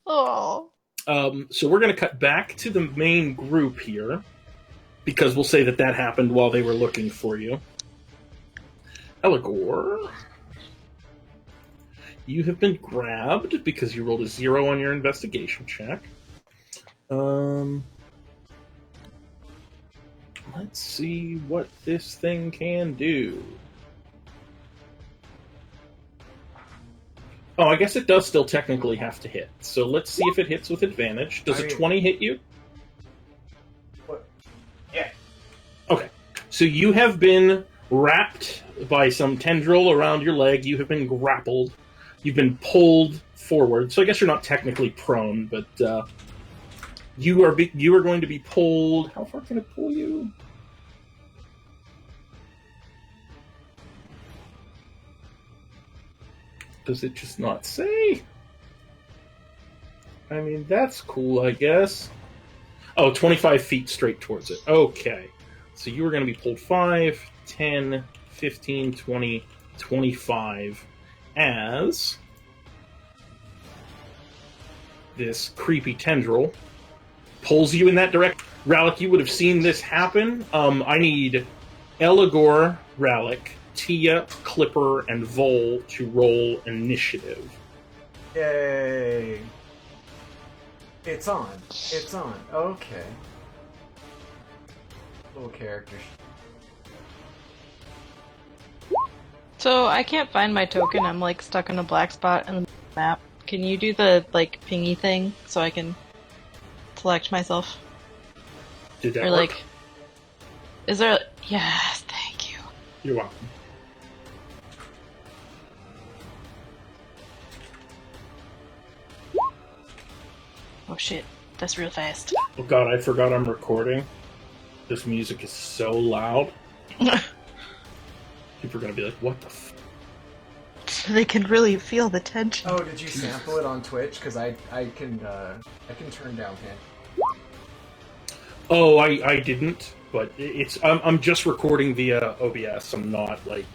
Oh. So we're going to cut back to the main group here, because we'll say that happened while they were looking for you. Eligor, you have been grabbed because you rolled a 0 on your investigation check. Let's see what this thing can do. Oh, I guess it does still technically have to hit. So let's see if it hits with advantage. Does a 20 hit you? Yeah. Okay. So you have been wrapped by some tendril around your leg. You have been grappled. You've been pulled forward. So I guess you're not technically prone, but you are going to be pulled. How far can it pull you? Does it just not say? I mean, that's cool, I guess. Oh, 25 feet straight towards it. Okay. So you are going to be pulled 5, 10, 15, 20, 25 as this creepy tendril pulls you in that direction. Rallic, you would have seen this happen. I need Eligor, Rallic, Tia, Clipper, and Vol to roll initiative. Yay. It's on. It's on. Okay. Little character. So I can't find my token. I'm like stuck in a black spot in the map. Can you do the like pingy thing so I can select myself? Did that Or work? like, is there? Yes, thank you. You're welcome. Oh shit, that's real fast. Oh god, I forgot I'm recording. This music is so loud. People are gonna be like, what the f... They can really feel the tension. Oh, did you sample it on Twitch? Because I can turn down pan. Oh, I didn't, but it's I'm just recording via OBS. I'm not like...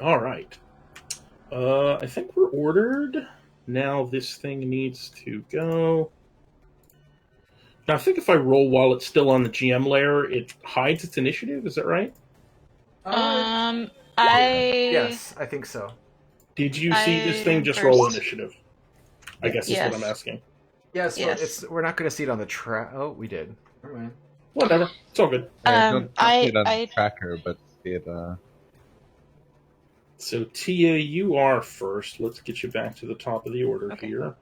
Alright. I think we're ordered. Now this thing needs to go. Now I think if I roll while it's still on the GM layer, it hides its initiative. Is that right? Yes, I think so. Did you see this thing? Just first. roll initiative. I guess is what I'm Yes. asking. Yes, Yes. we're not going to see it on the track. Oh, we did. Never mind. Whatever. It's all good. Don't see it on I the tracker, but see it. So Tia, you are first. Let's get you back to the top of the order Okay. here.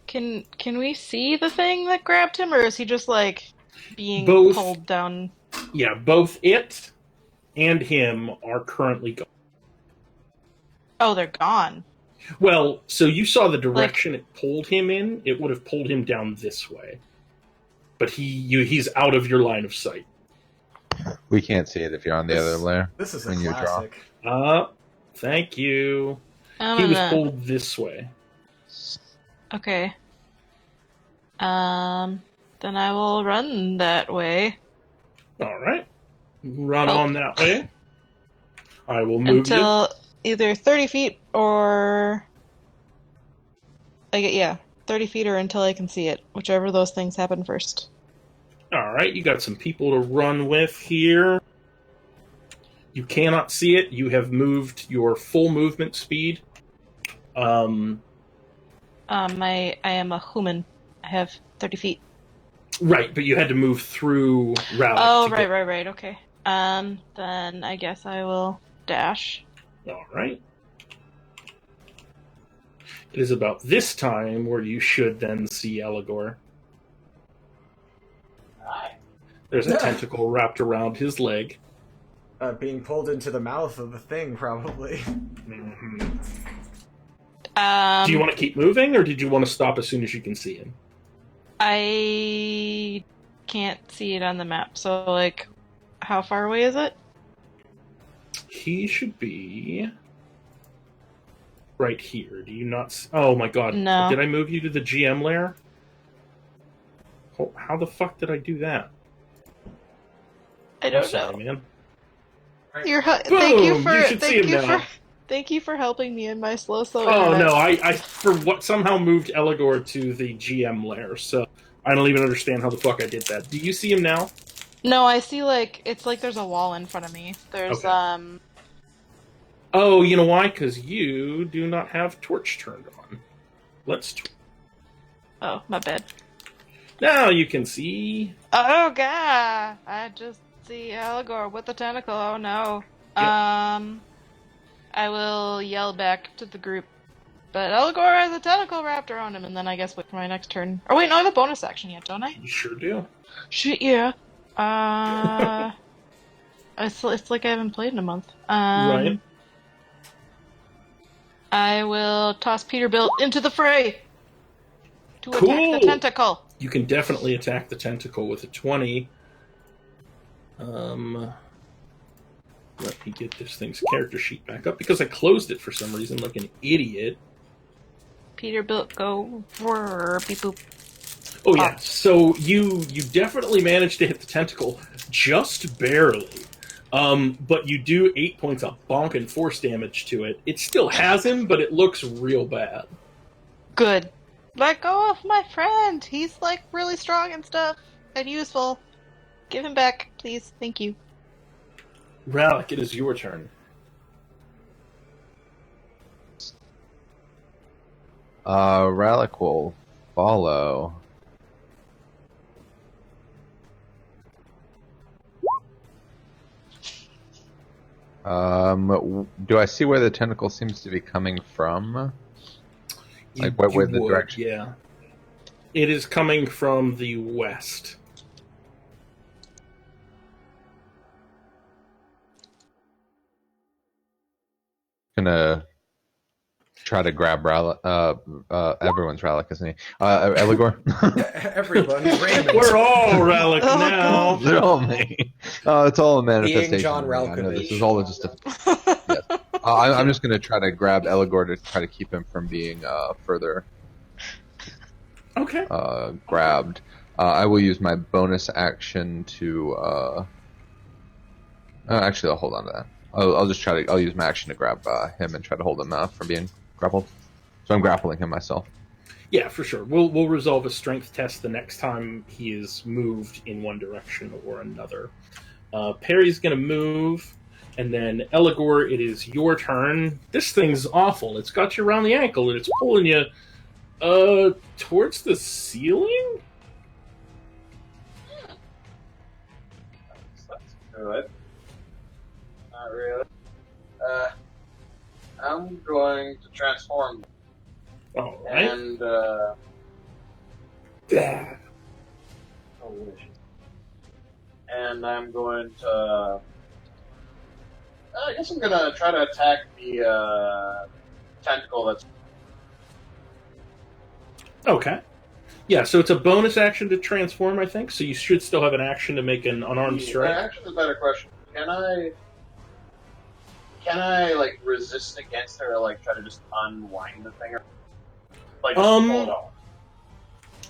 can we see the thing that grabbed him, or is he just like being Both. pulled down? Yeah, both it and him are currently gone. Oh, they're gone. Well, so you saw the direction it pulled him in. It would have pulled him down this way, but he's out of your line of sight. We can't see it if you're on the other layer. This is a When you draw. classic. Thank you. I'm He was gonna- pulled this way. Okay. Then I will run that way All right, run Oh. on that way. I will move until either 30 feet or... 30 feet or until I can see it. Whichever of those things happen first. you. All right, you got some people to run with here. You cannot see it. You have moved your full movement speed. I am a human. I have 30 feet. Right, but you had to move through Rally. Oh, to get- right, okay. Then I guess I will dash. All right. It is about this time where you should then see Eligor. There's a tentacle wrapped around his leg. Being pulled into the mouth of the thing, probably. Mhm. Do you want to keep moving, or did you want to stop as soon as you can see him? I can't see it on the map, so, like, how far away is it? He should be right here. Do you not? Oh my god! No. Did I move you to the GM layer? How the fuck did I do that? I I'm don't sorry, know. man. You're thank you Boom! for You should see him now. thank you for helping me in my slow. Oh internet. no! I for what somehow moved Eligor to the GM layer, so I don't even understand how the fuck I did that. Do you see him now? No, I see it's like there's a wall in front of me. There's Okay. Oh, you know why? Because you do not have torch turned on. Let's. Oh, my bad. Now you can see. Oh god! I just see Eligor with the tentacle. Oh no. Yep. I will yell back to the group. But Eligor has a tentacle wrapped around him, and then I guess wait for my next turn. Oh wait, no, I have a bonus action yet, don't I? You sure do. Shit, yeah. It's like I haven't played in a month. Right. I will toss Peterbilt into the fray to attack Cool. the tentacle. You can definitely attack the tentacle with a 20. Let me get this thing's character sheet back up because I closed it for some reason like an idiot. Peterbilt go whirr, beep boop. Oh yeah, so you definitely managed to hit the tentacle, just barely. But you do 8 points of bonking force damage to it. It still has him, but it looks real bad. Good. Let go of my friend. He's like really strong and stuff and useful. Give him back, please. Thank you. Rallick, it is your turn. Rallick will follow. Do I see where the tentacle seems to be coming from? Like, what way the direction? Yeah. It is coming from the west. Gonna try to grab everyone's Rallic, isn't he? Eligor? Everyone's Raymond. We're all Relic Oh, now. They're all me. It's all a manifestation. John I know this Ralkovich. is all just a... Yes. I'm just gonna try to grab Eligor to try to keep him from being further Okay. grabbed. I will use my bonus action to... actually, I'll hold on to that. I'll just try to... I'll use my action to grab him and try to hold him from being grappled. So I'm grappling him myself. Yeah, for sure. We'll resolve a strength test the next time he is moved in one direction or another. Perry's going to move, and then Eligor, it is your turn. This thing's awful. It's got you around the ankle, and it's pulling you towards the ceiling? Let's do it. Not really. I'm going to transform All right. and and I'm going to. I guess I'm gonna try to attack the tentacle that's. Okay. Yeah, so it's a bonus action to transform, I think, so you should still have an action to make an unarmed strike. Actually, a better question. Can I like resist against it, or like try to just unwind the thing, or like just pull it off?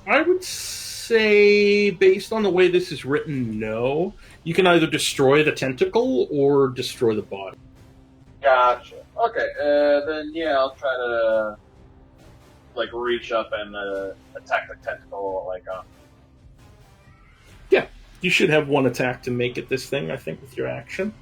I would say, based on the way this is written, no. You can either destroy the tentacle or destroy the body. Gotcha. Okay, then yeah, I'll try to like reach up and attack the tentacle. Like, Yeah, you should have one attack to make it this thing, I think, with your action.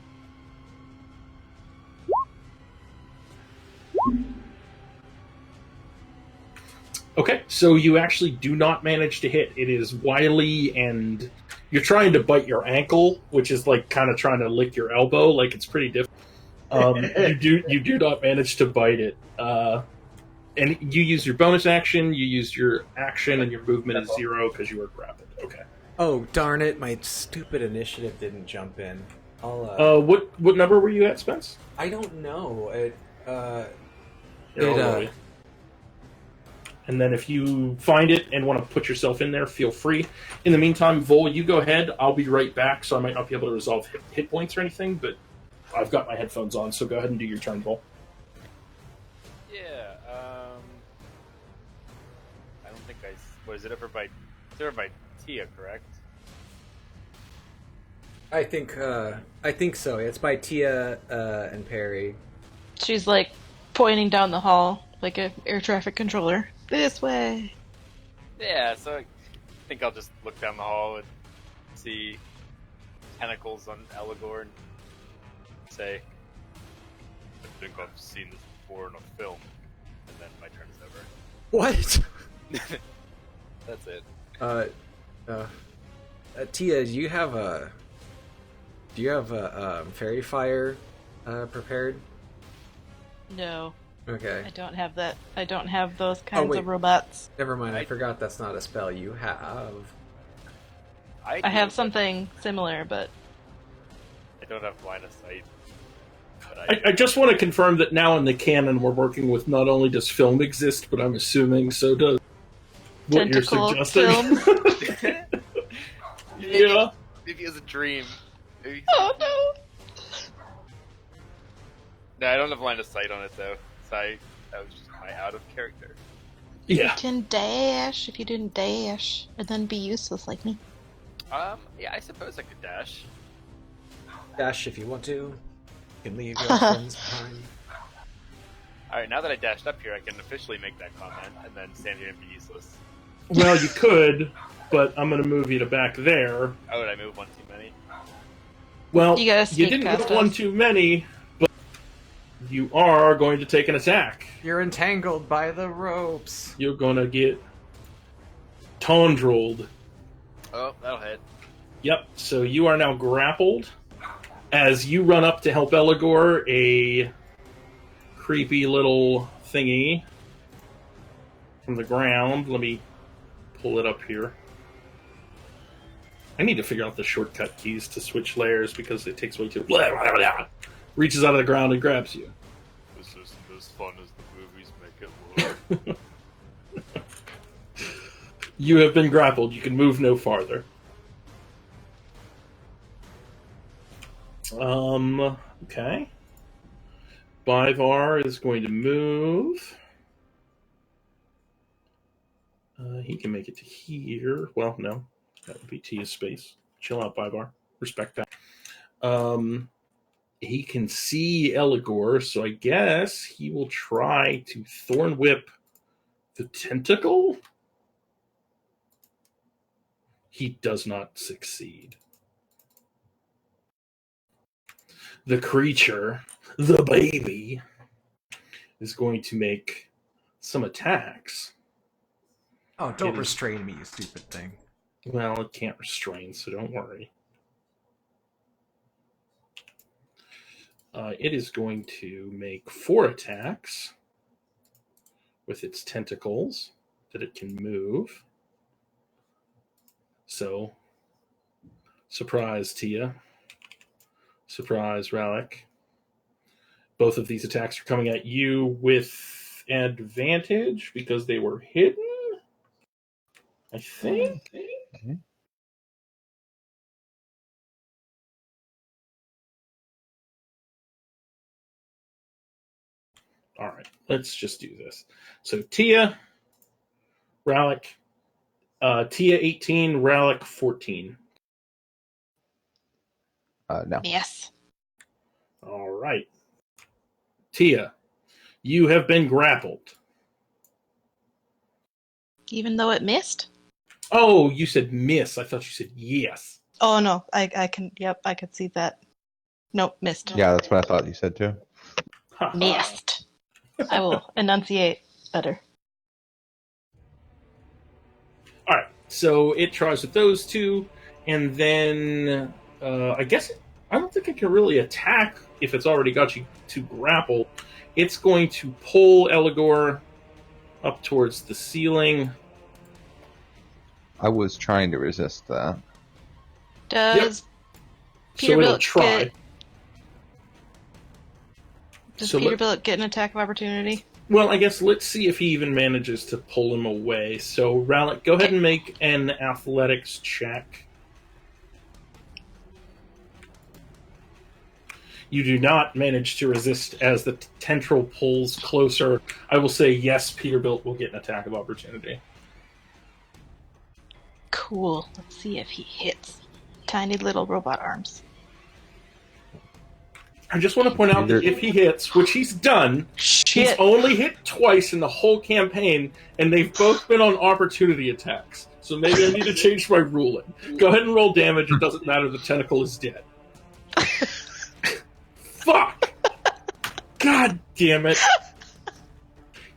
Okay, so you actually do not manage to hit. It is wily, and you're trying to bite your ankle, which is like kind of trying to lick your elbow. Like, it's pretty difficult. You do not manage to bite it. And you use your bonus action, you used your action, and your movement is 0 because you were grappled. Okay. Oh, darn it, my stupid initiative didn't jump in. I'll, what number were you at, Spence? I don't know. Here, I'll roll you. And then if you find it and want to put yourself in there, feel free. In the meantime, Vol, you go ahead. I'll be right back, so I might not be able to resolve hit points or anything, but I've got my headphones on, so go ahead and do your turn, Vol. Yeah, I don't think was it over by Tia, correct? I think so. It's by Tia and Perry. She's like pointing down the hall like a air traffic controller. This way. Yeah, so I think I'll just look down the hall and see tentacles on Eligor and say, I think I've seen this before in a film. And then my turn is over. What? That's it. Tia, do you have a fairy fire prepared? No, Okay. I don't have that. I don't have those kinds wait. of robots. Never mind. I forgot that's not a spell you have. I have something similar, but I don't have line of sight. I just want to confirm that now in the canon we're working with not only does film exist, but I'm assuming so does what tentacle you're suggesting. film. Yeah. Maybe it was a dream. Maybe... Oh no! No, I don't have line of sight on it though. So that was just my out of character. Yeah. You can dash if you didn't dash, and then be useless like me. Yeah, I suppose I could dash. Dash if you want to. You can leave your friends behind. Alright, now that I dashed up here, I can officially make that comment and then stand here and be useless. Well, you could, but I'm going to move you to back there. Oh, did I move one too many? Well, You gotta you sneak didn't past get one us. too many, but you are going to take an attack. You're entangled by the ropes. You're going to get tendrilled. Oh, that'll hit. Yep, so you are now grappled. As you run up to help Eligor, a creepy little thingy from the ground. Let me pull it up here. I need to figure out the shortcut keys to switch layers because it takes way too... Blah, blah, blah, reaches out of the ground and grabs you. This isn't as fun as the movies make it look. You have been grappled. You can move no farther. Okay. Bivar is going to move. He can make it to here. Well, no. That would be Tia's space. Chill out, Bivar. Respect that. He can see Eligor, so I guess he will try to Thorn Whip the tentacle. He does not succeed. The creature, the baby, is going to make some attacks. Oh, don't restrain me, you stupid thing. Well, it can't restrain, so don't worry. It is going to make 4 attacks with its tentacles that it can move. So, surprise, Tia. Surprise, Rallick. Both of these attacks are coming at you with advantage because they were hidden, I think. Mm-hmm. All right, let's just do this. So Tia, Rallick, Tia 18, Rallick 14. No. Yes. All right. Tia, you have been grappled. Even though it missed? Oh, you said miss. I thought you said yes. Oh no, I can. Yep, I could see that. Nope, missed. Yeah, that's what I thought you said too. Missed. I will enunciate better. All right. So it tries with those two, and then I guess I don't think it can really attack if it's already got you to grapple. It's going to pull Eligor up towards the ceiling. I was trying to resist that. Does So it'll Peterbilt try. Does So Peterbilt get an attack of opportunity? Well, I guess let's see if he even manages to pull him away. So, Rallick, go ahead and make an athletics check. You do not manage to resist as the tendril pulls closer. I will say yes, Peterbilt will get an attack of opportunity. Cool. Let's see if he hits. Tiny little robot arms. I just want to point out that if he hits, which he's done, he's Shit. only hit twice in the whole campaign, and they've both been on opportunity attacks. So maybe I need to change my ruling. Go ahead and roll damage. It doesn't matter. The tentacle is dead. Fuck! God damn it.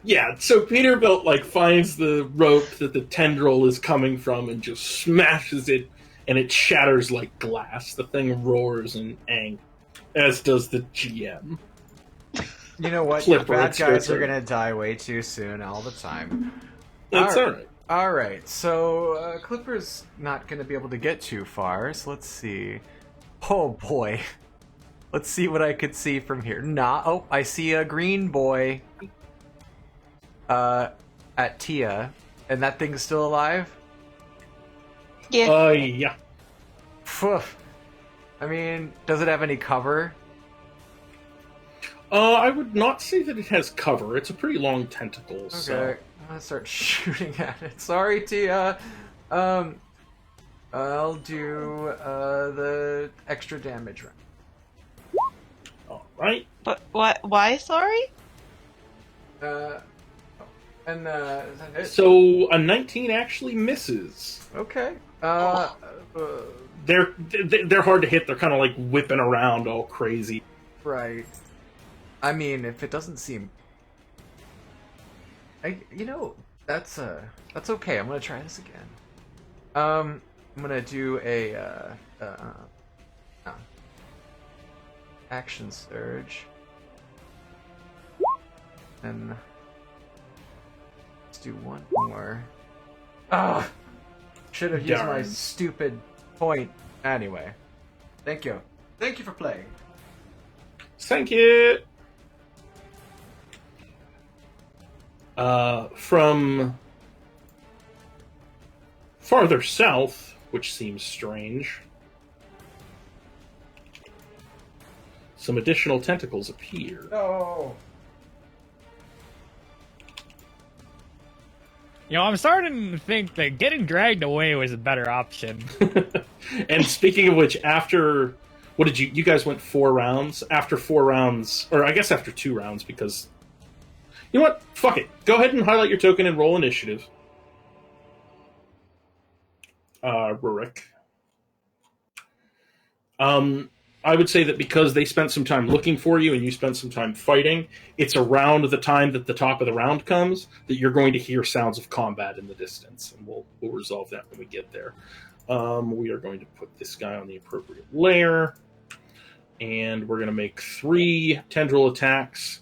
Yeah, so Peterbilt finds the rope that the tendril is coming from and just smashes it, and it shatters like glass. The thing roars in anger, as does the GM. You know what? Clipper, Bad it's your guys are turn. gonna die way too soon all the time. That's alright. Alright, so Clipper's not gonna be able to get too far, so let's see. Oh boy. Let's see what I could see from here. Oh, I see a green boy. At Tia. And that thing's still alive? Yeah. Yeah. Phew. I mean, does it have any cover? I would not say that it has cover. It's a pretty long tentacle. Okay, So. I'm gonna start shooting at it. Sorry, Tia. I'll do the extra damage round. Alright. But why sorry? Is that it? So a 19 actually misses. Okay. They're hard to hit. They're kind of whipping around all crazy. Right. I mean, if it doesn't seem... That's okay. I'm gonna try this again. I'm gonna do a action surge, and let's do one more. Ah, should have used my Darn. stupid point. Anyway, thank you for playing. Thank you. From farther south, which seems strange, some additional tentacles appear. No. You know, I'm starting to think that getting dragged away was a better option. And speaking of which, after what did you guys went 4 rounds? After 4 rounds, or I guess after 2 rounds, because you know what? Fuck it. Go ahead and highlight your token and roll initiative. Rurik. I would say that because they spent some time looking for you and you spent some time fighting, it's around the time that the top of the round comes that you're going to hear sounds of combat in the distance, and we'll resolve that when we get there. We are going to put this guy on the appropriate layer, and we're going to make 3 tendril attacks.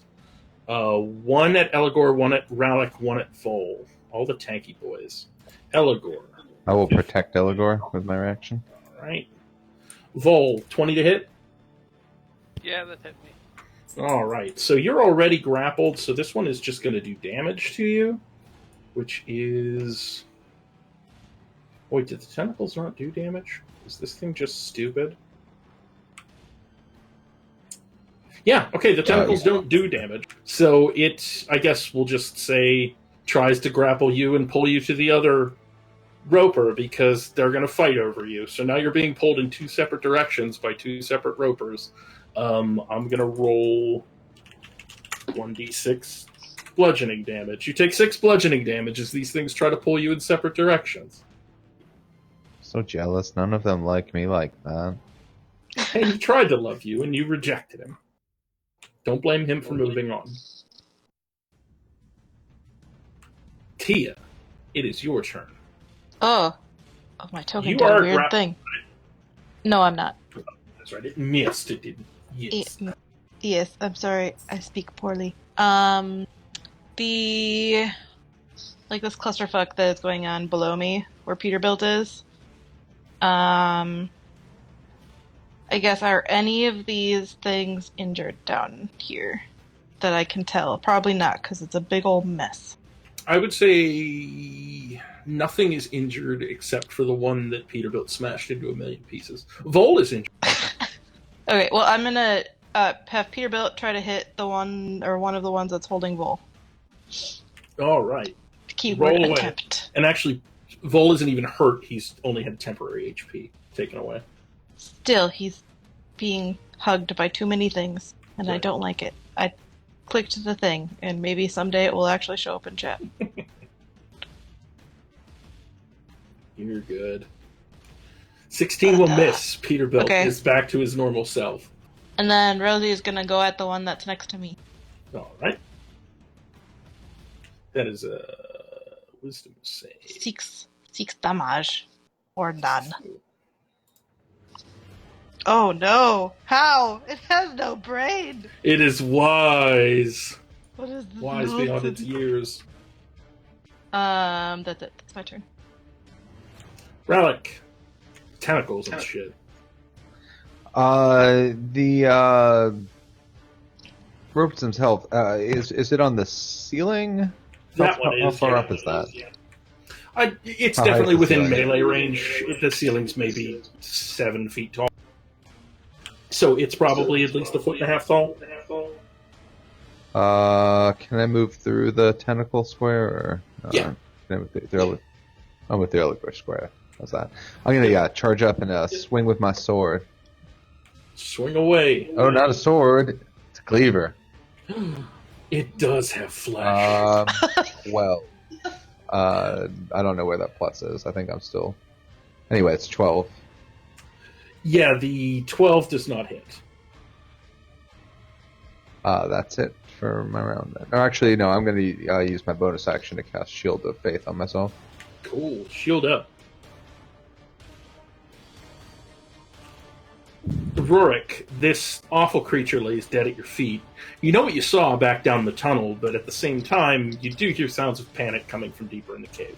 1 at Eligor, 1 at Ralik, 1 at Vol. All the tanky boys. Eligor. I will protect Eligor with my reaction. Right. Vol, 20 to hit. Yeah, that hit me. All right. So you're already grappled, so this one is just going to do damage to you, which is... Wait, did the tentacles not do damage? Is this thing just stupid? Yeah, okay, the tentacles don't do damage. So it, I guess we'll just say, tries to grapple you and pull you to the other roper because they're going to fight over you. So now you're being pulled in 2 separate directions by 2 separate ropers. I'm going to roll 1d6 bludgeoning damage. You take 6 bludgeoning damage as these things try to pull you in separate directions. So jealous. None of them like me like that. And he tried to love you, and you rejected him. Don't blame him for moving on. Tia, it is your turn. Oh, my token You did are a weird thing. No, I'm not. That's right, it missed, it didn't. Yes. Yes, I'm sorry. I speak poorly. The like this clusterfuck that is going on below me, where Peterbilt is. I guess, are any of these things injured down here that I can tell? Probably not, because it's a big old mess. I would say nothing is injured except for the one that Peterbilt smashed into a million pieces. Vol is injured. Okay, well, I'm gonna have Peterbilt try to hit the one, or one of the ones that's holding Vol. All right. Keyword Roll away. attempt. And actually, Vol isn't even hurt. He's only had temporary HP taken away. Still, he's being hugged by too many things, and I Right. don't like it. I clicked the thing, and maybe someday it will actually show up in chat. You're good. 16 will miss. Peterbilt okay. is back to his normal self. And then Rosie is gonna go at the one that's next to me. All right. That is a wisdom save. 6 damage. Or none. Oh no! How? It has no brain! It is wise. What is this? Wise beyond its years. That's it. That's my turn. Relic. Tentacles and shit. The ropes themselves, is it on the ceiling? That one How is. far yeah. up is that? Yeah. It's How high definitely is the within ceiling? melee range. The ceiling's maybe 7 feet tall. So it's probably at least 1.5 feet tall. Can I move through the tentacle square? Or, Yeah. Can I move through I'm with the Eligor square. How's that? I'm gonna charge up and swing with my sword. Swing away. Oh, not a sword. It's a cleaver. It does have flesh. Well, I don't know where that plus is. I think I'm still. Anyway, it's 12. Yeah, the 12 does not hit. That's it for my round. Then. Or actually, no. I'm going to use my bonus action to cast Shield of Faith on myself. Cool. Shield up. Rurik, this awful creature lays dead at your feet. You know what you saw back down the tunnel, but at the same time, you do hear sounds of panic coming from deeper in the cave.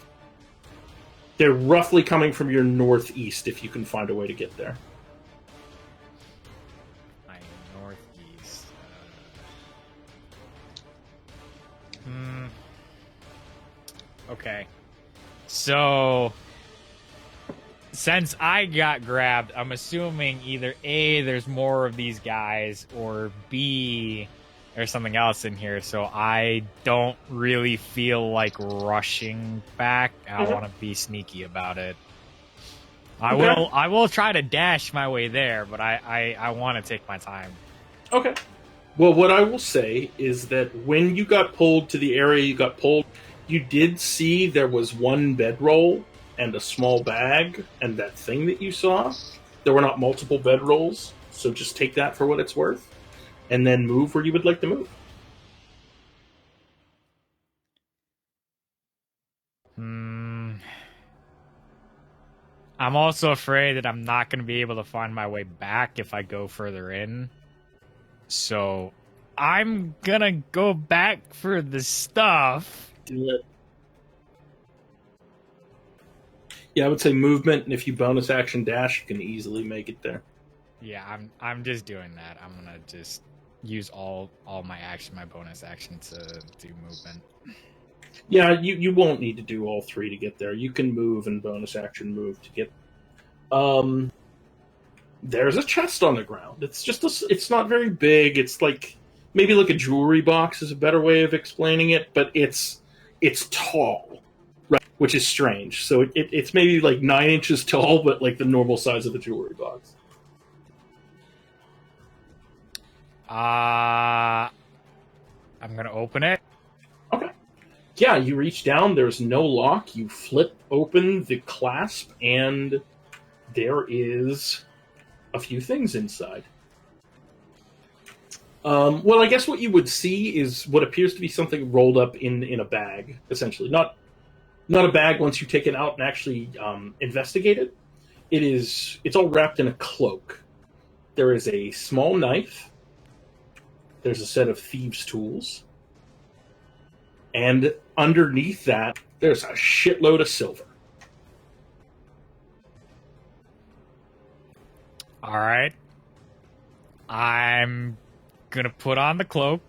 They're roughly coming from your northeast, if you can find a way to get there. My northeast. Okay. So, since I got grabbed, I'm assuming either A, there's more of these guys, or B, there's something else in here. So I don't really feel like rushing back. I want to be sneaky about it. I will try to dash my way there, but I want to take my time. Okay. Well, what I will say is that when you got pulled to the area you got pulled, you did see there was one bedroll and a small bag and that thing that you saw. There were not multiple bedrolls, so just take that for what it's worth, and then move where you would like to move. I'm also afraid that I'm not going to be able to find my way back if I go further in. So I'm going to go back for the stuff. Do it. Yeah, I would say movement, and if you bonus action dash, you can easily make it there. Yeah, I'm just doing that. I'm gonna just use all my bonus action to do movement. Yeah, you won't need to do all three to get there. You can move and bonus action move to get. There's a chest on the ground. It's just it's not very big. It's like maybe like a jewelry box is a better way of explaining it, but it's tall, right? Which is strange. So it's maybe like 9 inches tall, but like the normal size of a jewelry box. I'm gonna open it. Okay. Yeah, you reach down. There's no lock. You flip open the clasp, and there is a few things inside. Well, I guess what you would see is what appears to be something rolled up in a bag, essentially. Not a bag once you take it out and actually investigate it. It's all wrapped in a cloak. There is a small knife. There's a set of thieves' tools. And underneath that, there's a shitload of silver. All right. I'm gonna put on the cloak.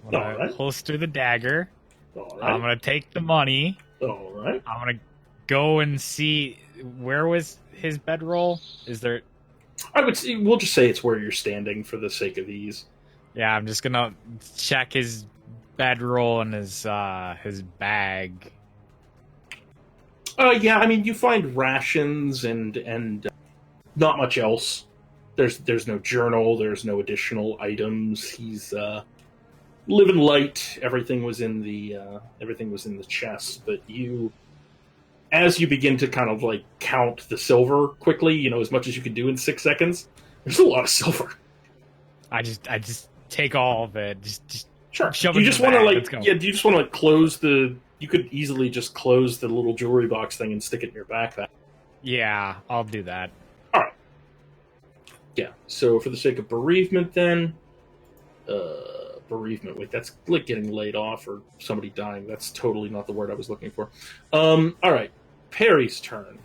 I'm gonna holster the dagger. All right. I'm gonna take the money. All right. I'm gonna go and see where was his bedroll. Is there? We'll just say it's where you're standing for the sake of ease. Yeah, I'm just gonna check his bedroll and his bag. Yeah, I mean you find rations and not much else. There's no journal. There's no additional items. He's living light. Everything was in the chest. But as you begin to kind of like count the silver quickly, as much as you can do in 6 seconds, there's a lot of silver. I just take all of it. Just sure. Shove Do you it just in the want to bag. like? Let's go. Yeah. Do you just want to like close the? You could easily just close the little jewelry box thing and stick it in your backpack. Yeah, I'll do that. All right. Yeah. So for the sake of bereavement, then, bereavement. Wait, that's like getting laid off or somebody dying. That's totally not the word I was looking for. All right. Perry's turn.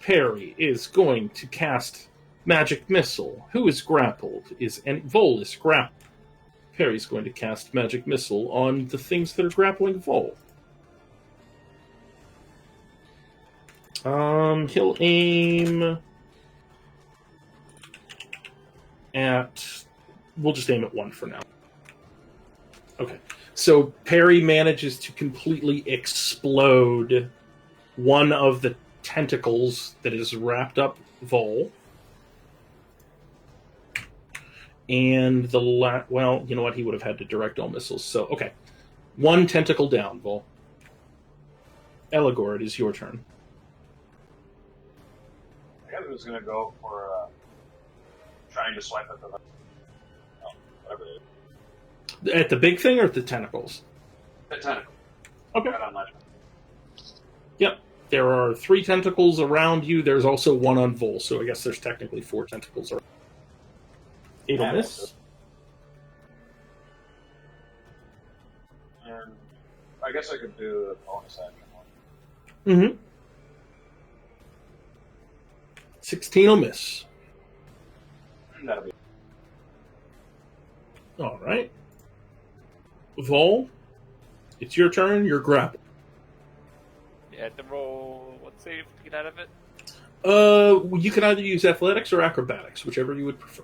Perry is going to cast Magic Missile. Who is grappled? Vol is grappled. Perry's going to cast Magic Missile on the things that are grappling Vol. He'll aim at... We'll just aim at one for now. Okay. So Perry manages to completely explode one of the tentacles that is wrapped up Vol. And well, you know what? He would have had to direct all missiles. So, okay. One tentacle down, Vol. Eligor, it is your turn. I guess I'm just gonna go for trying to swipe at the whatever it is. At the big thing or at the tentacles? The tentacle. Okay. Right on legend. Yep. There are 3 tentacles around you. There's also one on Vol, so I guess there's technically 4 tentacles around. It'll miss. And I guess I could do a bonus action one. Mm-hmm. 16 will miss. That'll be. All right. Vol, it's your turn. You're grappled. Yeah, to roll what save to get out of it? You can either use athletics or acrobatics, whichever you would prefer.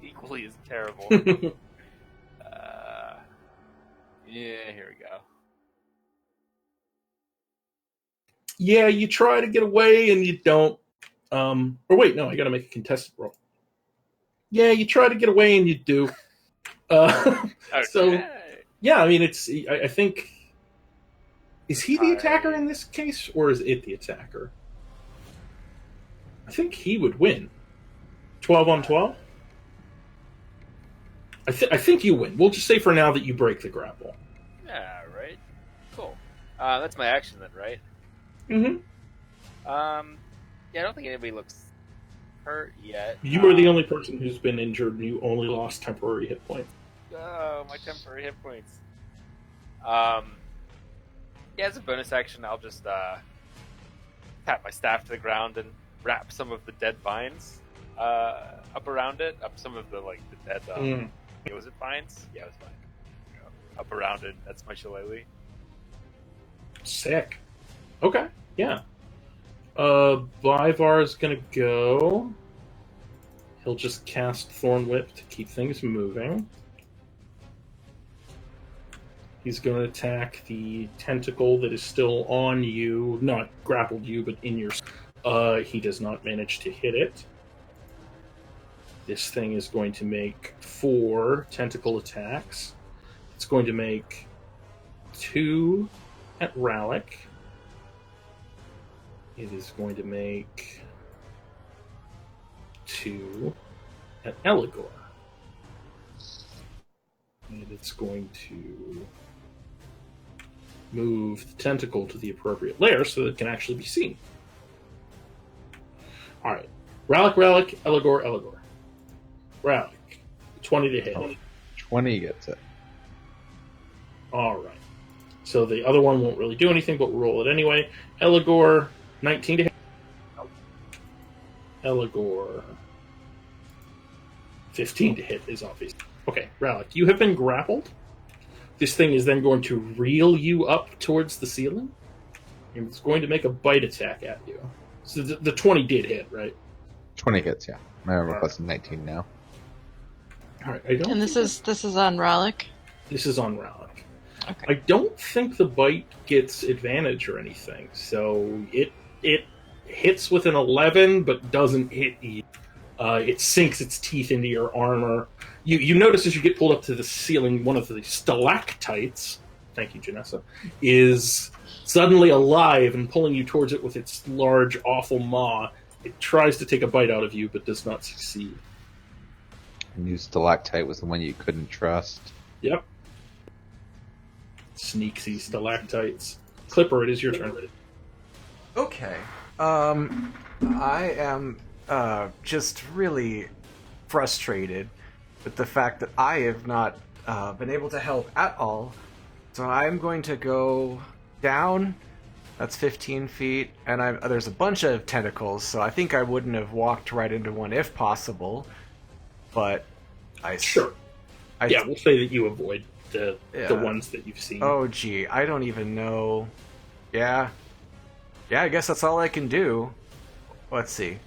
Equally as terrible. Yeah, here we go. Yeah, you try to get away and you don't. Or wait, no, I got to make a contested roll. Yeah, you try to get away and you do. So, yeah, I mean, I think. Is he the attacker in this case, or is it the attacker? I think he would win. 12 on 12? I think you win. We'll just say for now that you break the grapple. Yeah, right. Cool. That's my action then, right? Mm-hmm. Yeah, I don't think anybody looks hurt yet. You are the only person who's been injured, and you only lost temporary hit points. Oh, my temporary hit points. Yeah, as a bonus action, I'll just tap my staff to the ground and wrap some of the dead vines up around it. Up some of the dead. Was it vines? Yeah, it was vines. Up around it. That's my shillelagh. Sick. Okay. Yeah. Byvar is gonna go. He'll just cast Thorn Whip to keep things moving. He's going to attack the tentacle that is still on you, not grappled you, but in your. He does not manage to hit it. This thing is going to make 4 tentacle attacks. It's going to make 2 at Rallick. It is going to make 2 at Eligor. And it's going to move the tentacle to the appropriate layer so that it can actually be seen. Alright. Rallick, Eligor. Rallick. 20 to hit. 20 gets it. Alright. So the other one won't really do anything, but we'll roll it anyway. Eligor, 19 to hit. Eligor, 15 to hit is obvious. Okay, Rallick, you have been grappled. This thing is then going to reel you up towards the ceiling. And it's going to make a bite attack at you. So the 20 did hit, right? 20 hits, yeah. I have a plus 19 now. Alright, I don't. And this is on Rallick. This is on Rallick. Okay. I don't think the bite gets advantage or anything, so it hits with an 11, but doesn't hit you. It sinks its teeth into your armor. You notice as you get pulled up to the ceiling, one of the stalactites, thank you, Janessa, is suddenly alive and pulling you towards it with its large, awful maw. It tries to take a bite out of you, but does not succeed. And you stalactite was the one you couldn't trust. Yep. Sneaksy stalactites. Clipper, it is your turn. Okay. I am just really frustrated with the fact that I have not been able to help at all. So I'm going to go down. That's 15 feet, and there's a bunch of tentacles, so I think I wouldn't have walked right into one if possible. But Sure. We'll say that you avoid the ones that you've seen. Oh, gee, I don't even know. Yeah, I guess that's all I can do. Let's see.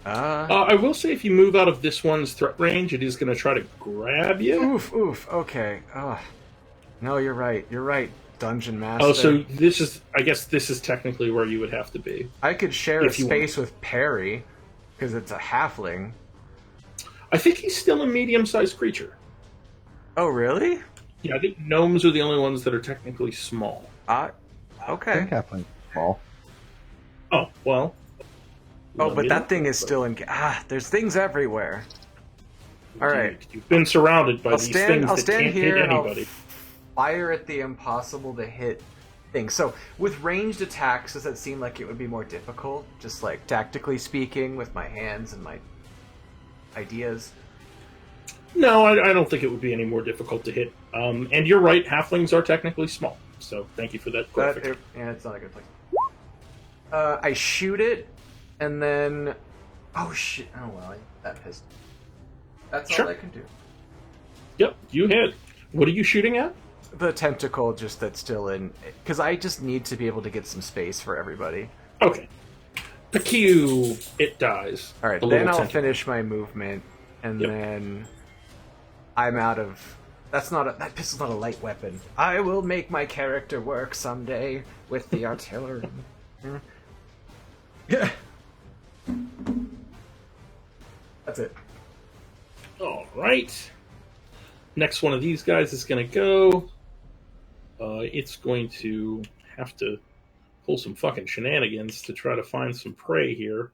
I will say if you move out of this one's threat range, it is going to try to grab you. Oof, okay. No, you're right, Dungeon Master. Oh, so I guess this is technically where you would have to be. I could share a space with Perry, because it's a halfling. I think he's still a medium-sized creature. Oh, really? Yeah, I think gnomes are the only ones that are technically small. Okay. I think halfling's small. Oh, well. Oh, but that thing is still in... there's things everywhere. All right. You've been surrounded by I'll these stand. things I'll that stand can't here hit and I'll anybody. fire at the impossible to hit thing. So, with ranged attacks, does that seem like it would be more difficult? Just like tactically speaking, with my hands and my ideas? No, I don't think it would be any more difficult to hit. And you're right, halflings are technically small. So thank you for that clarification. Yeah, it's not a good place. I shoot it, and then... Oh, shit. Oh, well, that pissed. That's Sure. all I can do. Yep, you hit. What are you shooting at? The tentacle just that's still in... Because I just need to be able to get some space for everybody. Okay. Pew! It dies. Alright, The then little I'll tentacle. finish my movement, and Yep. then I'm out of... That pistol's not a light weapon. I will make my character work someday with the artillery. Yeah. That's it. All right. Next one of these guys is going to go. It's going to have to pull some fucking shenanigans to try to find some prey here.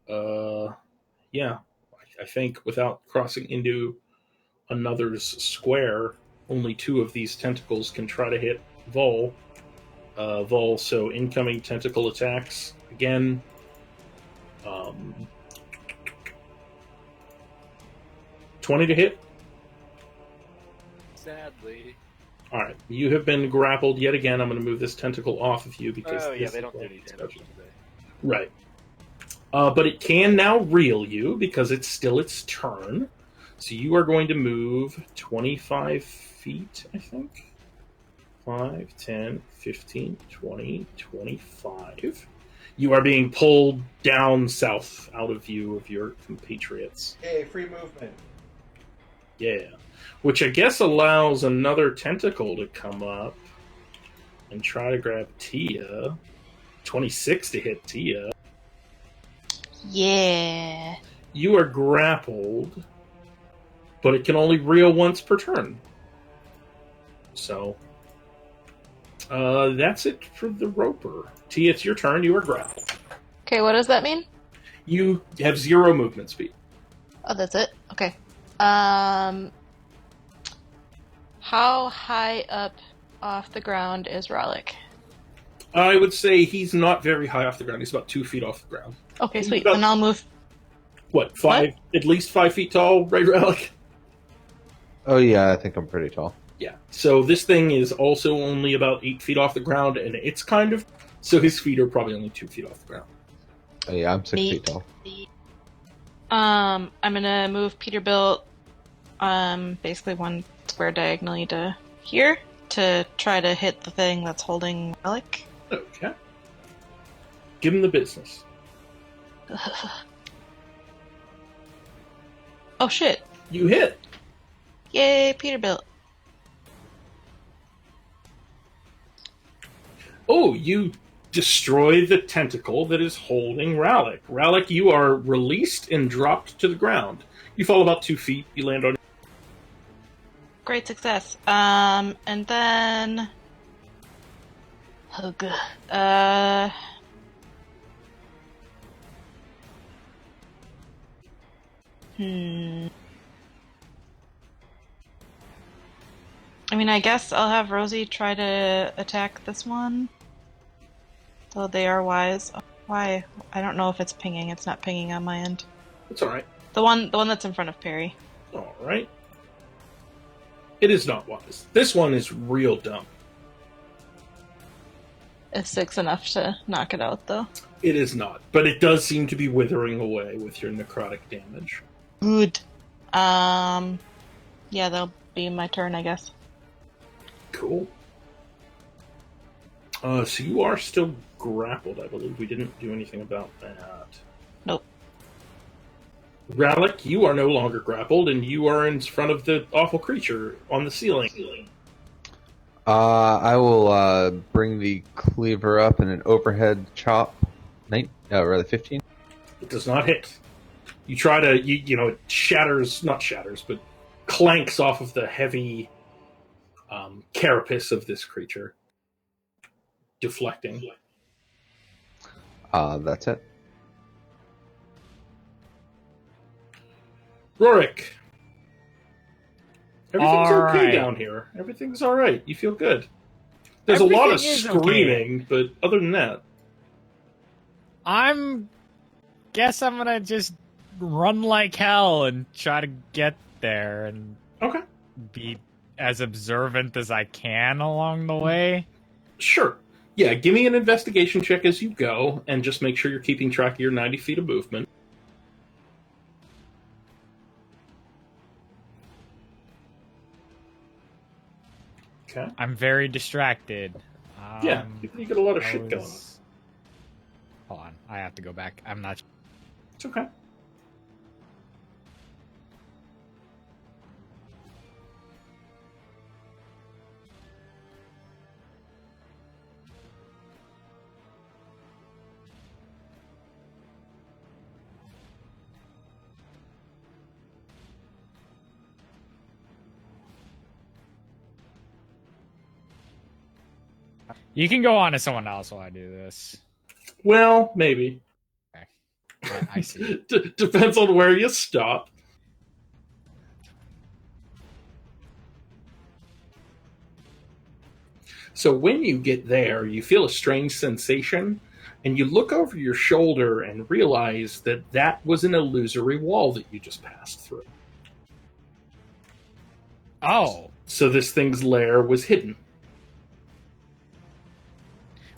Yeah, I think without crossing into another's square, only two of these tentacles can try to hit Vol. Vol, so incoming tentacle attacks. Again, 20 to hit. Sadly. All right, you have been grappled yet again. I'm going to move this tentacle off of you because Oh, yeah, this they is don't do what any it's damage touching. today. Right. But it can now reel you because it's still its turn. So you are going to move 25 feet, I think. 5, 10, 15, 20, 25. You are being pulled down south out of view of your compatriots. Hey, free movement. Yeah. Which I guess allows another tentacle to come up and try to grab Tia. 26 to hit Tia. Yeah. You are grappled, but it can only reel once per turn. So, that's it for the Roper. Tia, it's your turn. You are grappled. Okay, what does that mean? You have 0 movement speed. Oh, that's it? Okay. How high up off the ground is Ralik? I would say he's not very high off the ground. He's about 2 feet off the ground. Okay, He's sweet. about- Then I'll move. What, 5? At least 5 feet tall, right, Relic? Oh yeah, I think I'm pretty tall. Yeah. So this thing is also only about 8 feet off the ground, and it's kind of... So his feet are probably only 2 feet off the ground. Oh yeah, I'm 6 Neat. feet tall. I'm gonna move Peterbilt, basically one square diagonally to here to try to hit the thing that's holding Relic. Okay. Give him the business. Oh shit! You hit. Yay, Peterbilt. Oh, you destroy the tentacle that is holding Ralik. Ralik, you are released and dropped to the ground. You fall about 2 feet. You land on... Great success. And then... Oh, good. I mean, I guess I'll have Rosie try to attack this one. So they are wise. Why? I don't know if it's pinging. It's not pinging on my end. It's alright. The one that's in front of Perry. Alright. It is not wise. This one is real dumb. Is 6 enough to knock it out, though? It is not. But it does seem to be withering away with your necrotic damage. Good. Yeah, that'll be my turn, I guess. Cool. So you are still grappled, I believe. We didn't do anything about that. Nope. Ralik, you are no longer grappled, and you are in front of the awful creature on the ceiling. I will bring the cleaver up in an overhead chop. 15. It does not hit. You try to, you know, it shatters, not shatters, but clanks off of the heavy carapace of this creature, deflecting. That's it. Rorik. Everything's All okay right. down here. Everything's all right. You feel good. There's a lot of Everything is okay. screaming, but other than that, Guess I'm gonna just run like hell and try to get there and okay, be as observant as I can along the way. sure. Yeah, give me an investigation check as you go, and just make sure you're keeping track of your 90 feet of movement. Okay. I'm very distracted. Yeah, you got a lot of I shit going on. was- Hold on, I have to go back. I'm not. It's okay. You can go on to someone else while I do this. Well, maybe. I see. Depends on where you stop. So when you get there, you feel a strange sensation, and you look over your shoulder and realize that that was an illusory wall that you just passed through. Oh. So this thing's lair was hidden.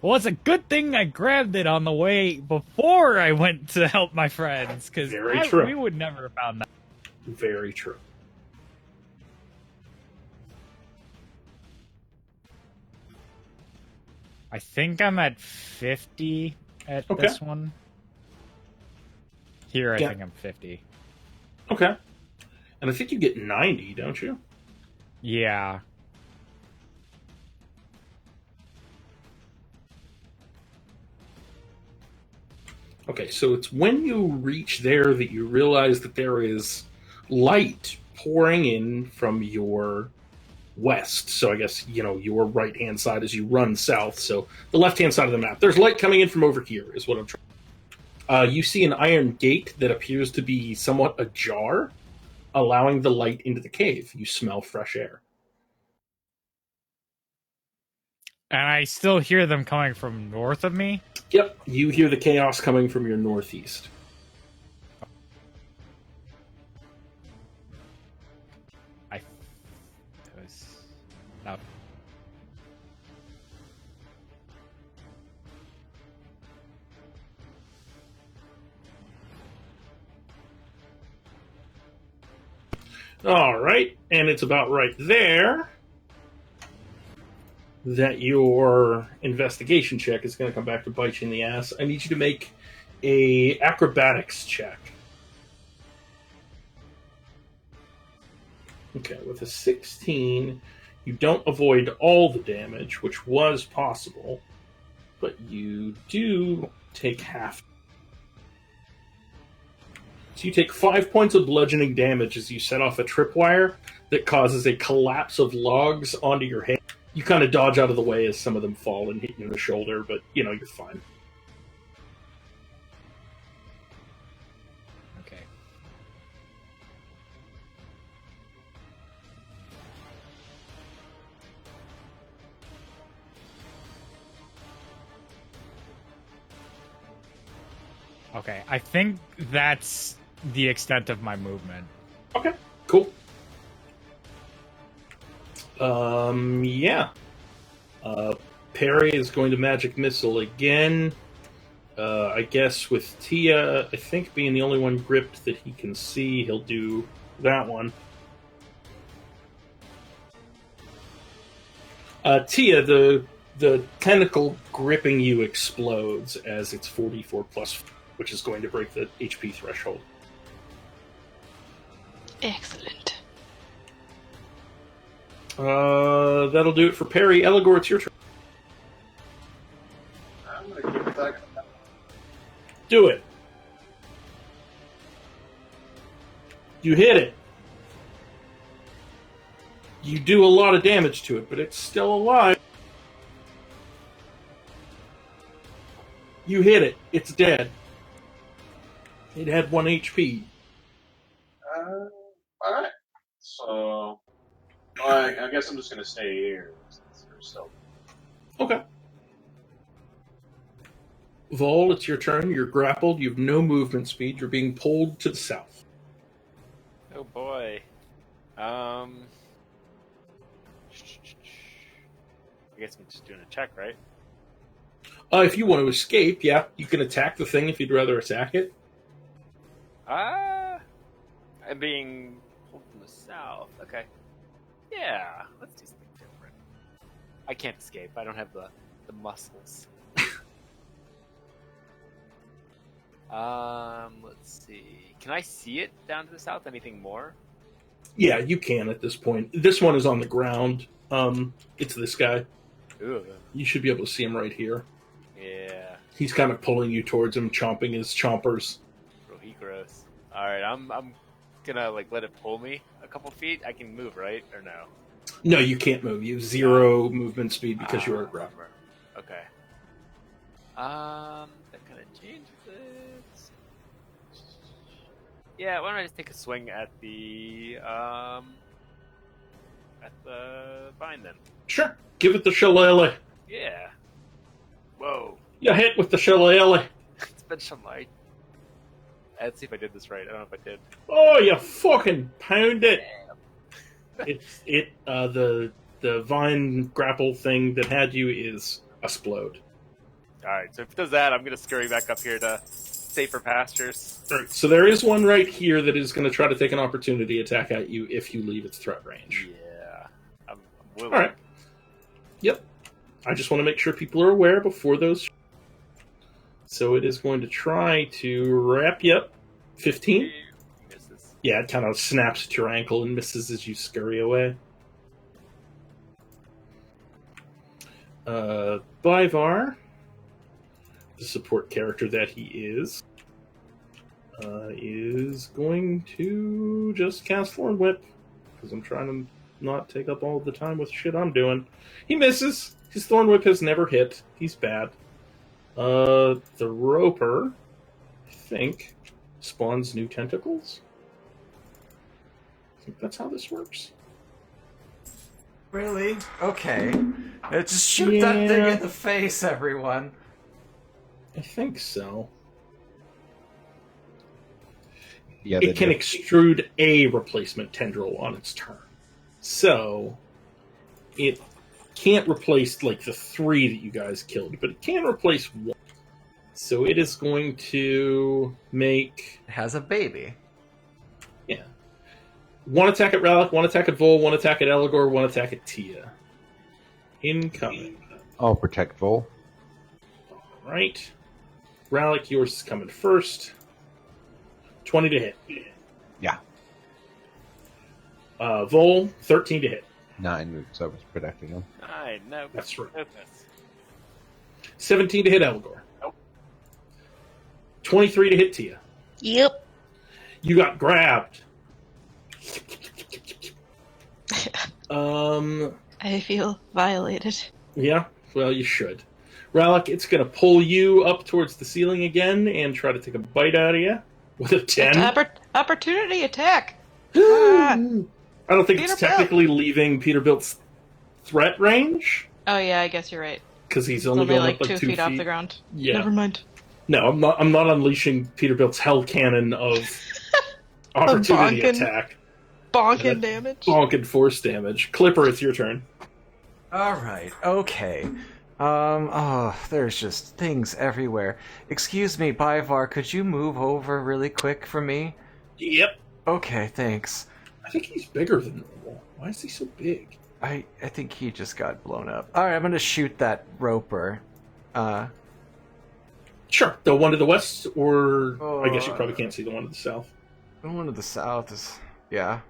Well, it's a good thing I grabbed it on the way before I went to help my friends, because Very true. we would never have found that. Very true. I think I'm at 50 at Okay. this one. Here, I Yeah. think I'm 50. Okay. And I think you get 90, don't you? Yeah. Okay, so it's when you reach there that you realize that there is light pouring in from your west. So I guess, your right-hand side as you run south. So the left-hand side of the map. There's light coming in from over here, is what I'm trying. You see an iron gate that appears to be somewhat ajar, allowing the light into the cave. You smell fresh air. And I still hear them coming from north of me. Yep, you hear the chaos coming from your northeast. No. All right, and it's about right there that your investigation check is going to come back to bite you in the ass. I need you to make a acrobatics check. Okay, with a 16, you don't avoid all the damage, which was possible, but you do take half. So you take 5 points of bludgeoning damage as you set off a tripwire that causes a collapse of logs onto your head. You kind of dodge out of the way as some of them fall and hit you in the shoulder, but, you're fine. Okay. Okay, I think that's the extent of my movement. Okay, cool. Yeah. Perry is going to magic missile again. I guess with Tia, I think being the only one gripped that he can see, he'll do that one. Tia, the tentacle gripping you explodes as it's 44 plus, which is going to break the HP threshold. Excellent. That'll do it for Perry. Eligor, it's your turn. I'm gonna keep attacking. Do it. You hit it. You do a lot of damage to it, but it's still alive. You hit it. It's dead. It had 1 HP. So, I guess I'm just gonna stay here. So, Okay. Vol, it's your turn. You're grappled. You have no movement speed. You're being pulled to the south. Oh boy. I guess I'm just doing a check, right? If you want to escape, yeah, you can attack the thing if you'd rather attack it. I'm being pulled from the south. Okay. Yeah, let's do something different. I can't escape. I don't have the muscles. Let's see. Can I see it down to the south? Anything more? Yeah, you can at this point. This one is on the ground. It's this guy. Ooh. You should be able to see him right here. Yeah. He's kind of pulling you towards him, chomping his chompers. Bro, he gross. Alright, I'm gonna let it pull me a couple feet. I can move, right? Or no? No, you can't move. You have 0 movement speed because you are grappled. Okay. That kind of changes it. Yeah, why don't I just take a swing at the vine then? Sure. Give it the shillelagh. Yeah. Whoa. You hit with the shillelagh. It's been some light. Let's see if I did this right. I don't know if I did. Oh, you fucking pound it. The vine grapple thing that had you is explode. Alright, so if it does that, I'm gonna scurry back up here to safer pastures. All right, so there is one right here that is going to try to take an opportunity attack at you if you leave its threat range. Yeah. I'm willing. All right. Yep. I just want to make sure people are aware before those. So it is going to try to wrap you up. 15? Misses. Yeah, it kind of snaps at your ankle and misses as you scurry away. Byvar, the support character that he is going to just cast Thorn Whip, because I'm trying to not take up all the time with shit I'm doing. He misses. His Thorn Whip has never hit. He's bad. The Roper, I think, spawns new tentacles. I think that's how this works. Really? Okay. Just shoot that thing in the face, everyone. I think so. Yeah, It can extrude a replacement tendril on its turn. So, it can't replace, the 3 that you guys killed, but it can replace 1. So it is going to make... It has a baby. Yeah. 1 attack at Relic, 1 attack at Vol, 1 attack at Eligor, 1 attack at Tia. Incoming. I'll protect Vol. Alright. Relic, yours is coming first. 20 to hit. Yeah. Vol, 13 to hit. 9, because I was protecting him. 9, no. That's right. Goodness. 17 to hit Eligor. Nope. 23 to hit Tia. Yep. You got grabbed. I feel violated. Yeah, well, you should. Relic, it's going to pull you up towards the ceiling again and try to take a bite out of you with a 10. Opportunity attack. I don't think it's Peterbilt. technically leaving Peterbilt's threat range, Oh yeah, I guess you're right. because he's It's only only going like up 2 feet off the ground. Yeah. Never mind. No, I'm not unleashing Peterbilt's hell cannon of opportunity bonking. attack. Bonking damage. Bonking force damage. Clipper, it's your turn. Alright, okay. There's just things everywhere. Excuse me, Byvar, could you move over really quick for me? Yep. Okay, thanks. I think he's bigger than normal. Why is he so big? I think he just got blown up. Alright, I'm gonna shoot that Roper. Sure. The one to the west, or I guess you probably can't see the one to the south. The one to the south is... yeah.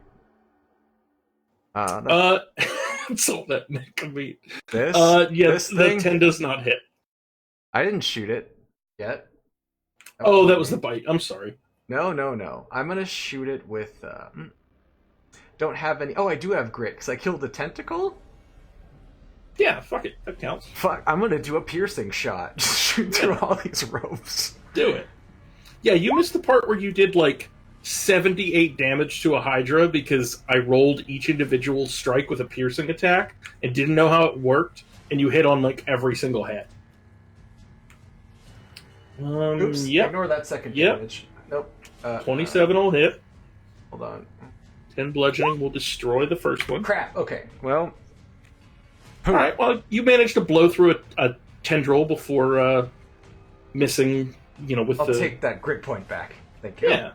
That's all that can be. This? Yes, this the thing? 10 does not hit. I didn't shoot it yet. Oh, that was the bite. I'm sorry. No. I'm gonna shoot it with, don't have any... Oh, I do have grit, because I killed the tentacle? Yeah, fuck it. That counts. Fuck, I'm gonna do a piercing shot. Just shoot through all these ropes. Do it. Yeah, you missed the part where you did, 78 damage to a Hydra because I rolled each individual strike with a piercing attack and didn't know how it worked, and you hit on like every single hit. Oops, Yep. ignore that second Yep. damage. Nope. 27 will hit. Hold on. 10 bludgeoning will destroy the first one. Crap, okay. Well... Alright, well, you managed to blow through a tendril before missing, with I'll the... take that grit point back. Thank you. Yeah.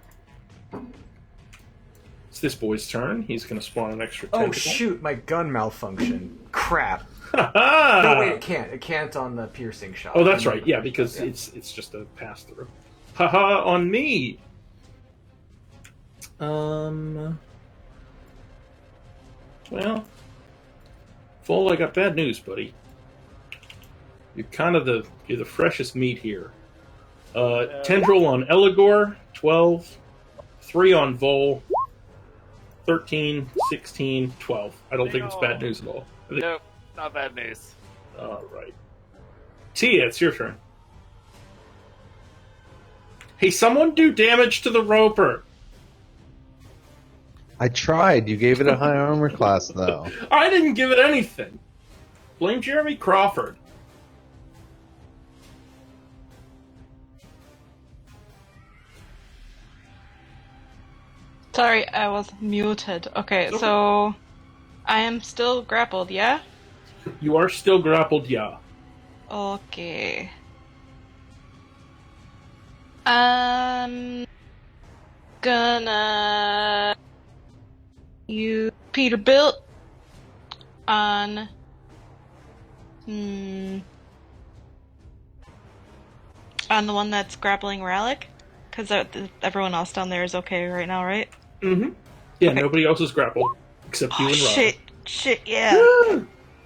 It's this boy's turn. He's going to spawn an extra tentacle. Oh, shoot, my gun malfunctioned. Crap. Ha-ha! No, wait, it can't. It can't on the piercing shot. Oh, that's right. Yeah, because it's just a pass-through. Haha, on me! Well... Vol, I got bad news, buddy. You're kind of you're the freshest meat here. Tendril on Eligor, 12. 3 on Vol, 13, 16, 12. I don't think it's bad news at all. Nope, not bad news. Alright. Tia, it's your turn. Hey, someone do damage to the roper! I tried. You gave it a high armor class, though. I didn't give it anything. Blame Jeremy Crawford. Sorry, I was muted. Okay, so I am still grappled, yeah? You are still grappled, yeah. Okay. I'm gonna use Peterbilt on on the one that's grappling Rallic, because everyone else down there is okay right now, right? Mm-hmm. Yeah, Okay. nobody else is grappled except you and Rob. Shit, yeah.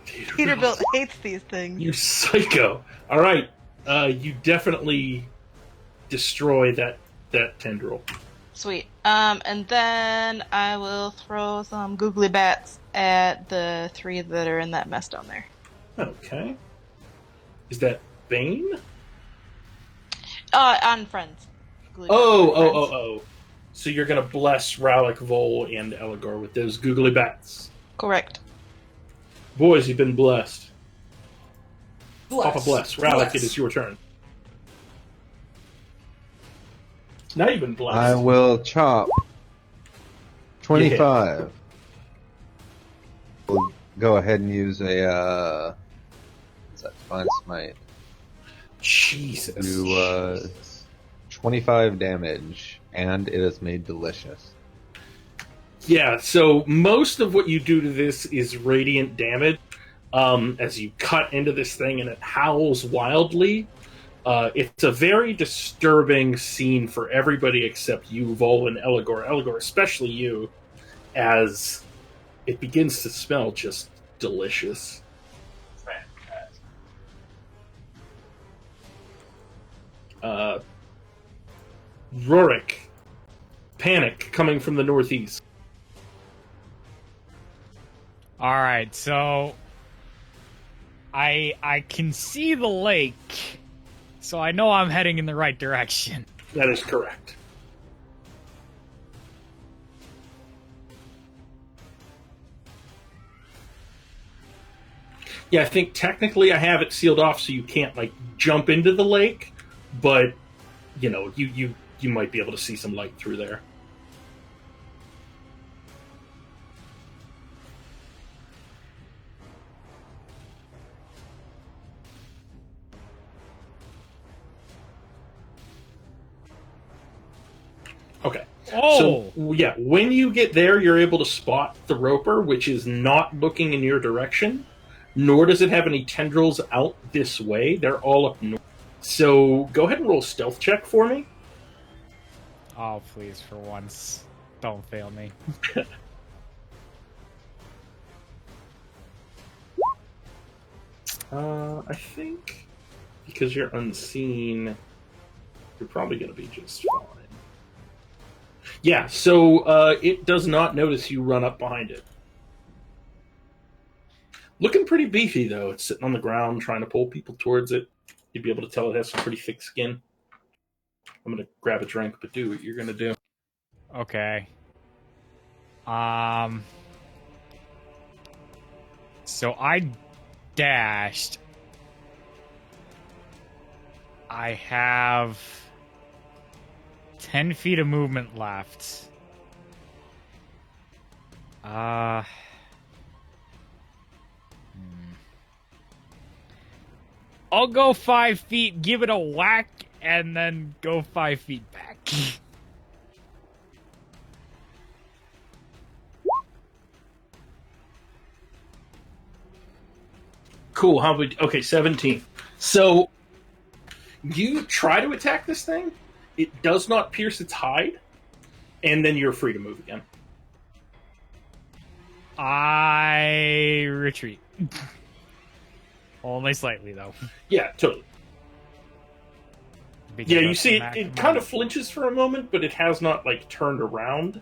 Peterbilt hates these things. You psycho. All right, you definitely destroy that tendril. Sweet. And then I will throw some googly bats at the 3 that are in that mess down there. Okay. Is that Bane? On friends. Googly bats Oh. on friends. So you're gonna bless Rallic, Vol, and Eligor with those googly bats. Correct. Boys, you've been blessed. Bless. Papa bless. Rallic, it is your turn. Now you've been blessed. I will chop. 25. We'll go ahead and use a. What's that? Divine Smite. Jesus. Do 25 damage, and it is made delicious. Yeah, so most of what you do to this is radiant damage. As you cut into this thing and it howls wildly. It's a very disturbing scene for everybody except you, Vol, and Eligor. Eligor, especially you, as it begins to smell just delicious. Rurik, panic coming from the northeast. All right, so I can see the lake, so I know I'm heading in the right direction. That is correct. Yeah, I think technically I have it sealed off so you can't like jump into the lake, but you might be able to see some light through there. Okay. Oh! So, yeah, when you get there, you're able to spot the roper, which is not looking in your direction, nor does it have any tendrils out this way. They're all up north. So, go ahead and roll a stealth check for me. Oh, please, for once, don't fail me. I think because you're unseen, you're probably going to be just fine. Yeah, so it does not notice you run up behind it. Looking pretty beefy, though. It's sitting on the ground trying to pull people towards it. You'd be able to tell it has some pretty thick skin. I'm going to grab a drink, but do what you're going to do. Okay. So I dashed. I have 10 feet of movement left. I'll go 5 feet, give it a whack, and then go 5 feet back. Cool. How would okay? 17. So you try to attack this thing. It does not pierce its hide, and then you're free to move again. I retreat. Only slightly, though. Yeah, totally. Because Yeah, you that's see, the it max kind of amount. flinches for a moment, but it has not like turned around.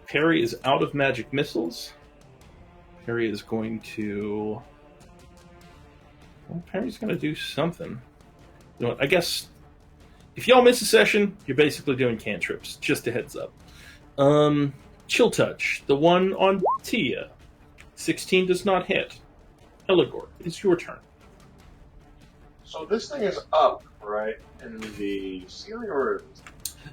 Perry is out of magic missiles. Perry is going to. Well, Perry's going to do something. You know what? I guess if y'all miss a session, you're basically doing cantrips. Just a heads up. Chill Touch, the one on Tia. 16 does not hit. Eligor, it's your turn. So this thing is up, right, in the ceiling, or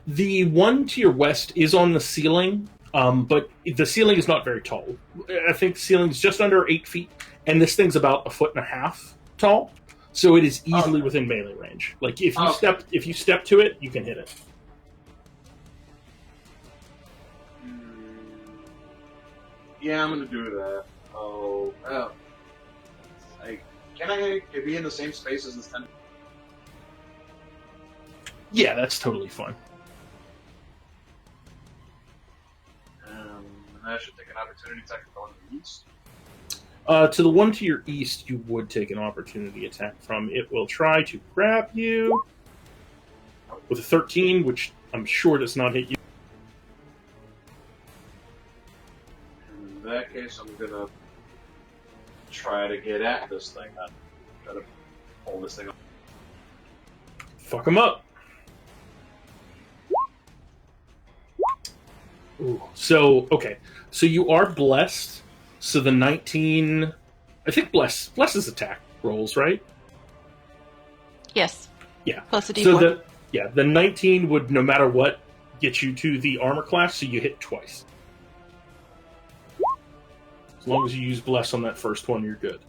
The one to your west is on the ceiling, but the ceiling is not very tall. I think the ceiling is just under 8 feet, and this thing's about 1.5 feet tall, so it is easily Okay. within melee range. Like if you Okay. if you step to it, you can hit it. Yeah, I'm gonna do that. Oh, can I be in the same space as this 10? Yeah, that's totally fine. And I should take an opportunity attack going to the east. To the one to your east, you would take an opportunity attack from. It will try to grab you with a 13, which I'm sure does not hit you. In that case, I'm gonna try to get at this thing. Try to pull this thing up. Fuck him up. Ooh. So, okay. So you are blessed. So the 19... I think blesses attack rolls, right? Yes. Yeah. Plus a D4. So the 19 would, no matter what, get you to the armor class, so you hit twice. As long as you use bless on that first one, you're good.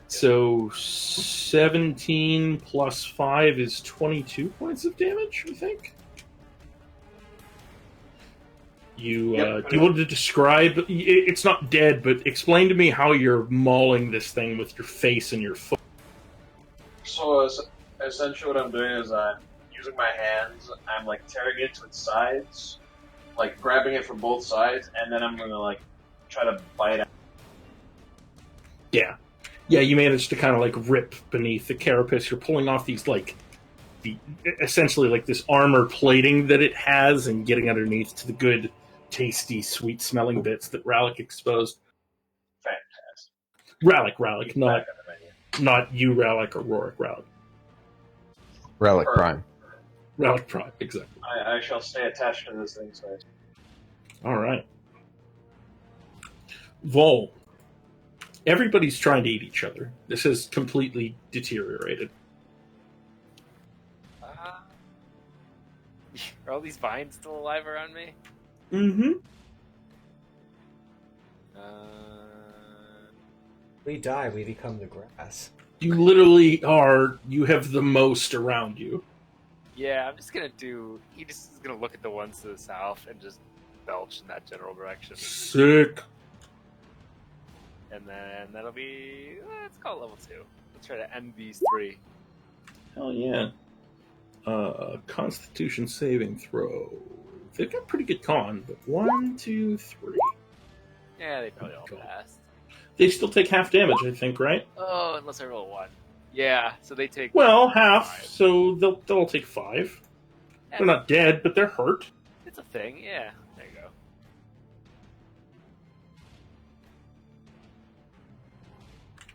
So 17 plus 5 is 22 points of damage, I think. You do you want to describe? It's not dead, but explain to me how you're mauling this thing with your face and your foot. So essentially, what I'm doing is I'm using my hands. I'm like tearing it to its sides, like grabbing it from both sides, and then I'm gonna like try to bite it. Yeah, you managed to kind of like rip beneath the carapace. You're pulling off these essentially like this armor plating that it has, and getting underneath to the good, tasty, sweet-smelling bits that Rallick exposed. Fantastic. Rallick, not you, Rallick, or Rorik Rallick. Relic Prime. Rallick Prime, exactly. I shall stay attached to this thing. So All right. Vol. Everybody's trying to eat each other. This has completely deteriorated. Are all these vines still alive around me? Mm-hmm. We die, we become the grass. You literally are. You have the most around you. Yeah, I'm just gonna do. He just is gonna look at the ones to the south and just belch in that general direction. Sick. And then that'll be. Let's call it level 2. Let's try to end these 3. Hell yeah. Constitution saving throw. They've got pretty good con, but 1, 2, 3. Yeah, they probably all Cool. passed. They still take half damage, I think, right? Oh, unless I roll 1. Yeah, so they take. Well, half, 5. so they'll all take 5. They're not dead, but they're hurt. It's a thing, yeah. There you go.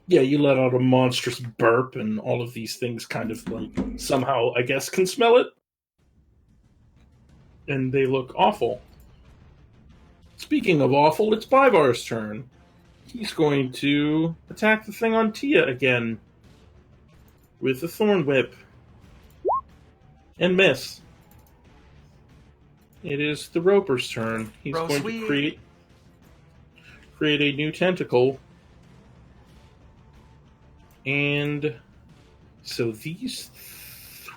Yeah, you let out a monstrous burp, and all of these things kind of like somehow, I guess, can smell it. And they look awful. Speaking of awful, it's Bivar's turn. He's going to attack the thing on Tia again with the Thorn Whip. And miss. It is the Roper's turn. He's going to create a new tentacle. And so these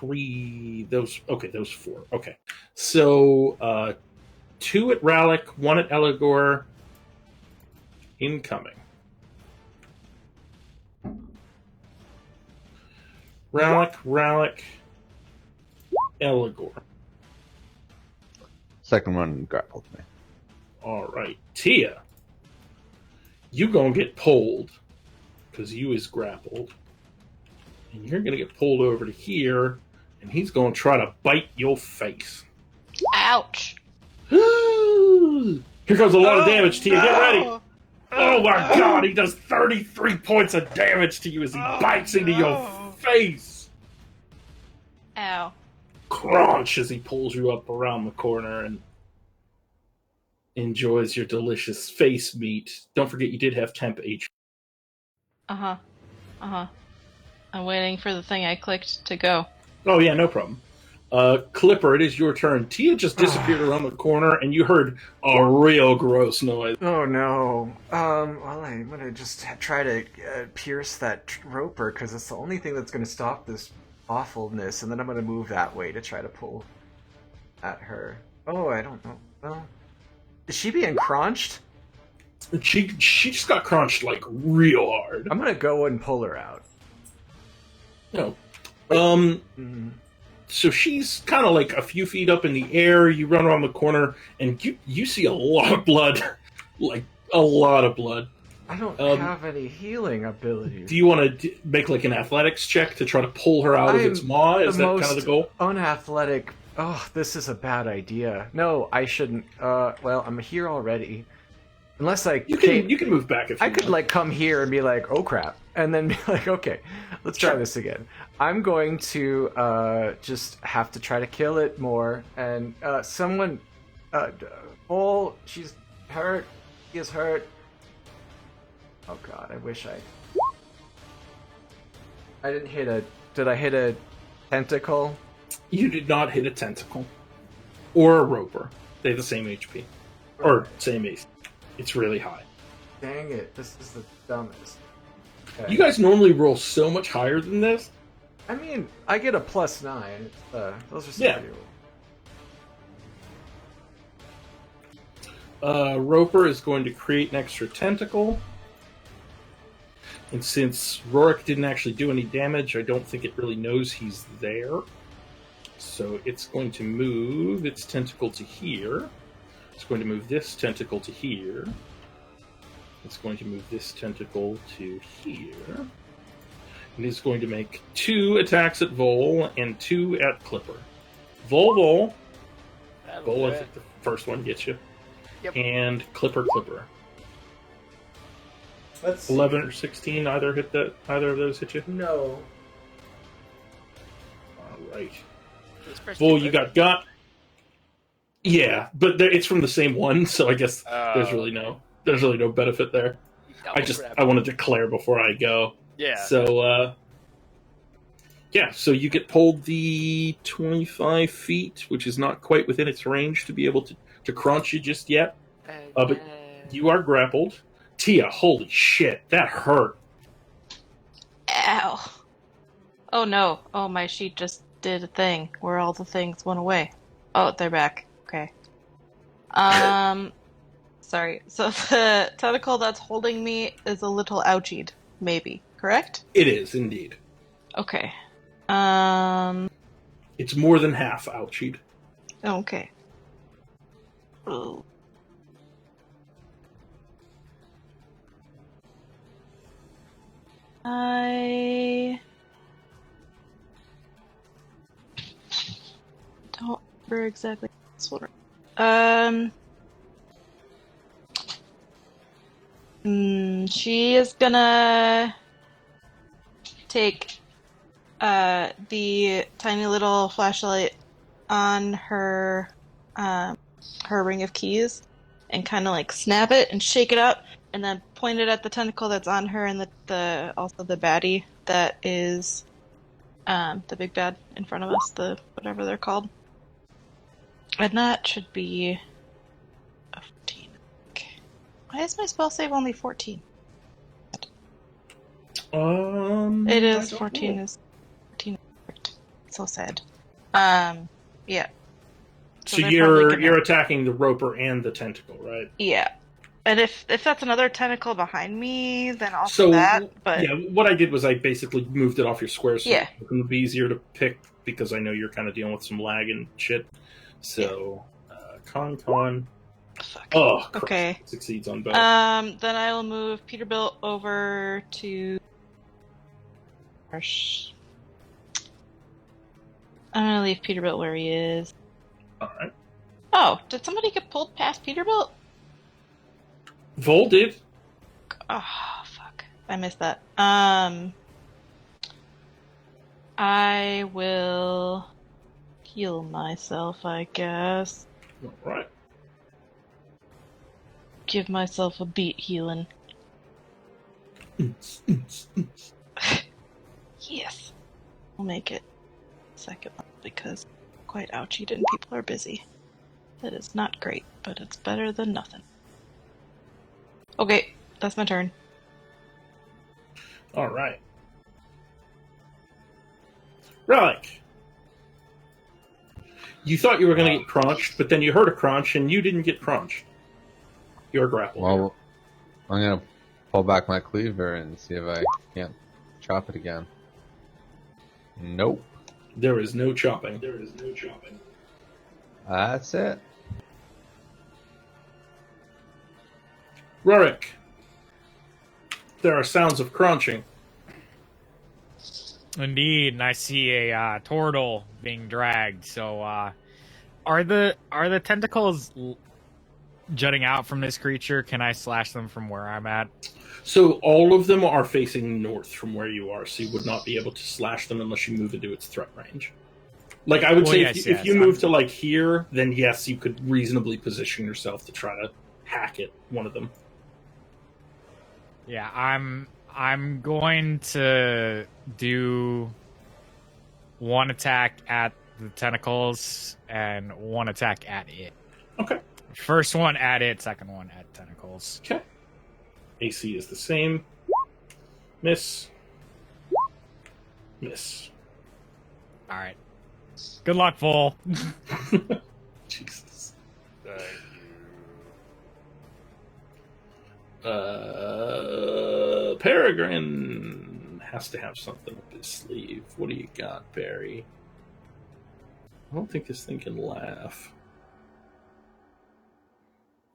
those four. Okay. So 2 at Rallick, 1 at Eligor. Incoming. Rallick, Eligor. Second one grappled me. All right, Tia. You gonna get pulled because you is grappled, and you're gonna get pulled over to here, and he's gonna try to bite your face. Ouch. Here comes a lot of damage, Tia. Get ready. Oh my god, he does 33 points of damage to you as he bites into your face. Ow. Crunch as he pulls you up around the corner and enjoys your delicious face meat. Don't forget you did have temp H. Uh-huh. I'm waiting for the thing I clicked to go. Oh yeah, no problem. Clipper, it is your turn. Tia just disappeared around the corner, and you heard a real gross noise. Oh no. Well, I'm gonna just try to pierce that roper, because it's the only thing that's gonna stop this awfulness, and then I'm gonna move that way to try to pull at her. Oh, I don't know. Well, is she being crunched? She just got crunched, like, real hard. I'm gonna go and pull her out. No. So she's kind of like a few feet up in the air. You run around the corner, and you see a lot of blood. Like, a lot of blood. I don't have any healing abilities. Do you want to make, like, an athletics check to try to pull her out of its maw? Is that kind of the goal? Unathletic. Oh, this is a bad idea. No, I shouldn't. Well, I'm here already. Unless you can move back if you I could like come here and be like, oh crap, and then be like, okay, let's try this again. I'm going to just have to try to kill it more, and someone, she's hurt. He is hurt. Oh god, I wish I didn't hit a. Did I hit a tentacle? You did not hit a tentacle or a roper. They have the same HP or same AC. It's really high. Dang it, this is the dumbest. Okay. You guys normally roll so much higher than this. I mean, I get a +9. Those are pretty cool. Roper is going to create an extra tentacle. And since Rorik didn't actually do any damage, I don't think it really knows he's there. So it's going to move its tentacle to here. It's going to move this tentacle to here. It's going to move this tentacle to here. And it's going to make 2 attacks at Vol and 2 at Clipper. Vol, I think the first one gets you. Yep. And Clipper. Let's 11 or 16, either of those hit you? No. Alright. Vol, you got. Yeah, but it's from the same one, so I guess there's really no benefit there. I want to declare before I go. Yeah. So so you get pulled the 25 feet, which is not quite within its range to be able to crunch you just yet. But you are grappled. Tia, holy shit, that hurt. Ow. Oh no. Oh, my sheet just did a thing where all the things went away. Oh, they're back. Okay. Sorry. So the tentacle that's holding me is a little ouchied, maybe. Correct? It is, indeed. Okay. It's more than half ouchied. Okay. Ooh. I don't remember exactly this one. She is gonna take the tiny little flashlight on her ring of keys and kind of like snap it and shake it up, and then point it at the tentacle that's on her, and the also the baddie that is the big bad in front of us, the whatever they're called. And that should be a 14. Okay. Why is my spell save only 14? It is 14 know. is 14 is perfect. So sad. Yeah. So they're probably you're gonna- attacking the roper and the tentacle, right? Yeah. And if that's another tentacle behind me, then also So that. But yeah, what I did was I basically moved it off your square so Yeah. it would be easier to pick because I know you're kind of dealing with some lag and shit. So con. fuck. Oh, Christ. Okay. Succeeds on both. Then I will move Peterbilt over to. I'm gonna leave Peterbilt where he is. All right. Oh, did somebody get pulled past Peterbilt? Vol did. Oh, fuck. I missed that. I will heal myself, I guess. All right. Give myself a beat healing. Yes. I'll make it second one because quite ouchied and people are busy. That is not great, but it's better than nothing. Okay, that's my turn. All right. Relic. You thought you were going to get crunched, but then you heard a crunch and you didn't get crunched. You're grappled. Well, I'm gonna pull back my cleaver and see if I can't chop it again. Nope. There is no chopping. That's it. Rurik. There are sounds of crunching. Indeed, and I see a turtle being dragged. So, are the tentacles jutting out from this creature? Can I slash them from where I'm at? So all of them are facing north from where you are, so you would not be able to slash them unless you move into its threat range. Like, I would say if you move to, like, here, then yes, you could reasonably position yourself to try to hack at one of them. Yeah, I'm going to do one attack at the tentacles and one attack at it. Okay. First one at it, second one at tentacles. Okay. AC is the same. Miss. Miss. All right. Good luck, Vol. Jesus. Thank you. Peregrine has to have something up his sleeve. What do you got, Barry? I don't think this thing can laugh.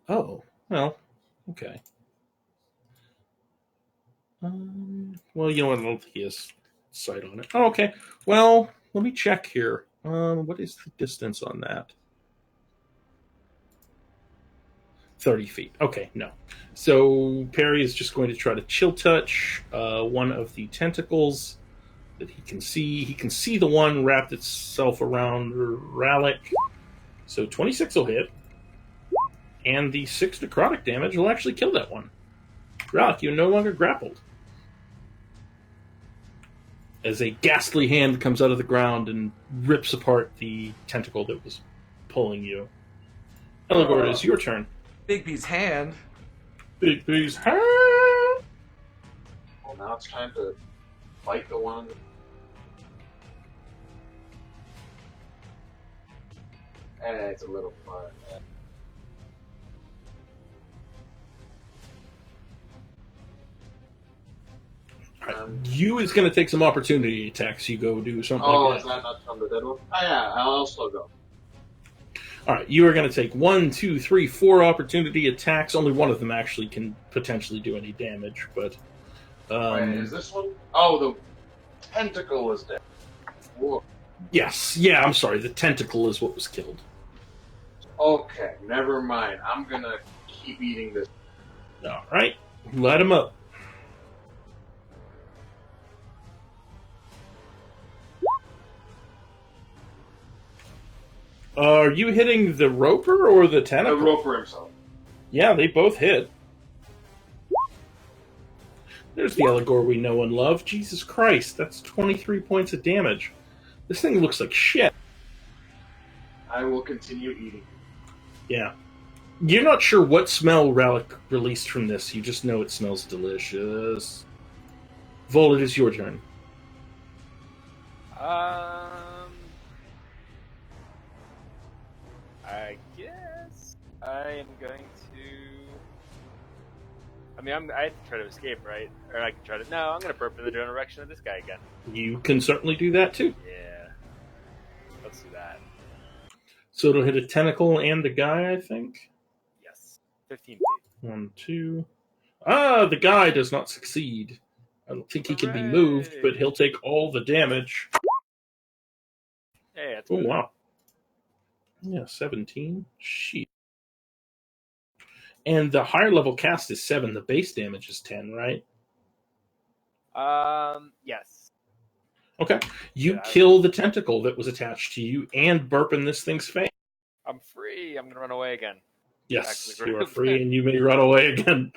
Oh, well, okay. Well, you know what? I don't think he has sight on it. Oh, okay. Well, let me check here. What is the distance on that? 30 feet. Okay, no. So Perry is just going to try to chill touch one of the tentacles that he can see. He can see the one wrapped itself around Ralik. So 26 will hit. And the 6 necrotic damage will actually kill that one. Ralik, you're no longer grappled. As a ghastly hand comes out of the ground and rips apart the tentacle that was pulling you. Eligor, it is your turn. Bigby's hand. Bigby's hand! Well, now it's time to fight the one. It's a little fun. You is going to take some opportunity attacks. You go do something like Is that. that not from the dead one? Oh, yeah, I'll still go. All right, you are going to take 1, 2, 3, 4 opportunity attacks. Only one of them actually can potentially do any damage, but... Wait, is this one? Oh, the tentacle is dead. Whoa. Yes, yeah, I'm sorry. The tentacle is what was killed. Okay, never mind. I'm gonna keep eating this. All right, let him up. Are you hitting the roper or the The tentacle? roper himself. Yeah, they both hit. There's the Eligor we know and love. Jesus Christ, that's 23 points of damage. This thing looks like shit. I will continue eating. Yeah. You're not sure what smell Relic released from this. You just know it smells delicious. Vol, it is your turn. I guess I am going to. I mean, I have to try to escape, right? Or I can try to. No, I'm going to burp in the general direction of this guy again. You can certainly do that too. Yeah. Let's do that. So it'll hit a tentacle and the guy, I think. Yes. 15 feet. 1, 2. Ah, the guy does not succeed. I don't think he can be moved, but he'll take all the damage. Hey, that's Oh, good. wow. Yeah, 17. Shit. And the higher level cast is 7. The base damage is 10, right? Yes. Okay. You Yeah, kill the tentacle that was attached to you and burp in this thing's face. I'm free. I'm going to run away again. Yes, Actually, you are free and you may run away again.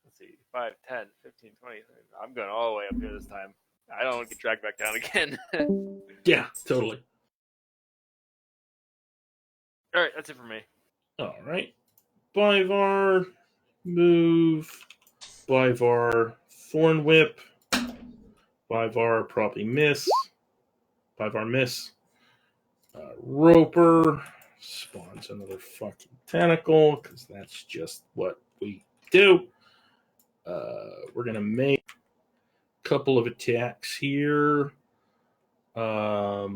Let's see. 5, 10, 15, 20. I'm going all the way up here this time. I don't want to get dragged back down again. Yeah, totally. All right, that's it for me. All right. Byvar, move. Byvar, Thorn Whip. Byvar, probably miss. Byvar, miss. Roper spawns another fucking tentacle, because that's just what we do. We're going to make a couple of attacks here. All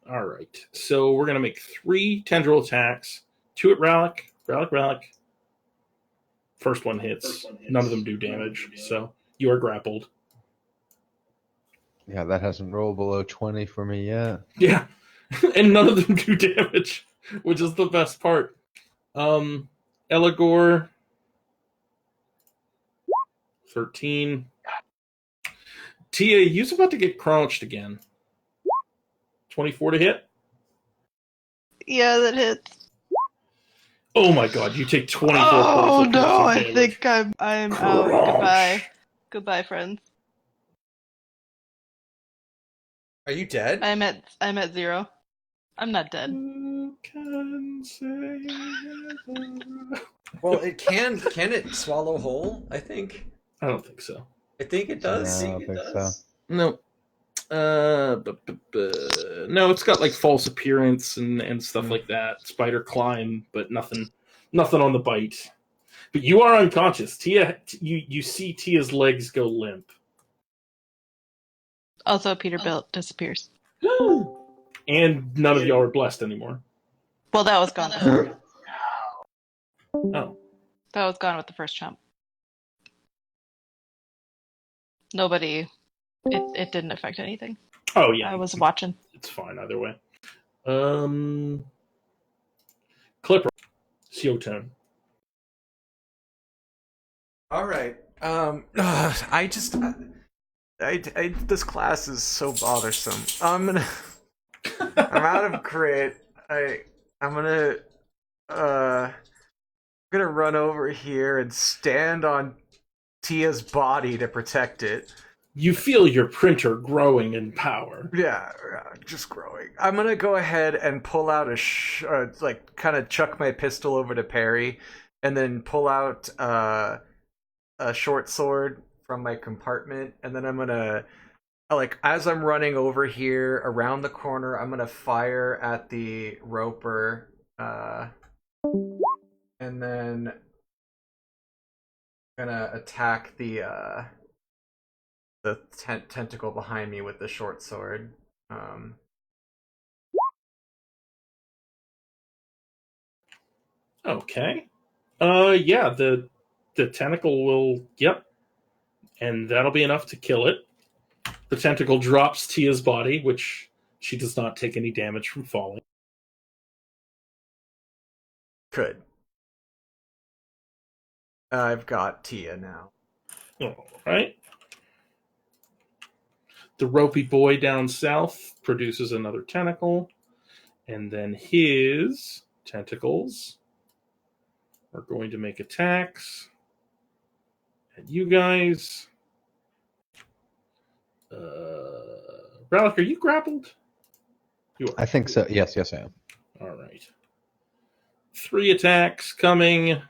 right. So we're going to make 3 tendril attacks. 2 at Relic. Relic. First one hits. None of them do damage. So you are grappled. Yeah, that hasn't rolled below 20 for me yet. Yeah. And none of them do damage, which is the best part. Eligor, 13. Tia, you're about to get crouched again. 24 to hit. Yeah, that hits. Oh my god, you take 24 Oh points of no, piercing I damage. think I'm out. Crunch. Goodbye, friends. Are you dead? I'm at 0. I'm not dead. Who can say Well, it can. Can it swallow whole? I think. I don't think so. I think it does. No, I don't think so. No. No, it's got like false appearance and stuff like that. Spider climb, but nothing on the bite. But you are unconscious. Tia, you see Tia's legs go limp. Also, Peterbilt disappears. And none of y'all are blessed anymore. Well, that was gone. Oh. That was gone with the first jump. Nobody. It didn't affect anything. Oh yeah. I was watching. It's fine either way. Clipper. It's your turn. All right. I this class is so bothersome. I'm out of grit. I'm gonna run over here and stand on Tia's body to protect it. You feel your printer growing in power. Yeah, just growing. I'm gonna go ahead and pull out kind of chuck my pistol over to Perry, and then pull out a short sword from my compartment, and then I'm gonna, as I'm running over here around the corner, I'm gonna fire at the roper, and then gonna attack the tentacle behind me with the short sword. Okay. Yeah, the tentacle will, yep. And that'll be enough to kill it. The tentacle drops Tia's body, which she does not take any damage from falling. Good. I've got Tia now. All right. The ropey boy down south produces another tentacle, and then his tentacles are going to make attacks at you guys. Relic, are you grappled? You are. I think so. Yes, I am. All right. 3 attacks coming.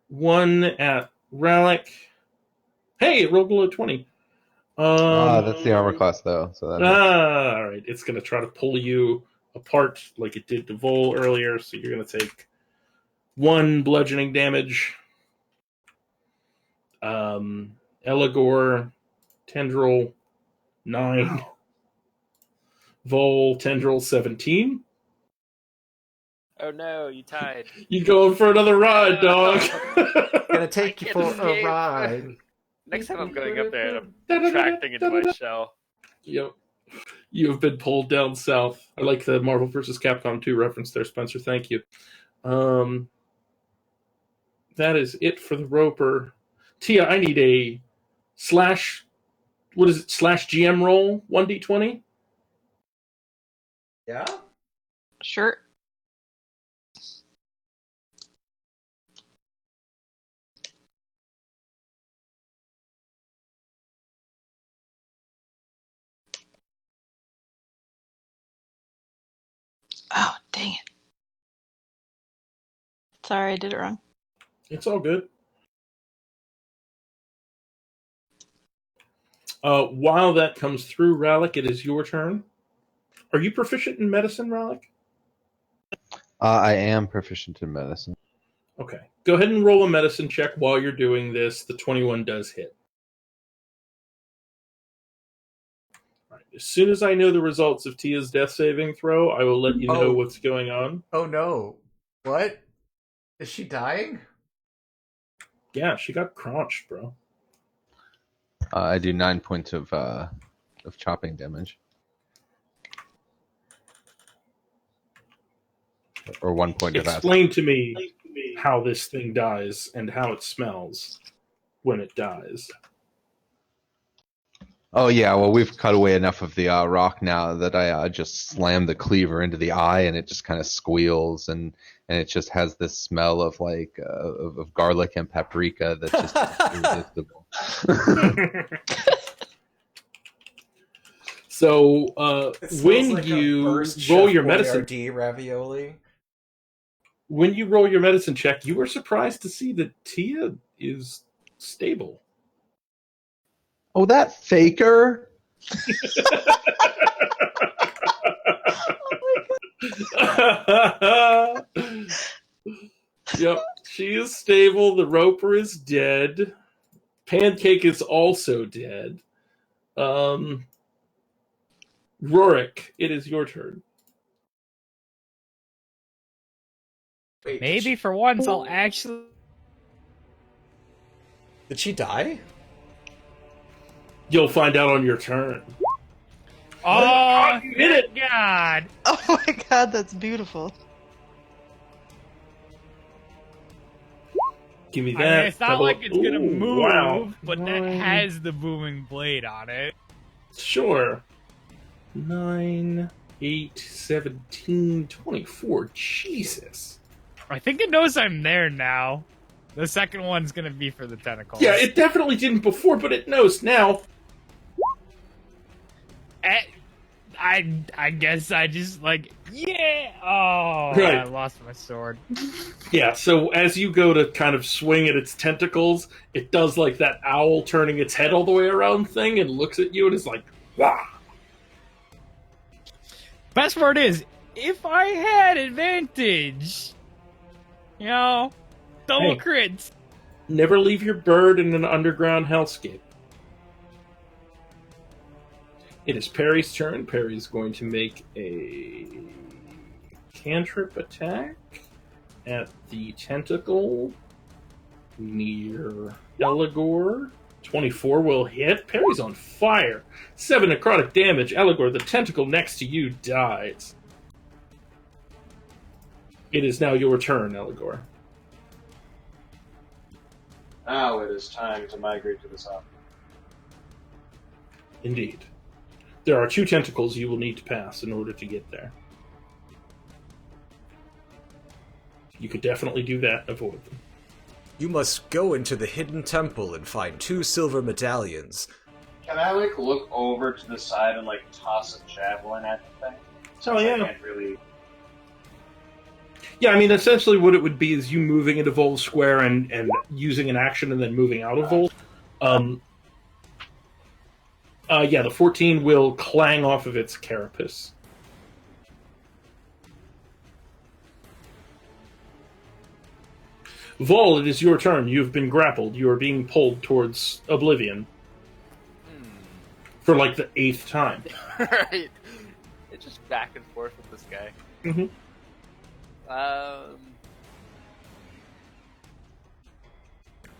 1 at Relic. Hey, it rolled below 20. That's the armor class, though. So that all right. It's going to try to pull you apart like it did to Vol earlier, so you're going to take 1 bludgeoning damage. Eligor, Tendril, 9. Vol, Tendril, 17. Oh no, you tied. You going for another ride, dog? Gonna take you I for can't a escape. ride. Next time I'm going up there and I'm retracting into my shell. Yep. You have been pulled down south. I like the Marvel vs. Capcom 2 reference there, Spencer. Thank you. That is it for the Roper. Tia, I need a what is it, /GM roll, 1d20? Yeah? Sure. Oh, dang it. Sorry, I did it wrong. It's all good. While that comes through, Rallic, it is your turn. Are you proficient in medicine, Rallic? I am proficient in medicine. Okay. Go ahead and roll a medicine check while you're doing this. The 21 does hit. All right. As soon as I know the results of Tia's death saving throw, I will let you know what's going on. Oh no. What? Is she dying? Yeah, she got crunched, bro. I do 9 points of chopping damage. Or 1 point of acid. Explain to me how this thing dies and how it smells when it dies. Oh yeah, well we've cut away enough of the rock now that I just slammed the cleaver into the eye and it just kind of squeals and it just has this smell of like of garlic and paprika that's just irresistible. So when Like you roll your medicine, ravioli. when you roll your medicine check, you were surprised to see that Tia is stable. Oh, that faker! Yep, she is stable. The Roper is dead. Pancake is also dead. Rorik, it is your turn. Wait, Maybe for once I'll actually. did she die? You'll find out on your turn. Oh, you hit it! God! Oh my god, that's beautiful. Give me I that. mean, it's not like it's gonna Ooh, move, wow. but that has the booming blade on it. Sure. 9, 8, 17, 24. Jesus. I think it knows I'm there now. The second one's gonna be for the tentacles. Yeah, it definitely didn't before, but it knows now. I guess I just like, yeah. Oh, Right. I lost my sword. Yeah, so as you go to kind of swing at its tentacles, it does like that owl turning its head all the way around thing and looks at you and is like, wah! Best part is, if I had advantage, you know, double Hey. crits. Never leave your bird in an underground hellscape. It is Perry's turn. Perry's going to make a cantrip attack at the tentacle near Eligor. 24 will hit. Perry's on fire. 7 necrotic damage. Eligor, the tentacle next to you, dies. It is now your turn, Eligor. Now it is time to migrate to the south. Indeed. There are 2 tentacles you will need to pass in order to get there. You could definitely do that and avoid them. You must go into the hidden temple and find 2 silver medallions. Can I look over to the side and toss a javelin at the thing? Oh, yeah. I can't really. Yeah, I mean, essentially what it would be is you moving into Vol Square and using an action and then moving out of Vol. Yeah, the 14 will clang off of its carapace. Vol, it is your turn. You have been grappled. You are being pulled towards oblivion. For the 8th time. Right. It's just back and forth with this guy. Mm-hmm.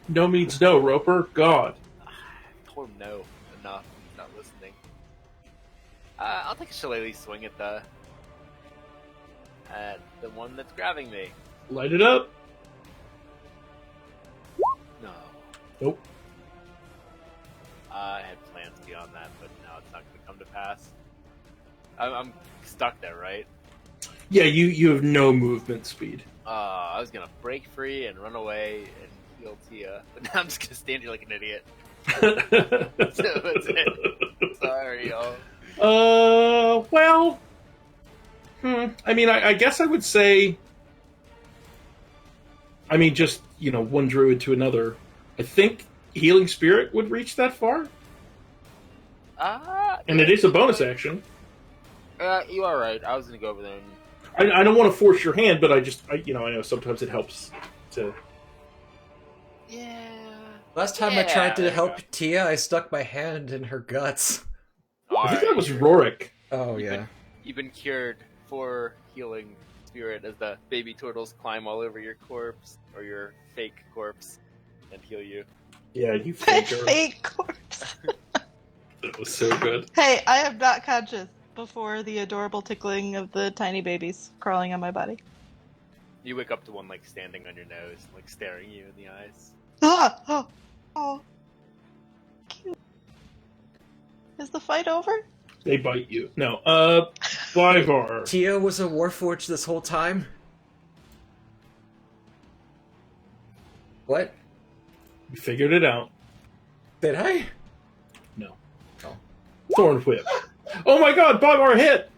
No means no, Roper. God. I told him no enough. He's not listening. I'll take a shillelagh swing at the one that's grabbing me. Light it up. No. Nope. I had plans beyond that, but now it's not going to come to pass. I'm stuck there, right? Yeah, you have no movement speed. I was going to break free and run away and heal Tia, but now I'm just going to stand here like an idiot. So that's it. Sorry, y'all. Well... I mean, I guess I would say... I mean, just, one druid to another. I think Healing Spirit would reach that far. And it is a bonus action. You are right. I was going to go over there and... I don't want to force your hand, but I know sometimes it helps to... Yeah. Last time I tried to help Tia, I stuck my hand in her guts. I think that was Rorik. Oh, yeah. You've been cured for Healing Spirit as the baby turtles climb all over your corpse, or your fake corpse, and heal you. Yeah, you faker. Fake corpse. That was so good. Hey, I am not conscious before the adorable tickling of the tiny babies crawling on my body. You wake up to one standing on your nose, staring you in the eyes. Ah! Oh. Cute. Is the fight over? They bite you. No, Blyvar. Tia was a Warforged this whole time? What? You figured it out. Did I? No. Oh. Thorn Whip. Oh my god, Blyvar hit!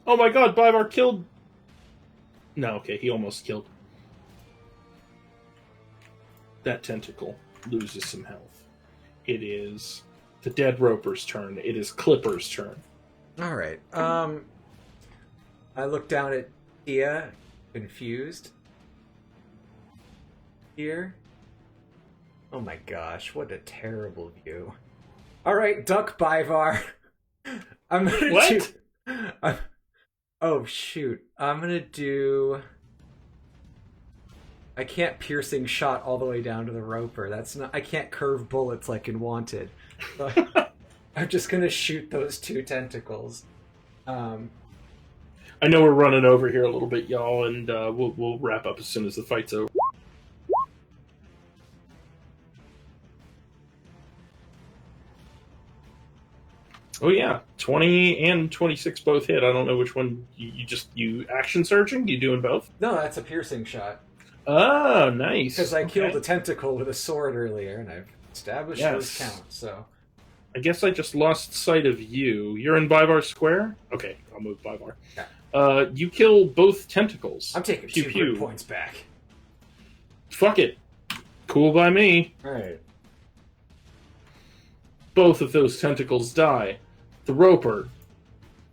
Oh my god, Blyvar killed... No, okay, he almost killed. That tentacle loses some health. It is the dead Roper's turn. It is Clipper's turn. Alright, I look down at Tia, confused. Here. Oh my gosh, what a terrible view. Alright, duck Blyvar. I'm gonna What? Oh shoot. I'm gonna do... I can't piercing shot all the way down to the Roper. That's not... I can't curve bullets like in Wanted. So I'm just gonna shoot those 2 tentacles. I know we're running over here a little bit, y'all, and we'll wrap up as soon as the fight's over. Oh yeah, 20 and 26 both hit. I don't know which one you action searching? You doing both? No, that's a piercing shot. Oh, nice. Because I killed a tentacle with a sword earlier, and I've established those count, so... I guess I just lost sight of you. You're in Blyvar Square? Okay, I'll move Blyvar. Yeah. You kill both tentacles. I'm taking Pew, 2 pew. good points back. Fuck it. Cool by me. Alright. Both of those tentacles die. The Roper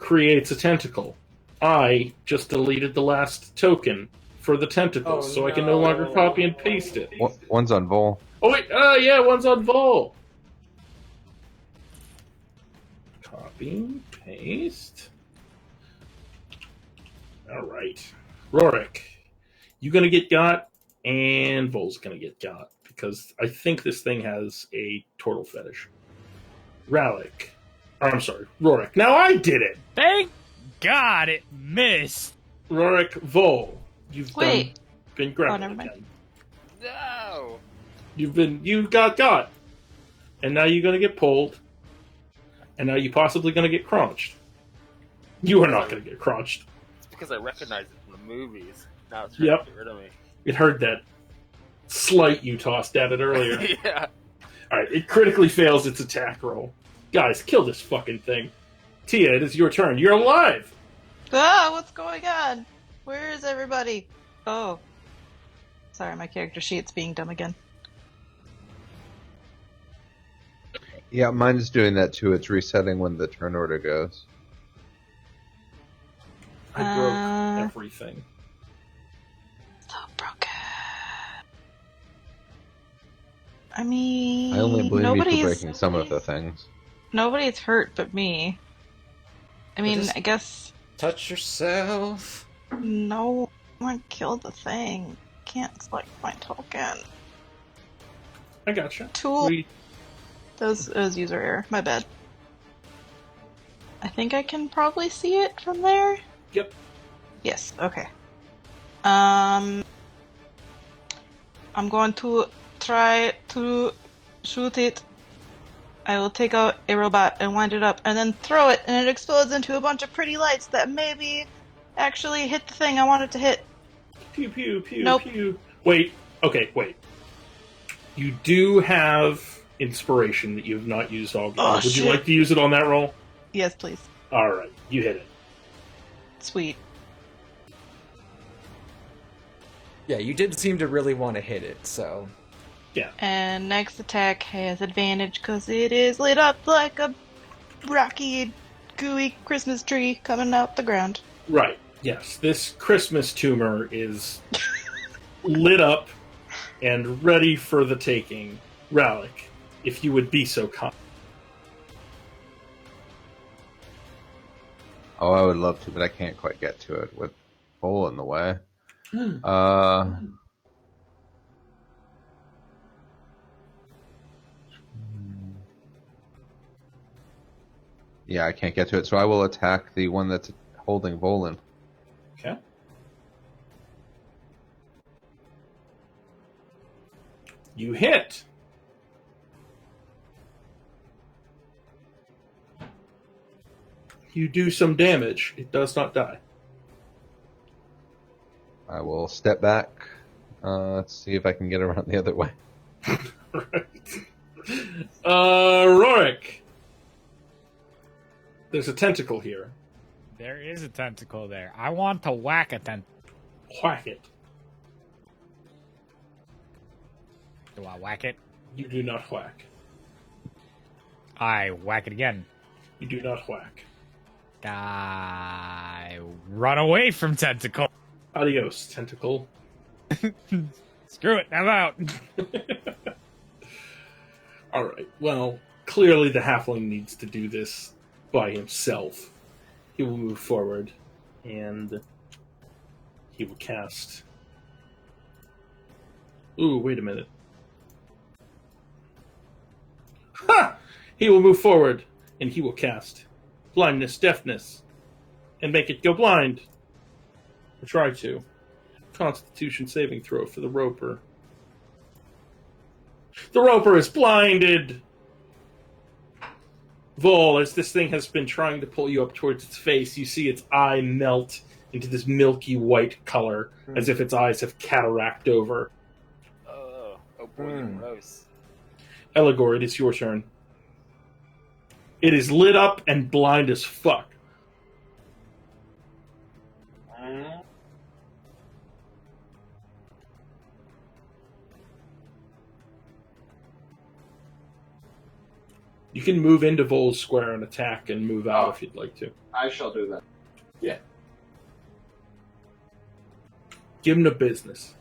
creates a tentacle. I just deleted the last token for the tentacles, so I can no longer copy and paste it. One's on Vol. Oh wait, yeah, one's on Vol. Copy, paste. Alright. Rorik, you gonna get got, and Vol's gonna get got, because I think this thing has a turtle fetish. Ralik. I'm sorry, Rorik. Now I did it! Thank God it missed. Rorik, Vol, you've been grappled never mind. again. No! You got. And now you're gonna get pulled. And now you're possibly gonna get crunched. You are not gonna get crunched. It's because I recognize movies. Now it's trying Yep. to get rid of me. It heard that slight you tossed at it earlier. Yeah. Alright, it critically fails its attack roll. Guys, kill this fucking thing. Tia, it is your turn. You're alive! Ah, what's going on? Where is everybody? Oh. Sorry, my character sheet's being dumb again. Yeah, mine's doing that too. It's resetting when the turn order goes. I broke everything. So broken. I mean, I only blame you nobody's for breaking some of the things. nobody's hurt but me. I mean, Just- I guess Touch yourself. no one killed the thing. Can't select my token. I gotcha. Tool. We- That was user error. My bad. I think I can probably see it from there. Yep. Yes. Okay. I'm going to try to shoot it. I will take out a robot and wind it up and then throw it, and it explodes into a bunch of pretty lights that maybe actually hit the thing I wanted to hit. Pew, pew, pew, Nope. pew. Wait. Okay, wait. You do have inspiration that you have not used all game. Oh, Would you shit. like to use it on that roll? Yes, please. Alright, you hit it. Sweet. Yeah, you did seem to really want to hit it, so. And next attack has advantage because it is lit up like a rocky, gooey Christmas tree coming out the ground. Right, yes. This Christmas tumor is lit up and ready for the taking. Ralik, if you would be so kind. Oh, I would love to, but I can't quite get to it with Hole in the way. Yeah, I can't get to it, so I will attack the one that's holding Volan. Okay. You hit. You do some damage. It does not die. I will step back. Let's see if I can get around the other way. Right. Rorik. There's a tentacle here. There is a tentacle there. I want to whack a tentacle. Whack it. Do I whack it? You do not whack. I whack it again. You do not whack. I run away from tentacle. Adios, tentacle. Screw it, I'm out. Alright, well, clearly the halfling needs to do this by himself. He will move forward, and he will cast... Ooh, wait a minute. Ha! He will move forward, and he will cast Blindness, Deafness, and make it go blind. Or try to. Constitution saving throw for the Roper. The Roper is blinded! Vol, as this thing has been trying to pull you up towards its face, you see its eye melt into this milky white color, as if its eyes have cataract over. Oh boy, gross. Eligor, it is your turn. It is lit up and blind as fuck. You can move into Vol's square and attack and move out if you'd like to. I shall do that. Give him the business.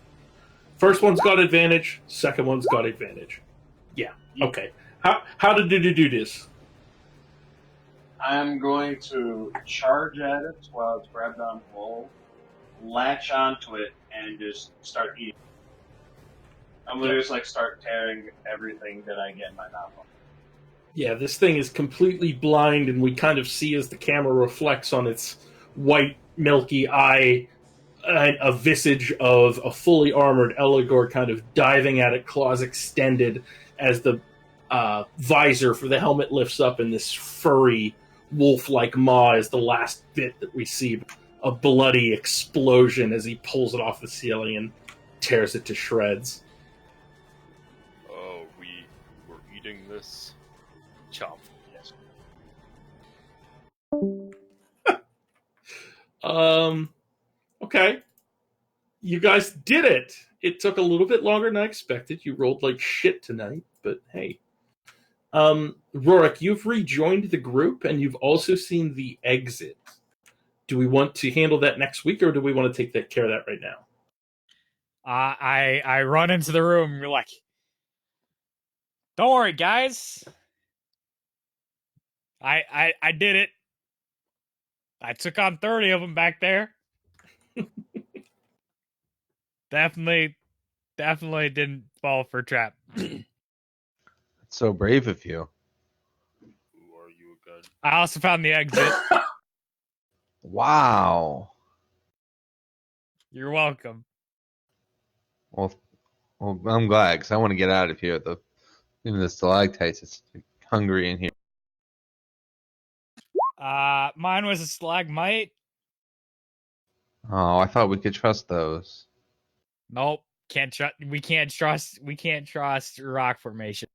First one's got advantage, second one's got advantage. Yeah, okay. How did you do this? I'm going to charge at it while it's grabbed on hold, latch onto it, and just start eating. I'm going to just start tearing everything that I get in my mouth. Yeah, this thing is completely blind, and we kind of see as the camera reflects on its white, milky eye a visage of a fully armored Eligor kind of diving at it, claws extended, as the visor for the helmet lifts up, and this furry, wolf-like maw is the last bit that we see a bloody explosion as he pulls it off the ceiling and tears it to shreds. Oh, we were eating this. Chomp. Yes. Okay. You guys did it. It took a little bit longer than I expected. You rolled like shit tonight, but hey. Rorik, you've rejoined the group and you've also seen the exit. Do we want to handle that next week or do we want to take care of that right now? I run into the room. You're like, don't worry, guys. I did it. I took on 30 of them back there. Definitely didn't fall for a trap. It's so brave of you. Who are you again? I also found the exit. Wow. You're welcome. Well, I'm glad because I want to get out of here. Even the stalactites, it's hungry in here. Mine was a stalagmite. Oh, I thought we could trust those. Nope. We can't trust rock formation.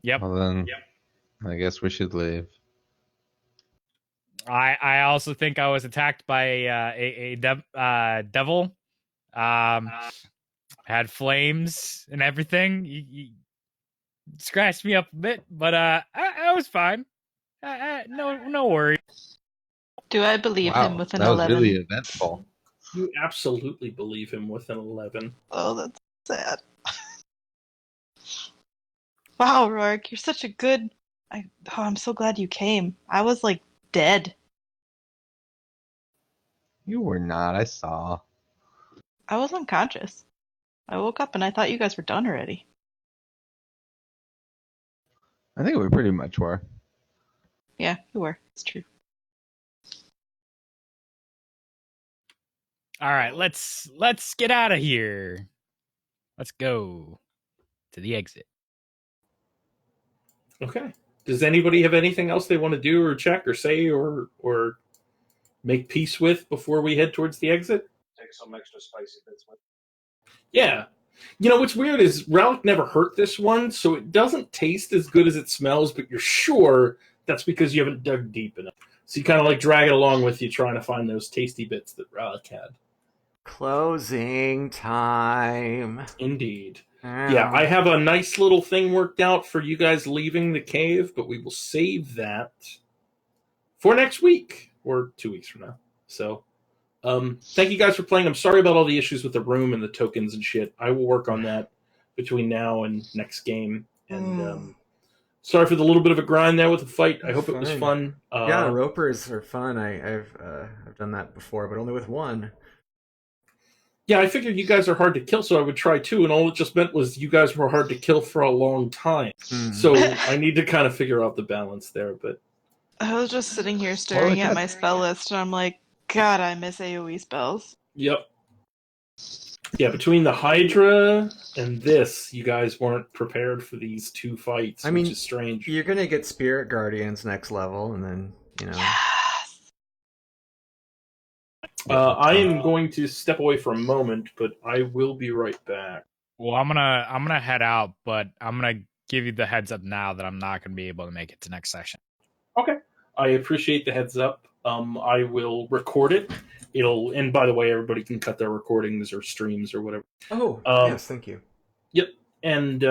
Yep. Well then, I guess we should leave. I also think I was attacked by a devil. Had flames and everything. You scratched me up a bit, but I was fine. No worries. Do I believe Wow, him with an that was 11? really eventful. You absolutely believe him with an 11. Oh, that's sad. Wow, Rourke, you're such a good... I'm so glad you came. I was, like, dead. You were not. I saw. I was unconscious. I woke up and I thought you guys were done already. I think we pretty much were. Yeah, you were. It's true. All right, let's get out of here. Let's go to the exit. Okay. Does anybody have anything else they want to do or check or say or make peace with before we head towards the exit? Take some extra spicy bits with. Yeah. You know, what's weird is Relic never hurt this one, so it doesn't taste as good as it smells, but you're sure that's because you haven't dug deep enough. So you kind of like drag it along with you trying to find those tasty bits that Relic had. Closing time. Indeed. Yeah, I have a nice little thing worked out for you guys leaving the cave, but we will save that for next week or 2 weeks from now. So, thank you guys for playing. I'm sorry about all the issues with the room and the tokens and shit. I will work on that between now and next game. And sorry for the little bit of a grind there with the fight. I hope it was fun. Yeah, ropers are fun. I've done that before, but only with one. Yeah, I figured you guys are hard to kill, so I would try too, and all it just meant was you guys were hard to kill for a long time. So I need to kind of figure out the balance there, but... I was just sitting here staring at my spell list, and I'm like, God, I miss AoE spells. Yep. Yeah, between the Hydra and this, you guys weren't prepared for these two fights, which is strange. You're going to get Spirit Guardians next level, and then, you know... Yes! I am going to step away for a moment, but I will be right back. Well, I'm gonna head out, but I'm gonna give you the heads up now that I'm not gonna be able to make it to next session. Okay. I appreciate the heads up. I will record it. And by the way, everybody can cut their recordings or streams or whatever. Oh, yes, thank you. Yep. And